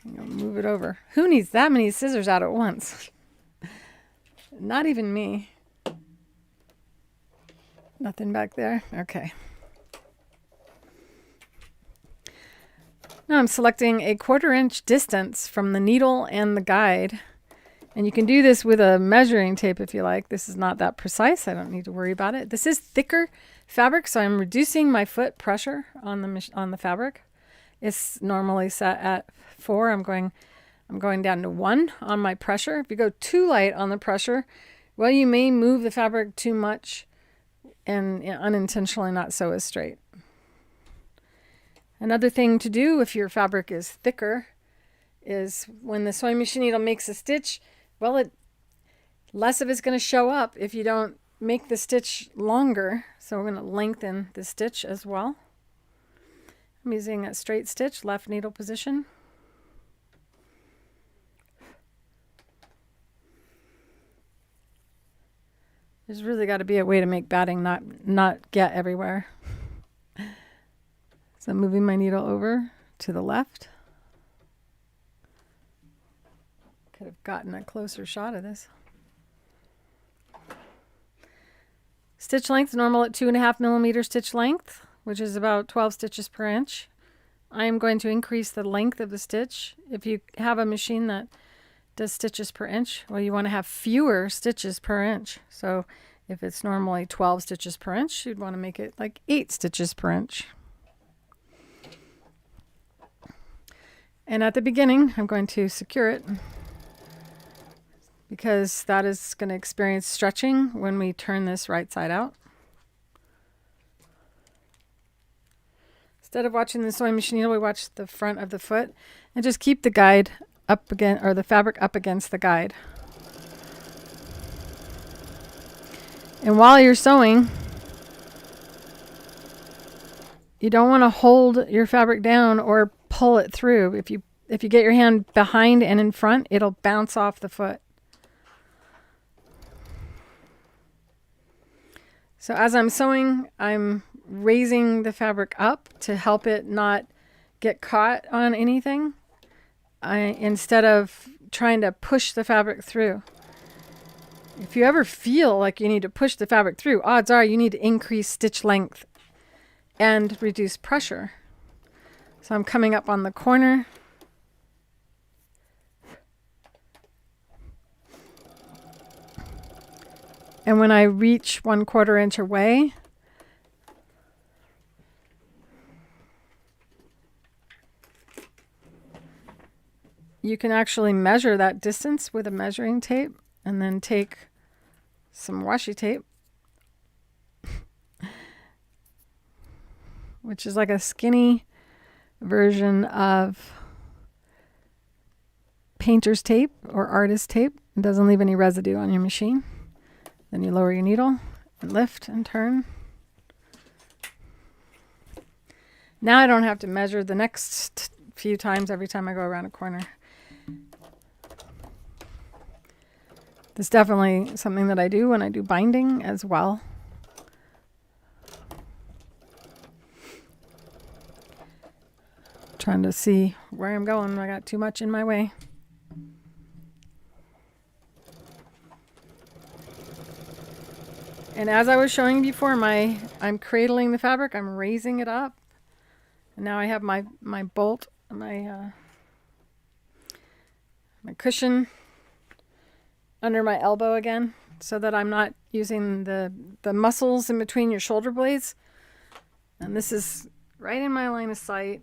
I'm gonna move it over. Who needs that many scissors out at once? Not even me. Nothing back there? Okay. Now I'm selecting a 1/4 inch distance from the needle and the guide. And you can do this with a measuring tape if you like. This is not that precise. I don't need to worry about it. This is thicker fabric, so I'm reducing my foot pressure on the fabric. It's normally set at 4. I'm going down to 1 on my pressure. If you go too light on the pressure, well, you may move the fabric too much and unintentionally not sew as straight. Another thing to do if your fabric is thicker is when the sewing machine needle makes a stitch, well, less of it's going to show up if you don't make the stitch longer. So we're going to lengthen the stitch as well. I'm using a straight stitch, left needle position. There's really got to be a way to make batting not get everywhere. So I'm moving my needle over to the left. Could have gotten a closer shot of this. Stitch length normal at 2.5 millimeter stitch length, which is about 12 stitches per inch. I am going to increase the length of the stitch. If you have a machine that does stitches per inch, well, you want to have fewer stitches per inch. So if it's normally 12 stitches per inch, you'd want to make it like 8 stitches per inch. And at the beginning, I'm going to secure it because that is going to experience stretching when we turn this right side out. Instead of watching the sewing machine needle, we watch the front of the foot and just keep the guide up again, or the fabric up against the guide. And while you're sewing, you don't want to hold your fabric down or pull it through. If you get your hand behind and in front, it'll bounce off the foot. So as I'm sewing, I'm raising the fabric up to help it not get caught on anything, instead of trying to push the fabric through. If you ever feel like you need to push the fabric through, odds are you need to increase stitch length and reduce pressure. So I'm coming up on the corner. And when I reach 1/4 inch away, you can actually measure that distance with a measuring tape and then take some washi tape which is like a skinny version of painter's tape or artist tape. It doesn't leave any residue on your machine. Then you lower your needle and lift and turn. Now I don't have to measure the next few times every time I go around a corner. This is definitely something that I do when I do binding as well. Trying to see where I'm going. I got too much in my way. And as I was showing before, I'm cradling the fabric. I'm raising it up. And now I have my bolt, my cushion under my elbow again, so that I'm not using the muscles in between your shoulder blades. And this is right in my line of sight.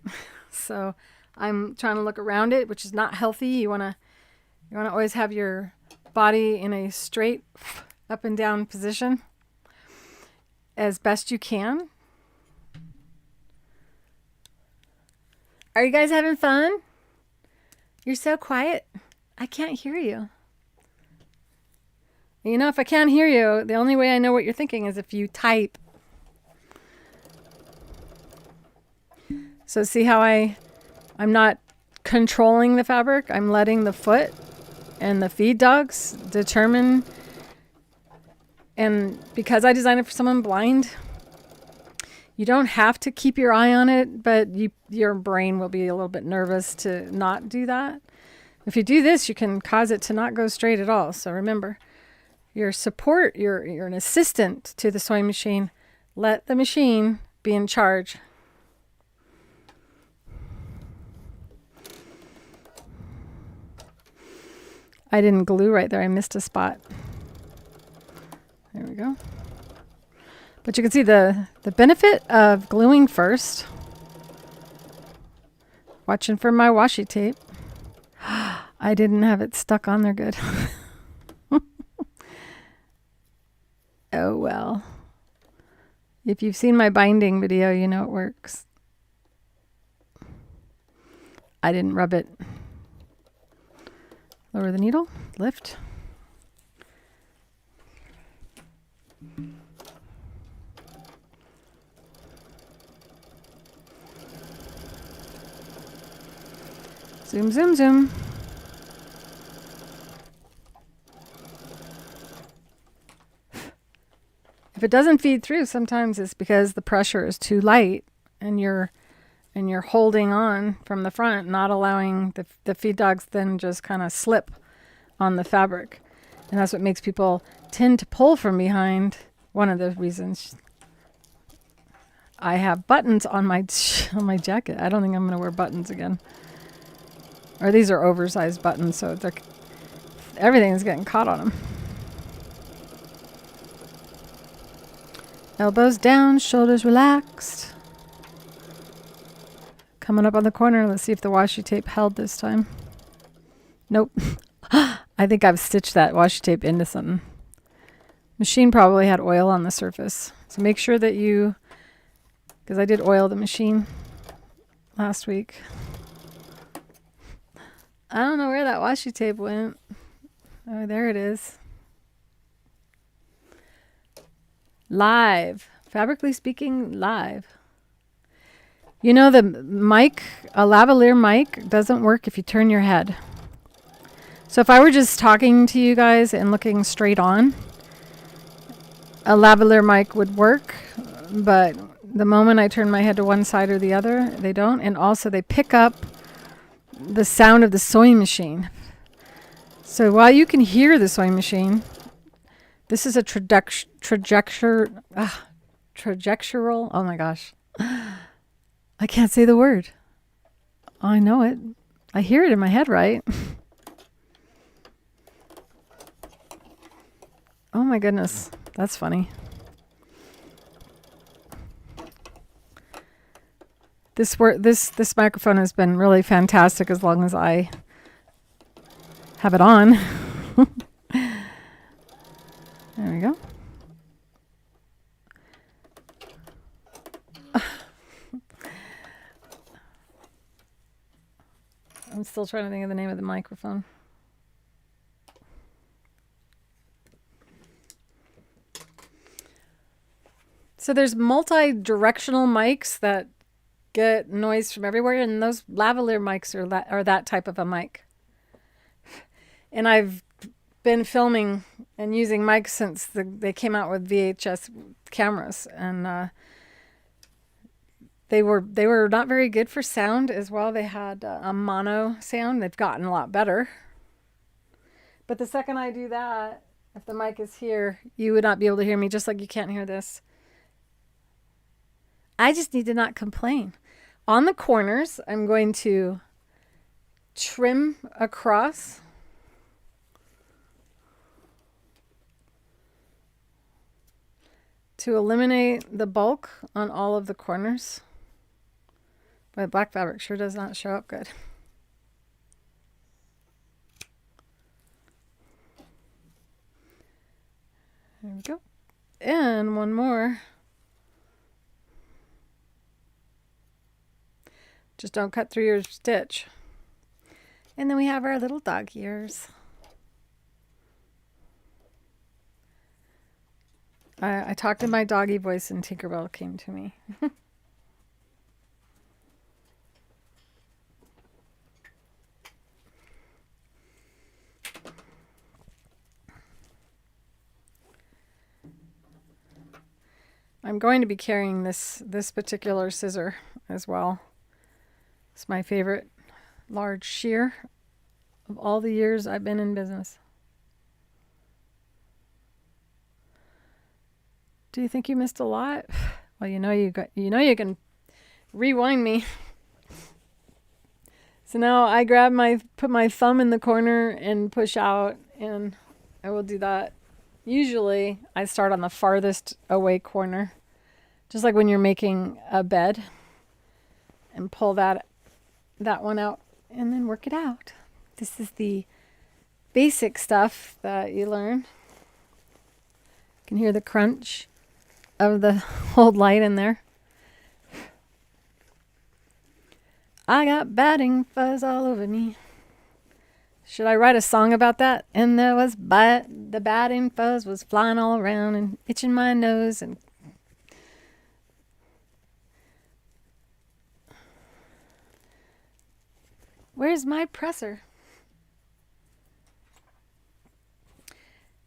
So I'm trying to look around it, which is not healthy. You wanna always have your body in a straight up and down position as best you can. Are you guys having fun? You're so quiet. I can't hear you. You know, if I can't hear you, the only way I know what you're thinking is if you type. So see how I'm not controlling the fabric. I'm letting the foot and the feed dogs determine. And because I designed it for someone blind, you don't have to keep your eye on it, but your brain will be a little bit nervous to not do that. If you do this, you can cause it to not go straight at all. So remember, your support, you're an assistant to the sewing machine. Let the machine be in charge. I didn't glue right there. I missed a spot. There we go. But you can see the benefit of gluing first. Watching for my washi tape. I didn't have it stuck on there good. Oh well. If you've seen my binding video, you know it works. I didn't rub it. Lower the needle, lift. Zoom, zoom, zoom. If it doesn't feed through, sometimes it's because the pressure is too light and you're holding on from the front, not allowing the feed dogs then just kind of slip on the fabric. And that's what makes people tend to pull from behind. One of the reasons I have buttons on my jacket. I don't think I'm going to wear buttons again. Or these are oversized buttons, so everything's getting caught on them. Elbows down, shoulders relaxed. Coming up on the corner. Let's see if the washi tape held this time. Nope. I think I've stitched that washi tape into something. Machine probably had oil on the surface. So make sure that because I did oil the machine last week. I don't know where that washi tape went. Oh, there it is. Live. Fabrically speaking, live. You know, the mic, a lavalier mic, doesn't work if you turn your head. So if I were just talking to you guys and looking straight on, a lavalier mic would work, but the moment I turn my head to one side or the other, they don't. And also they pick up the sound of the sewing machine. So while you can hear the sewing machine, this is a trajectoral, oh my gosh. I can't say the word. Oh, I know it. I hear it in my head, right? Oh my goodness. That's funny. This microphone has been really fantastic as long as I have it on. There we go. still trying to think of the name of the microphone. So there's multi-directional mics that get noise from everywhere, and those lavalier mics are that type of a mic. And I've been filming and using mics since they came out with VHS cameras, and they were not very good for sound as well. They had a mono sound. They've gotten a lot better. But the second I do that, if the mic is here, you would not be able to hear me, just like you can't hear this. I just need to not complain. On the corners, I'm going to trim across. To eliminate the bulk on all of the corners. But black fabric sure does not show up good. There we go. And one more. Just don't cut through your stitch. And then we have our little dog ears. I talked in my doggy voice and Tinkerbell came to me. I'm going to be carrying this particular scissor as well. It's my favorite large shear of all the years I've been in business. Do you think you missed a lot? Well, you know you can rewind me. So now I put my thumb in the corner and push out, and I will do that. Usually I start on the farthest away corner, just like when you're making a bed, and pull that one out and then work it out. This is the basic stuff that you learn. You can hear the crunch of the old light in there. I got batting fuzz all over me. Should I write a song about that? And there was the batting fuzz was flying all around and itching my nose. And where's my presser?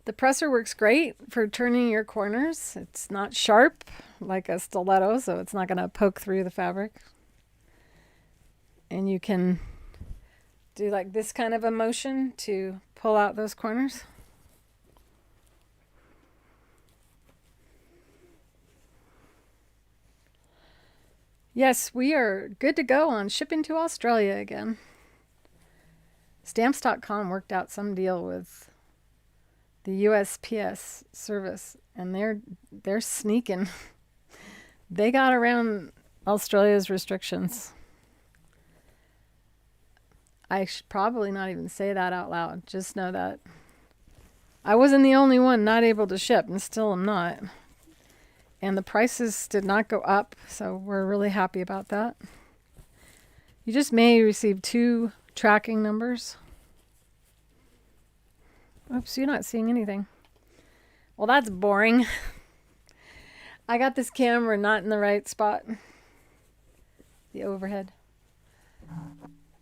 The presser works great for turning your corners. It's not sharp like a stiletto, so it's not going to poke through the fabric. And you can do like this kind of a motion to pull out those corners. Yes, we are good to go on shipping to Australia again. Stamps.com worked out some deal with the USPS service, and they're sneaking. They got around Australia's restrictions. I should probably not even say that out loud. Just know that I wasn't the only one not able to ship, and still am not. And the prices did not go up, so we're really happy about that. You just may receive 2 tracking numbers. Oops, you're not seeing anything. Well, that's boring. I got this camera not in the right spot. The overhead.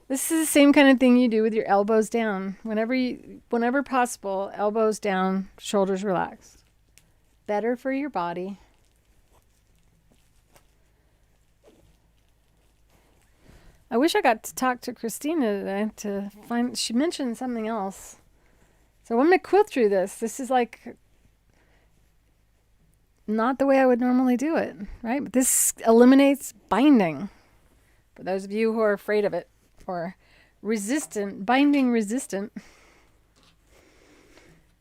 This is the same kind of thing you do with your elbows down. Whenever possible, elbows down, shoulders relaxed. Better for your body. I wish I got to talk to Christina today to find, she mentioned something else. So I'm going to quilt through this. This is like not the way I would normally do it, right? But this eliminates binding. For those of you who are afraid of it or binding resistant.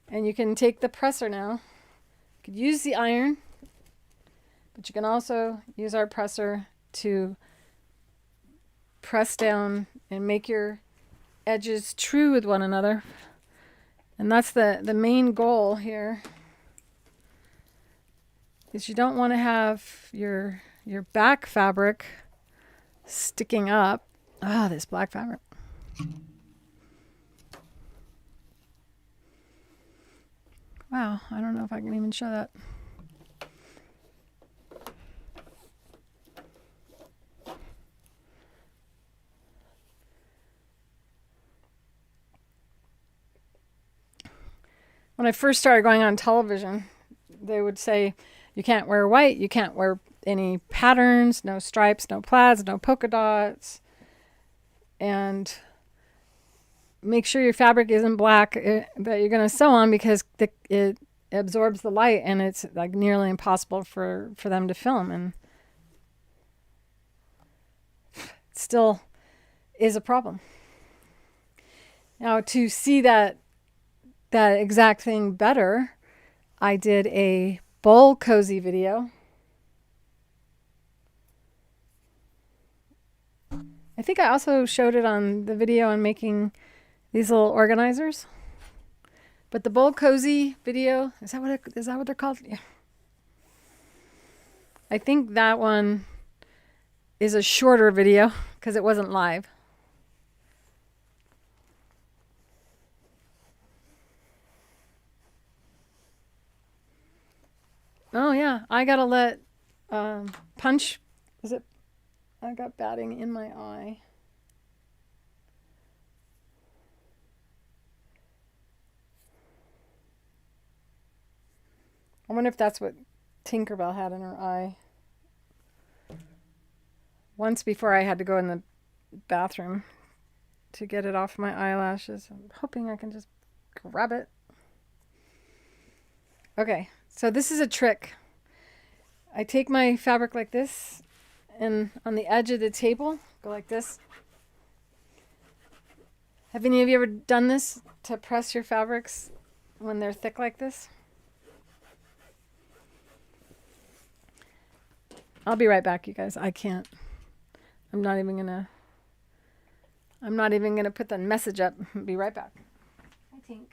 And you can take the presser now. You could use the iron, but you can also use our presser to press down and make your edges true with one another. And that's the main goal here, is you don't want to have your back fabric sticking up. Ah, this black fabric. Wow, I don't know if I can even show that. When I first started going on television, they would say, you can't wear white, you can't wear any patterns, no stripes, no plaids, no polka dots. And make sure your fabric isn't black that you're going to sew on, because it absorbs the light and it's like nearly impossible for them to film. And it still is a problem. Now, to see that exact thing better, I did a bowl cozy video. I think I also showed it on the video on making these little organizers. But the bowl cozy video, is that what they're called? Yeah. I think that one is a shorter video because it wasn't live. Oh yeah, I gotta let punch. Is it? I got batting in my eye. I wonder if that's what Tinkerbell had in her eye. Once before I had to go in the bathroom to get it off my eyelashes. I'm hoping I can just grab it. Okay, so this is a trick. I take my fabric like this, and on the edge of the table, go like this. Have any of you ever done this to press your fabrics when they're thick like this? I'll be right back, you guys. I can't. I'm not even gonna put the message up. I'll be right back. Hi, Tink.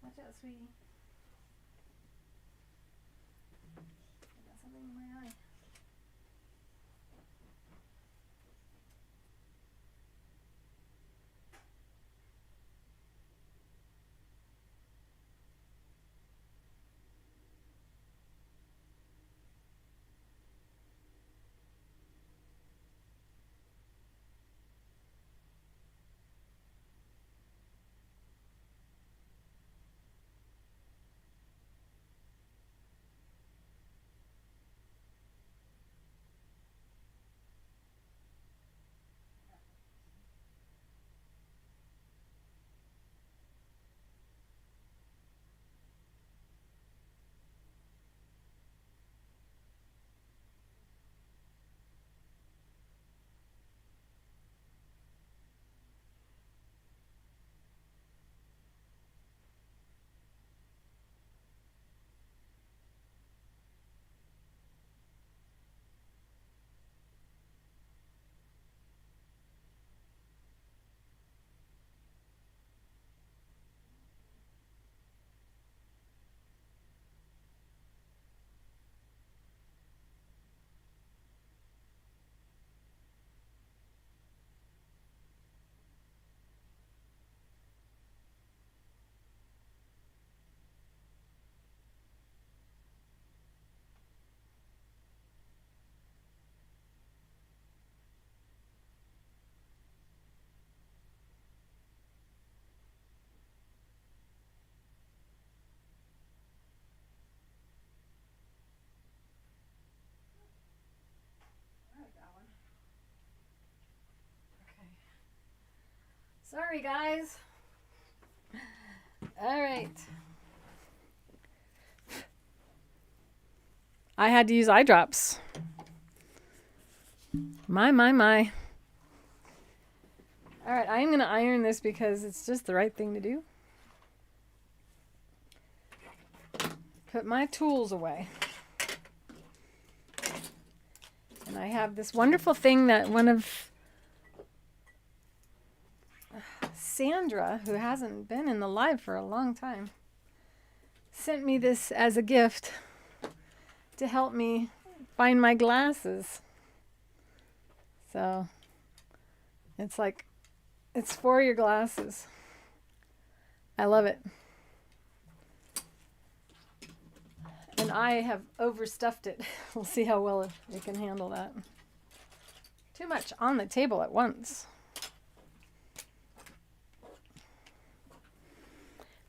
Watch out, sweetie. I got something in my eye. Sorry, guys. All right. I had to use eye drops. My. All right, I am going to iron this because it's just the right thing to do. Put my tools away. And I have this wonderful thing that one of Sandra, who hasn't been in the live for a long time, sent me this as a gift to help me find my glasses. So it's like It's for your glasses. I love it. And I have overstuffed it. We'll see how well it can handle that. Too much on the table at once.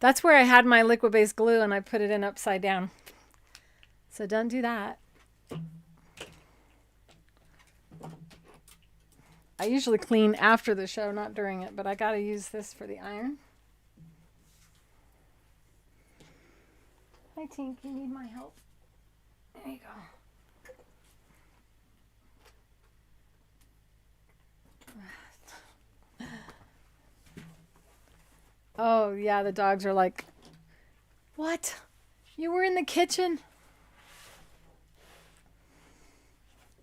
That's where I had my liquid-based glue and I put it in upside down. So don't do that. I usually clean after the show, not during it, but I gotta use this for the iron. Hi Tink, you need my help? There you go. Oh yeah, the dogs are like, what? You were in the kitchen?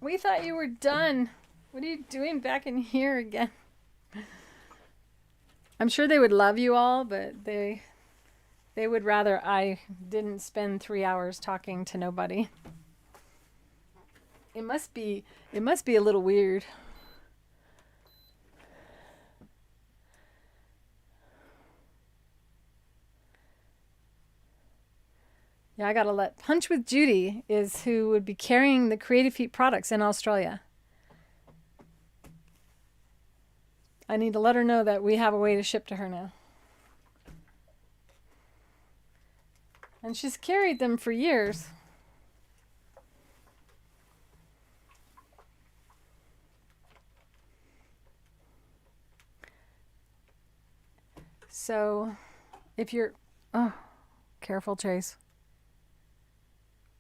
We thought you were done. What are you doing back in here again? I'm sure they would love you all, but they would rather I didn't spend 3 hours talking to nobody. It must be a little weird. Yeah, I gotta let Punch with Judy is who would be carrying the Creative Feet products in Australia. I need to let her know that we have a way to ship to her now. And she's carried them for years. So, if you're... Oh, careful, Chase.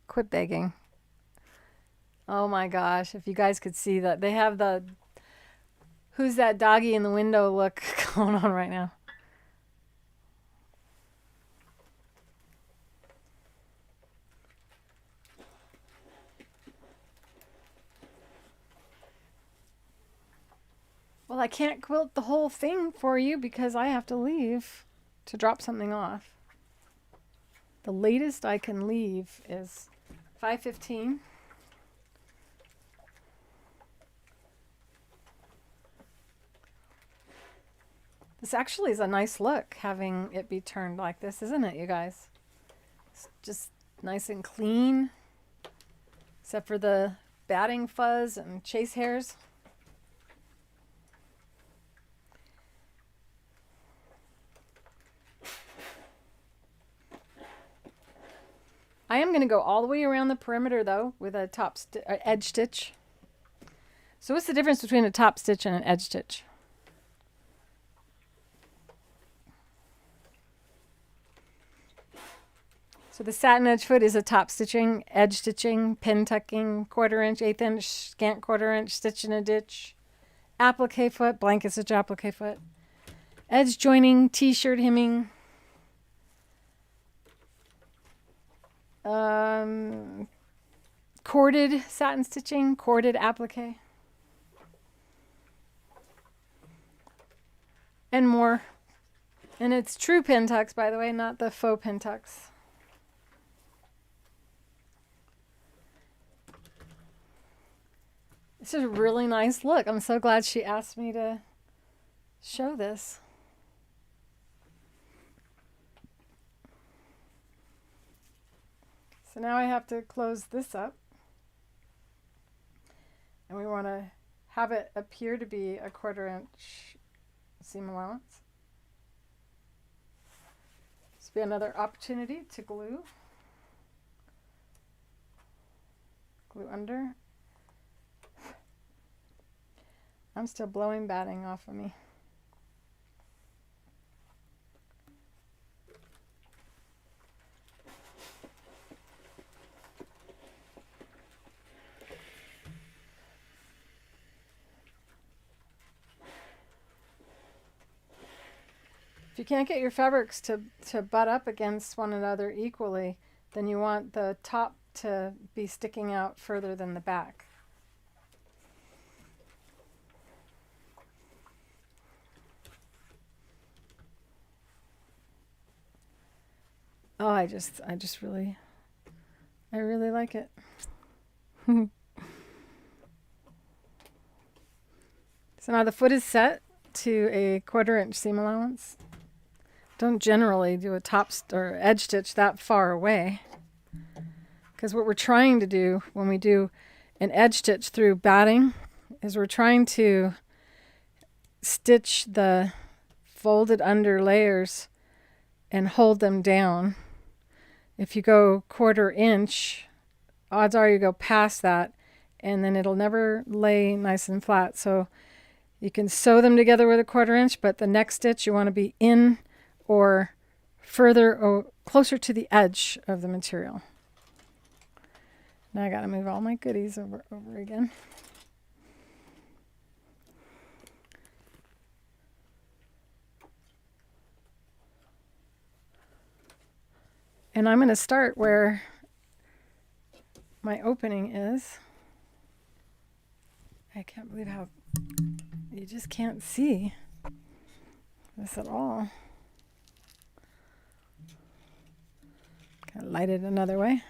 Quit begging. Oh my gosh, if you guys could see that. They have the... Who's that doggy in the window look going on right now. Well, I can't quilt the whole thing for you because I have to leave to drop something off. The latest I can leave is 5:15. This actually is a nice look, having it be turned like this, isn't it, you guys? It's just nice and clean, except for the batting fuzz and chase hairs. I am going to go all the way around the perimeter, though, with a edge stitch. So what's the difference between a top stitch and an edge stitch? So the Satinedge Foot is a top stitching, edge stitching, pin tucking, 1/4 inch, 1/8 inch, scant 1/4 inch, stitch in a ditch, applique foot, blanket stitch applique foot, edge joining, t-shirt hemming, corded satin stitching, corded applique, and more. And it's true pin tucks, by the way, not the faux pin tucks. This is a really nice look. I'm so glad she asked me to show this. So now I have to close this up. And we want to have it appear to be a 1/4 inch seam allowance. This will be another opportunity to glue. Glue under. I'm still blowing batting off of me. If you can't get your fabrics to butt up against one another equally, then you want the top to be sticking out further than the back. Oh, I really like it. So now the foot is set to a 1/4 inch seam allowance. Don't generally do a top or edge stitch that far away, because what we're trying to do when we do an edge stitch through batting is we're trying to stitch the folded under layers and hold them down. If you go 1/4 inch, odds are you go past that and then it'll never lay nice and flat. So you can sew them together with a 1/4 inch, but the next stitch you want to be in or further or closer to the edge of the material. Now I got to move all my goodies over again. And I'm going to start where my opening is. I can't believe how you just can't see this at all. Kind of light it another way.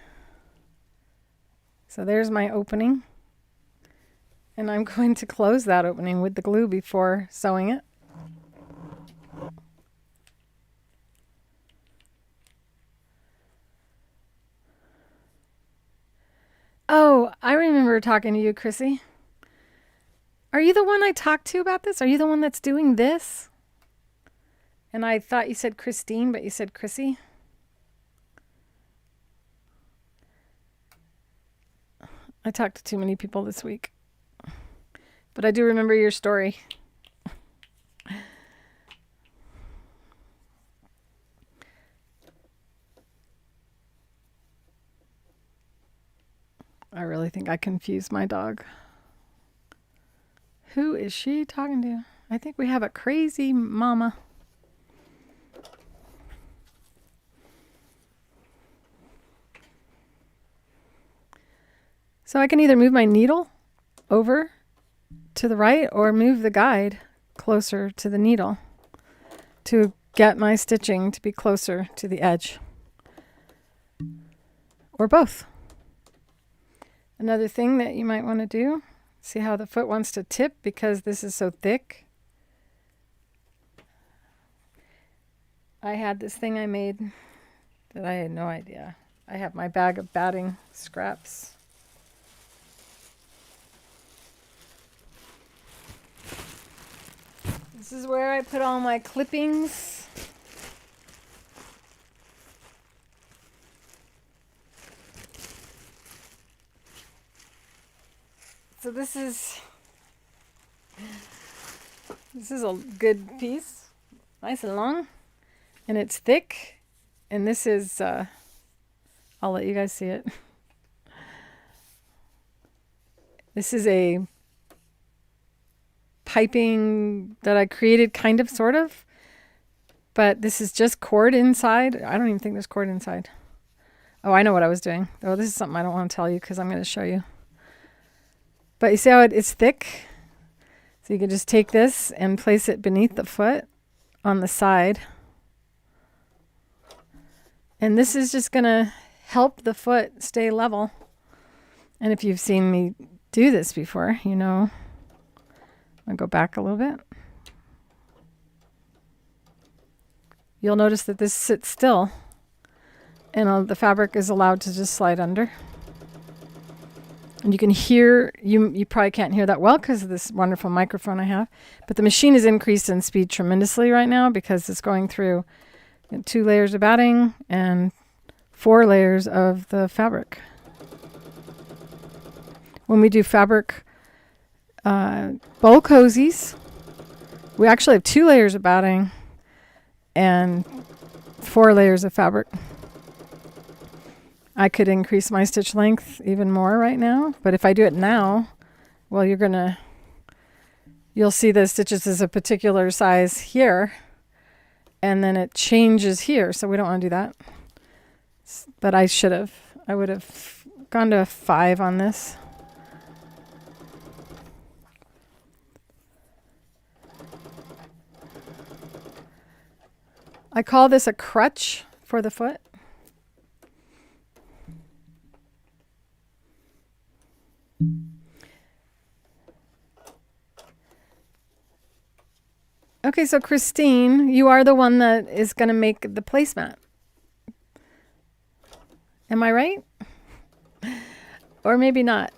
So there's my opening. And I'm going to close that opening with the glue before sewing it. Oh, I remember talking to you, Chrissy. Are you the one I talked to about this? Are you the one that's doing this? And I thought you said Christine, but you said Chrissy. I talked to too many people this week. But I do remember your story. I really think I confused my dog. Who is she talking to? I think we have a crazy mama. So I can either move my needle over to the right or move the guide closer to the needle to get my stitching to be closer to the edge. Or both. Another thing that you might want to do, see how the foot wants to tip because this is so thick. I had this thing I made that I had no idea. I have my bag of batting scraps. This is where I put all my clippings. So this is a good piece, nice and long, and it's thick. And this is, I'll let you guys see it. This is a piping that I created, kind of, sort of, but this is just cord inside. I don't even think there's cord inside. Oh, I know what I was doing. Oh, this is something I don't want to tell you because I'm going to show you. But you see how it's thick? So you can just take this and place it beneath the foot on the side. And this is just going to help the foot stay level. And if you've seen me do this before, you know. I'll go back a little bit. You'll notice that this sits still and the fabric is allowed to just slide under. And you can hear, you probably can't hear that well because of this wonderful microphone I have, but the machine is increased in speed tremendously right now because it's going through 2 layers of batting and 4 layers of the fabric. When we do fabric bowl cozies, we actually have 2 layers of batting and 4 layers of fabric. I could increase my stitch length even more right now, but if I do it now, well, you'll see the stitches as a particular size here, and then it changes here, so we don't want to do that. But I would have gone to a 5 on this. I call this a crutch for the foot. Okay, so Christine, you are the one that is going to make the placemat. Am I right? Or maybe not.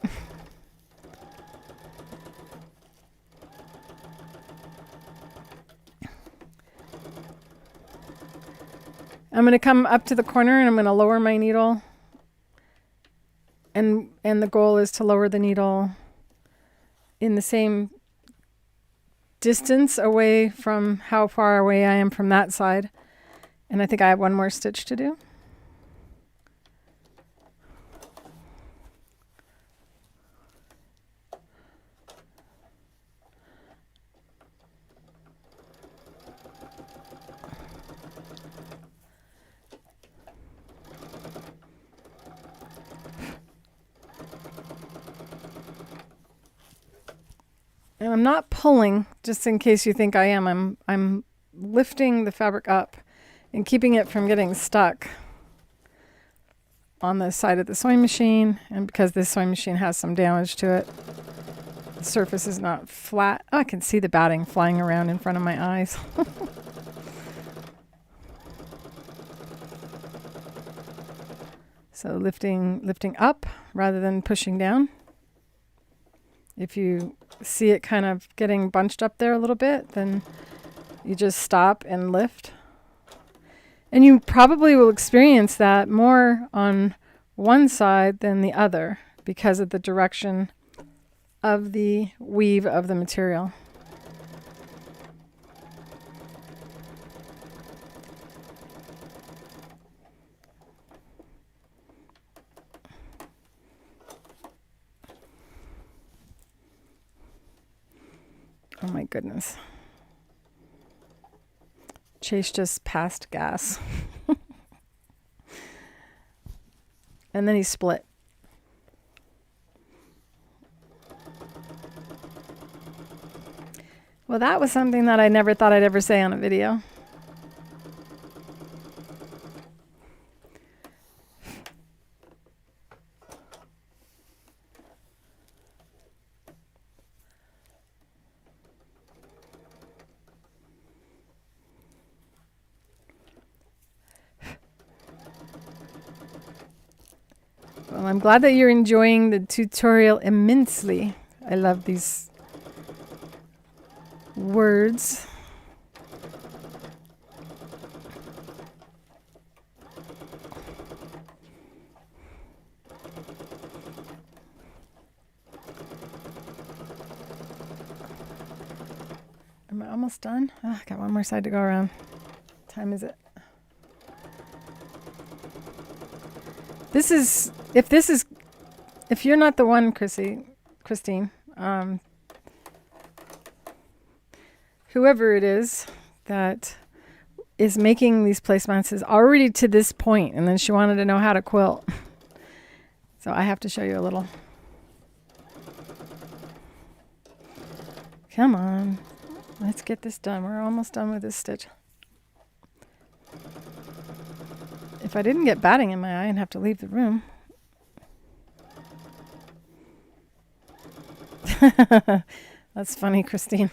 I'm going to come up to the corner and I'm going to lower my needle. And the goal is to lower the needle in the same distance away from how far away I am from that side. And I think I have one more stitch to do. And I'm not pulling, just in case you think I am. I'm lifting the fabric up and keeping it from getting stuck on the side of the sewing machine. And because this sewing machine has some damage to it, the surface is not flat. Oh, I can see the batting flying around in front of my eyes. So lifting up rather than pushing down. If you see it kind of getting bunched up there a little bit, then you just stop and lift. And you probably will experience that more on one side than the other because of the direction of the weave of the material. Oh my goodness. Chase just passed gas. And then he split. Well, that was something that I never thought I'd ever say on a video. Well, I'm glad that you're enjoying the tutorial immensely. I love these words. Am I almost done? Oh, I got one more side to go around. What time is it? If you're not the one, Christine, whoever it is that is making these placemats is already to this point, and then she wanted to know how to quilt. So I have to show you a little. Come on, let's get this done. We're almost done with this stitch. If I didn't get batting in my eye and have to leave the room. That's funny, Christine.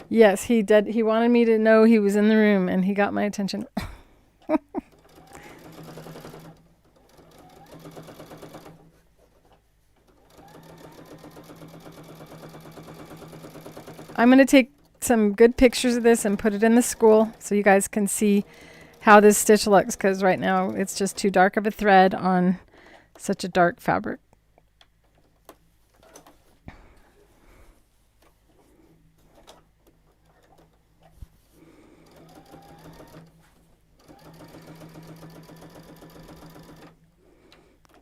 Yes, he did. He wanted me to know he was in the room, and he got my attention. I'm going to take some good pictures of this and put it in the school so you guys can see how this stitch looks, because right now it's just too dark of a thread on such a dark fabric.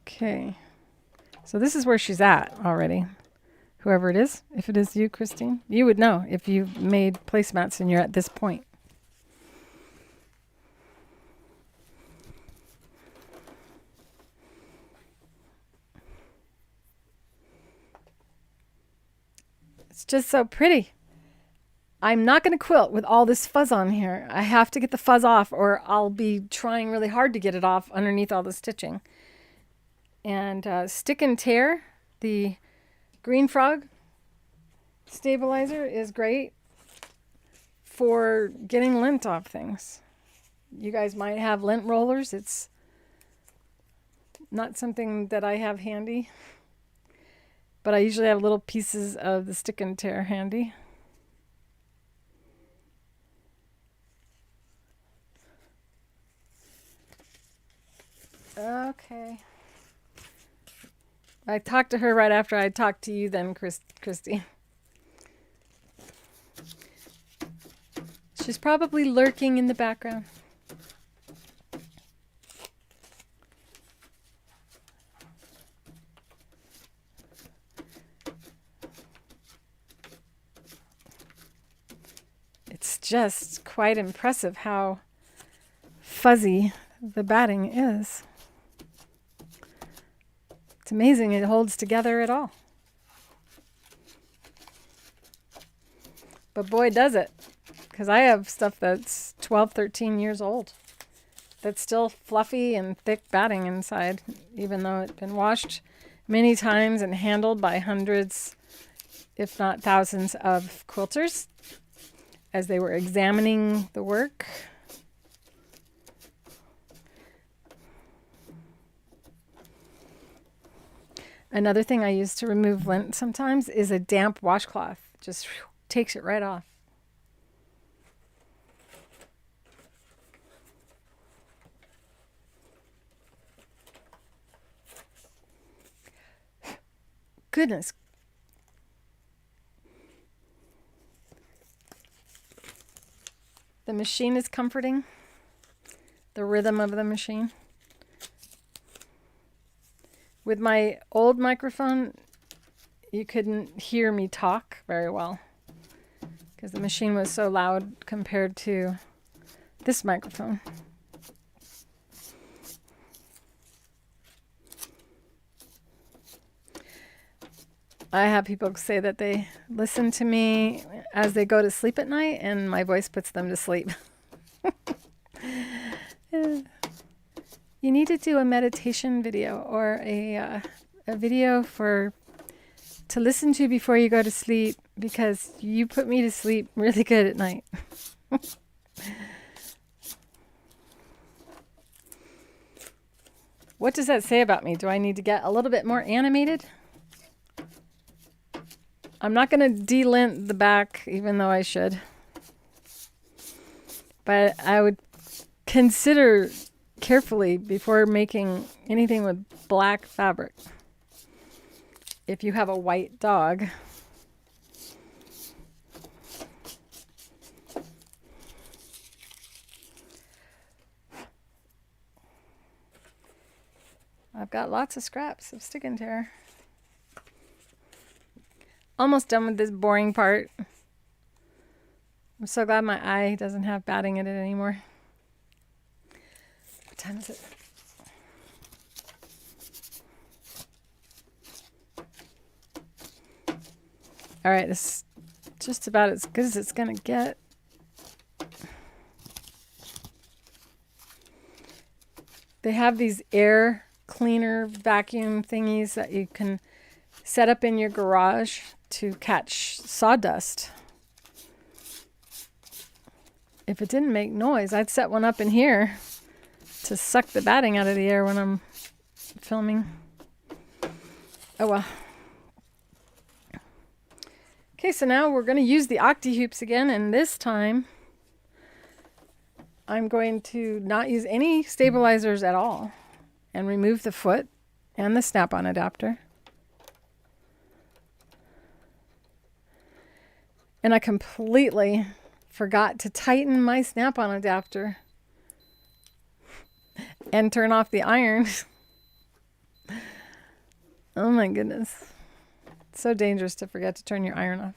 Okay, so this is where she's at already. Whoever it is, if it is you, Christine, you would know if you've made placemats and you're at this point. It's just so pretty. I'm not going to quilt with all this fuzz on here. I have to get the fuzz off, or I'll be trying really hard to get it off underneath all the stitching. And Stick and Tear, the Green Frog stabilizer is great for getting lint off things. You guys might have lint rollers. It's not something that I have handy, but I usually have little pieces of the stick and tear handy. Okay. I talked to her right after I talked to you then, Christy. She's probably lurking in the background. It's just quite impressive how fuzzy the batting is. It's amazing it holds together at all. But boy, does it. Because I have stuff that's 12, 13 years old that's still fluffy and thick batting inside, even though it's been washed many times and handled by hundreds, if not thousands, of quilters as they were examining the work. Another thing I use to remove lint sometimes is a damp washcloth. Just takes it right off. Goodness. The machine is comforting. The rhythm of the machine. With my old microphone, you couldn't hear me talk very well because the machine was so loud compared to this microphone. I have people say that they listen to me as they go to sleep at night and my voice puts them to sleep. You need to do a meditation video or a video to listen to before you go to sleep, because you put me to sleep really good at night. What does that say about me? Do I need to get a little bit more animated? I'm not going to delint the back, even though I should. But I would consider carefully before making anything with black fabric. If you have a white dog, I've got lots of scraps of stick and tear. Almost done with this boring part. I'm so glad my eye doesn't have batting in it anymore. What time is it? All right, this is just about as good as it's going to get. They have these air cleaner vacuum thingies that you can set up in your garage to catch sawdust. If it didn't make noise, I'd set one up in here to suck the batting out of the air when I'm filming. Oh well. Okay, so now we're going to use the Octi-Hoops again, and this time I'm going to not use any stabilizers at all and remove the foot and the snap-on adapter. And I completely forgot to tighten my snap-on adapter and turn off the iron. Oh my goodness. It's so dangerous to forget to turn your iron off.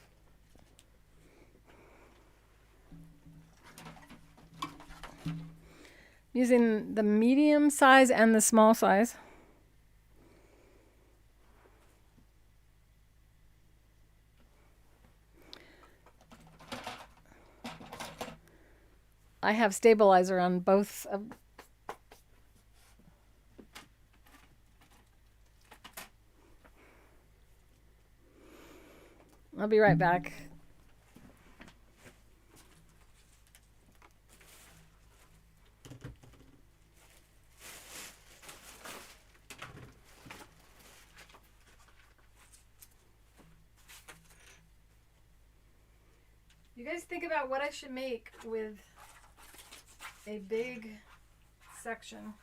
Using the medium size and the small size. I have stabilizer on both of I'll be right back. You guys think about what I should make with a big section.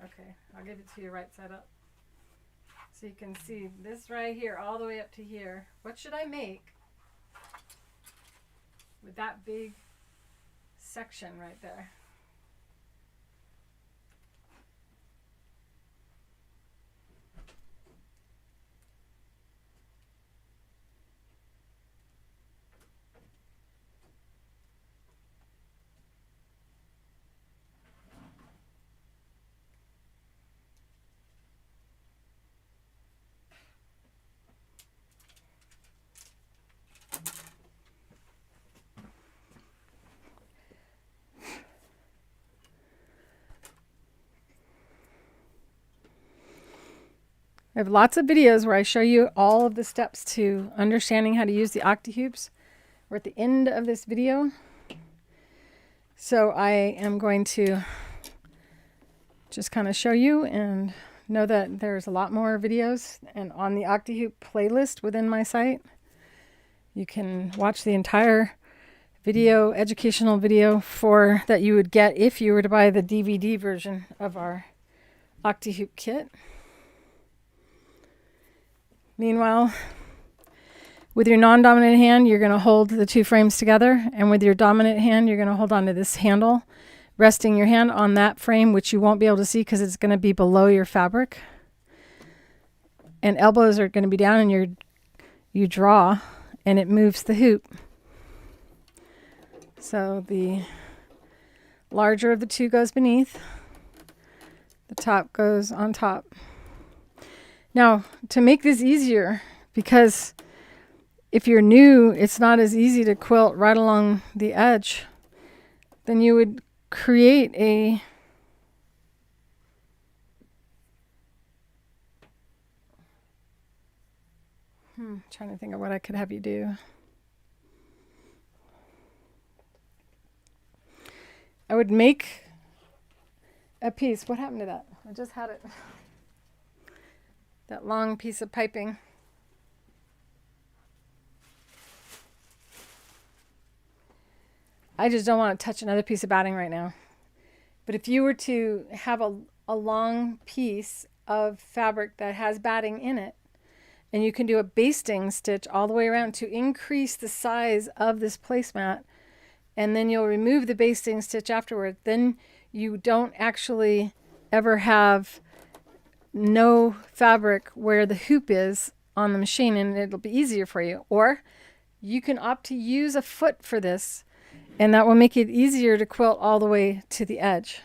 Okay, I'll give it to you right side up. So you can see this right here all the way up to here. What should I make with that big section right there? I have lots of videos where I show you all of the steps to understanding how to use the Octi-Hoops. We're at the end of this video. So I am going to just kind of show you and know that there's a lot more videos, and on the Octi-Hoop playlist within my site, you can watch the entire video, educational video for that you would get if you were to buy the DVD version of our Octi-Hoop kit. Meanwhile, with your non-dominant hand, you're going to hold the two frames together, and with your dominant hand, you're going to hold onto this handle, resting your hand on that frame, which you won't be able to see because it's going to be below your fabric. And elbows are going to be down, and you draw, and it moves the hoop. So the larger of the two goes beneath, the top goes on top. Now, to make this easier, because if you're new, it's not as easy to quilt right along the edge, then you would create a trying to think of what I could have you do. I would make a piece. What happened to that? I just had it. That long piece of piping. I just don't want to touch another piece of batting right now. But if you were to have a long piece of fabric that has batting in it, and you can do a basting stitch all the way around to increase the size of this placemat, and then you'll remove the basting stitch afterward, then you don't actually ever have no fabric where the hoop is on the machine, and it'll be easier for you. Or you can opt to use a foot for this, and that will make it easier to quilt all the way to the edge.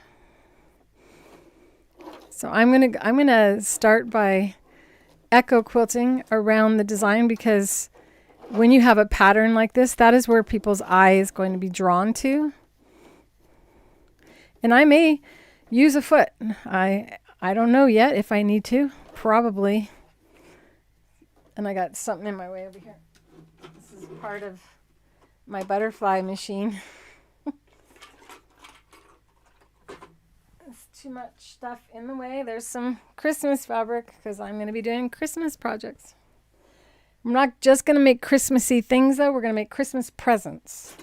So I'm gonna start by echo quilting around the design, because when you have a pattern like this, that is where people's eye is going to be drawn to. And I may use a foot. I don't know yet if I need to. Probably. And I got something in my way over here. This is part of my butterfly machine. There's too much stuff in the way. There's some Christmas fabric because I'm going to be doing Christmas projects. I'm not just going to make Christmassy things, though. We're going to make Christmas presents.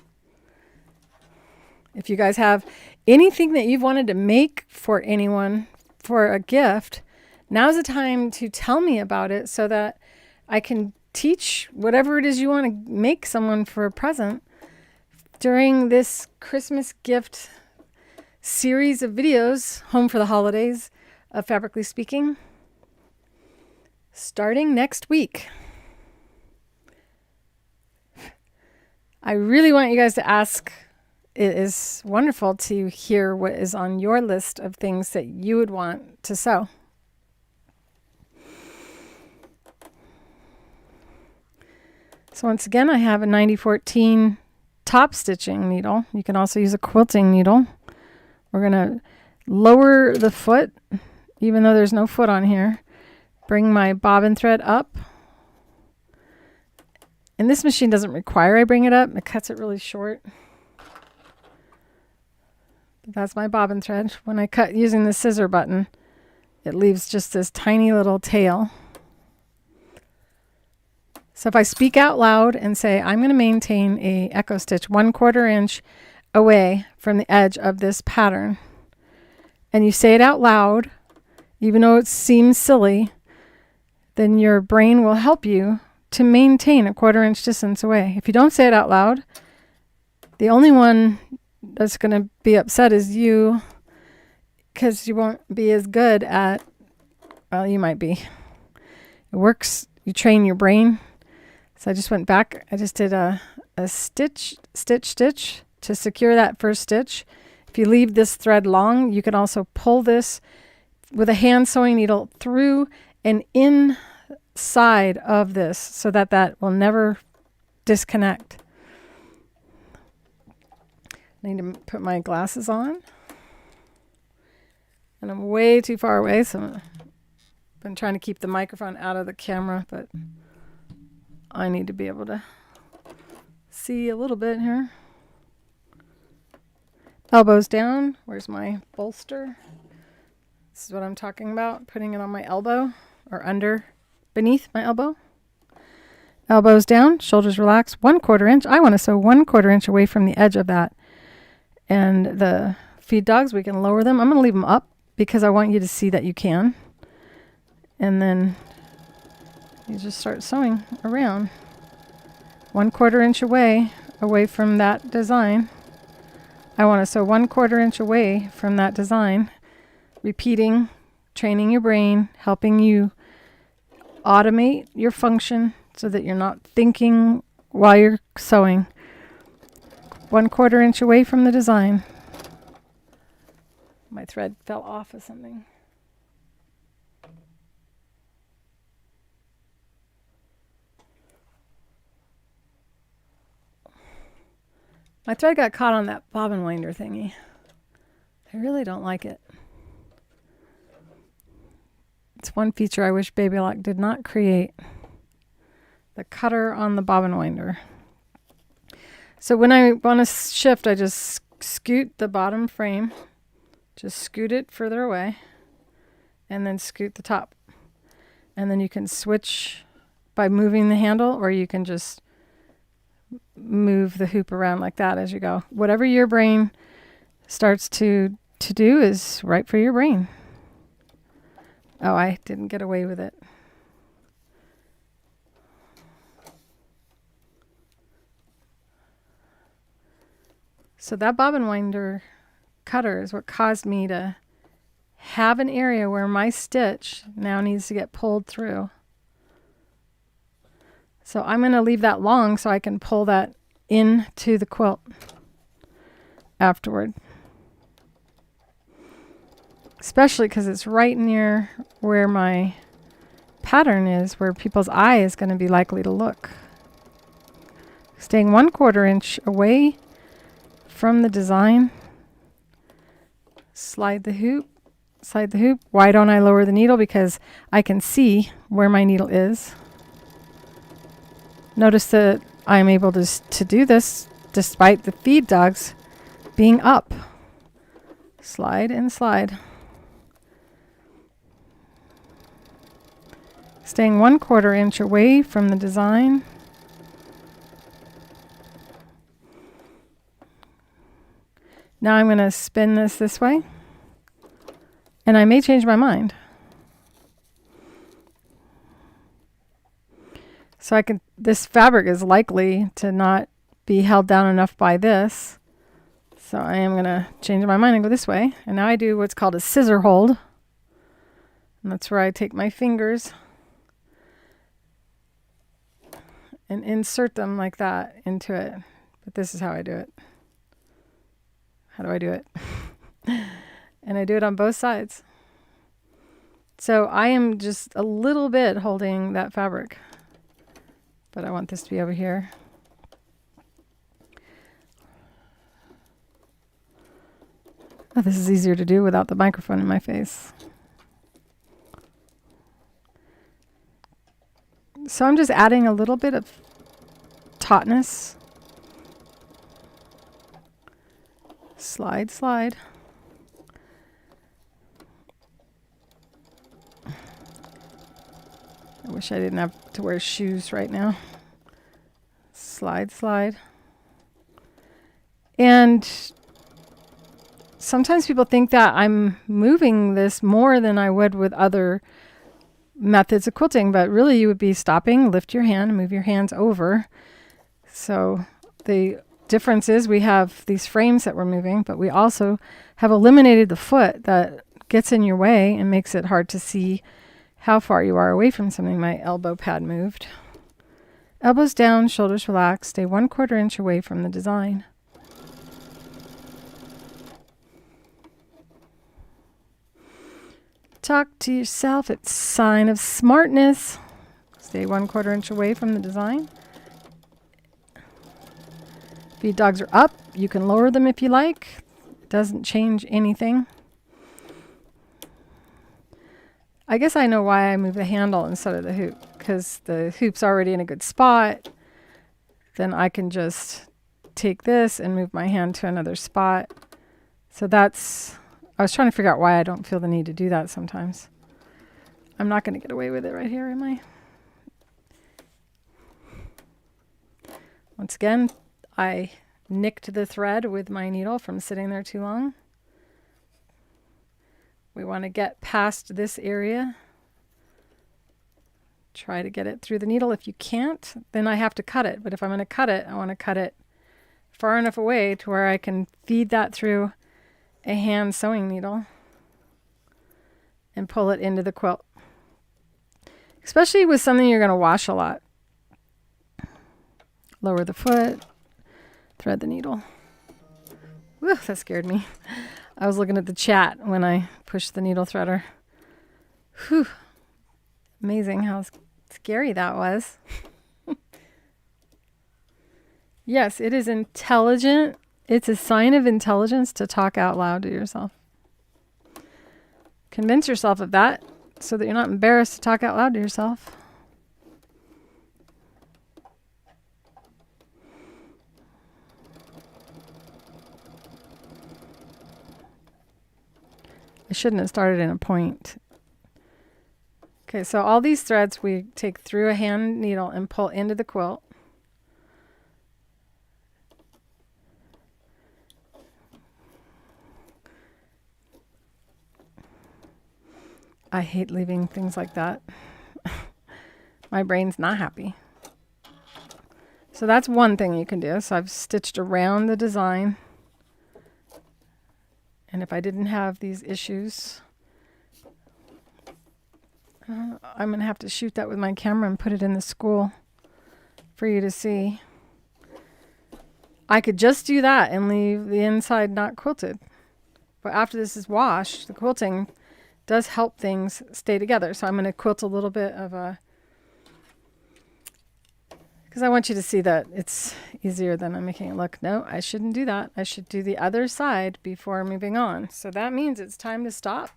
If you guys have anything that you've wanted to make for anyone for a gift, now's the time to tell me about it so that I can teach whatever it is you want to make someone for a present during this Christmas gift series of videos, Home for the Holidays of Fabrically Speaking, starting next week. I really want you guys to ask. It is wonderful to hear what is on your list of things that you would want to sew. So once again, I have a 9014 top stitching needle. You can also use a quilting needle. We're going to lower the foot, even though there's no foot on here. Bring my bobbin thread up And this machine doesn't require I bring it up. It cuts it really short. But that's my bobbin thread. When I cut using the scissor button, it leaves just this tiny little tail. So if I speak out loud and say, I'm going to maintain a echo stitch 1/4 inch away from the edge of this pattern, and you say it out loud, even though it seems silly, then your brain will help you to maintain a 1/4 inch distance away. If you don't say it out loud, the only one that's going to be upset is you, because you won't be as good at, well, you might be. It works. You train your brain. So I just went back. I just did a stitch to secure that first stitch. If you leave this thread long, you can also pull this with a hand sewing needle through and inside of this so that that will never disconnect. I need to put my glasses on. And I'm way too far away, so I've been trying to keep the microphone out of the camera, but I need to be able to see a little bit here. Elbows down. Where's my bolster? This is what I'm talking about, putting it on my elbow or beneath my elbow. Elbows down, shoulders relaxed, 1/4 inch. I want to sew 1/4 inch away from the edge of that. And the feed dogs, we can lower them. I'm going to leave them up because I want you to see that you can. And then you just start sewing around 1/4 inch away from that design. I want to sew 1/4 inch away from that design, repeating, training your brain, helping you automate your function so that you're not thinking while you're sewing. 1/4 inch away from the design. My thread fell off of something. My thread got caught on that bobbin winder thingy. I really don't like it. It's one feature I wish Baby Lock did not create. The cutter on the bobbin winder. So when I want to shift, I just scoot the bottom frame. Just scoot it further away. And then scoot the top. And then you can switch by moving the handle, or you can just move the hoop around like that as you go. Whatever your brain starts to do is right for your brain. Oh, I didn't get away with it. So that bobbin winder cutter is what caused me to have an area where my stitch now needs to get pulled through. So I'm going to leave that long so I can pull that into the quilt afterward. Especially because it's right near where my pattern is, where people's eye is going to be likely to look. Staying 1/4 inch away from the design. Slide the hoop. Why don't I lower the needle? Because I can see where my needle is. Notice that I'm able to do this despite the feed dogs being up. Slide and slide. Staying 1/4 inch away from the design. Now I'm going to spin this way. And I may change my mind. So this fabric is likely to not be held down enough by this. So I am going to change my mind and go this way. And now I do what's called a scissor hold. And that's where I take my fingers and insert them like that into it. But this is how I do it. How do I do it? And I do it on both sides. So I am just a little bit holding that fabric. But I want this to be over here. Oh, this is easier to do without the microphone in my face. So I'm just adding a little bit of tautness. Slide, slide. I wish I didn't have to wear shoes right now. Slide, slide. And sometimes people think that I'm moving this more than I would with other methods of quilting, but really you would be stopping, lift your hand, move your hands over. So the difference is we have these frames that we're moving, but we also have eliminated the foot that gets in your way and makes it hard to see how far you are away from something. My elbow pad moved. Elbows down, shoulders relaxed. Stay 1/4 inch away from the design. Talk to yourself. It's a sign of smartness. Stay 1/4 inch away from the design. Feed dogs are up. You can lower them if you like. It doesn't change anything. I guess I know why I move the handle instead of the hoop, because the hoop's already in a good spot. Then I can just take this and move my hand to another spot. So I was trying to figure out why I don't feel the need to do that sometimes. I'm not going to get away with it right here, am I? Once again, I nicked the thread with my needle from sitting there too long. We want to get past this area. Try to get it through the needle. If you can't, then I have to cut it. But if I'm going to cut it, I want to cut it far enough away to where I can feed that through a hand sewing needle and pull it into the quilt. Especially with something you're going to wash a lot. Lower the foot, thread the needle. Whew, that scared me. I was looking at the chat when I pushed the needle threader. Whew. Amazing how scary that was. Yes, it is intelligent. It's a sign of intelligence to talk out loud to yourself. Convince yourself of that so that you're not embarrassed to talk out loud to yourself. I shouldn't have started in a point. Okay, so all these threads we take through a hand needle and pull into the quilt. I hate leaving things like that. My brain's not happy. So that's one thing you can do. So I've stitched around the design. And if I didn't have these issues, I'm going to have to shoot that with my camera and put it in the school for you to see. I could just do that and leave the inside not quilted. But after this is washed, the quilting does help things stay together. So I'm going to quilt a little bit of a, because I want you to see that it's easier than I'm making it look. No, I shouldn't do that. I should do the other side before moving on. So that means it's time to stop.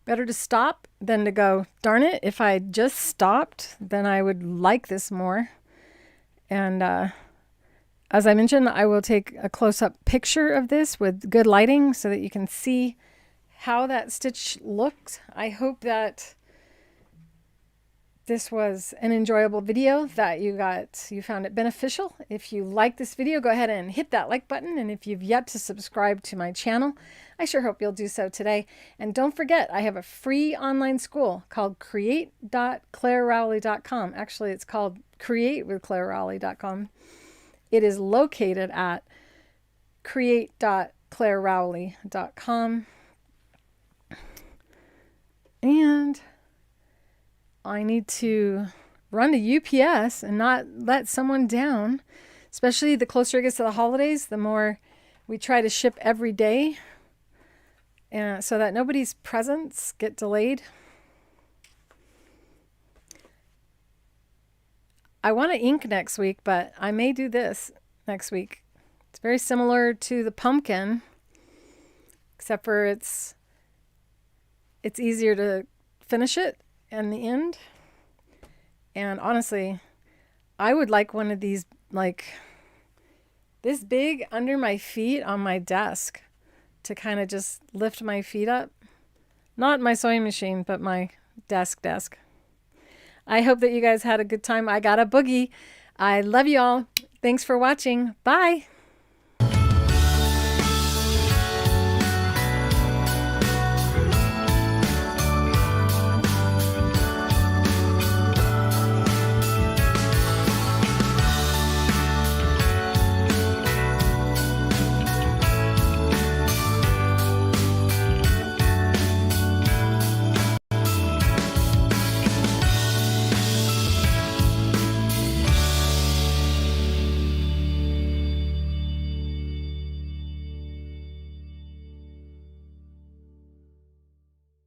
Better to stop than to go, darn it, if I just stopped, then I would like this more. And as I mentioned, I will take a close-up picture of this with good lighting so that you can see how that stitch looks. I hope that this was an enjoyable video, that you found it beneficial. If you like this video, go ahead and hit that like button. And if you've yet to subscribe to my channel, I sure hope you'll do so today. And don't forget, I have a free online school called create.clarerowley.com. Actually, it's called createwithclarerowley.com. It is located at create.clarerowley.com. And I need to run to UPS and not let someone down, especially the closer it gets to the holidays, the more we try to ship every day, and so that nobody's presents get delayed. I want to ink next week, but I may do this next week. It's very similar to the pumpkin, except for it's easier to finish it in the end. And honestly, I would like one of these, like this big under my feet on my desk to kind of just lift my feet up. Not my sewing machine, but my desk. I hope that you guys had a good time. I got a boogie. I love you all. Thanks for watching. Bye.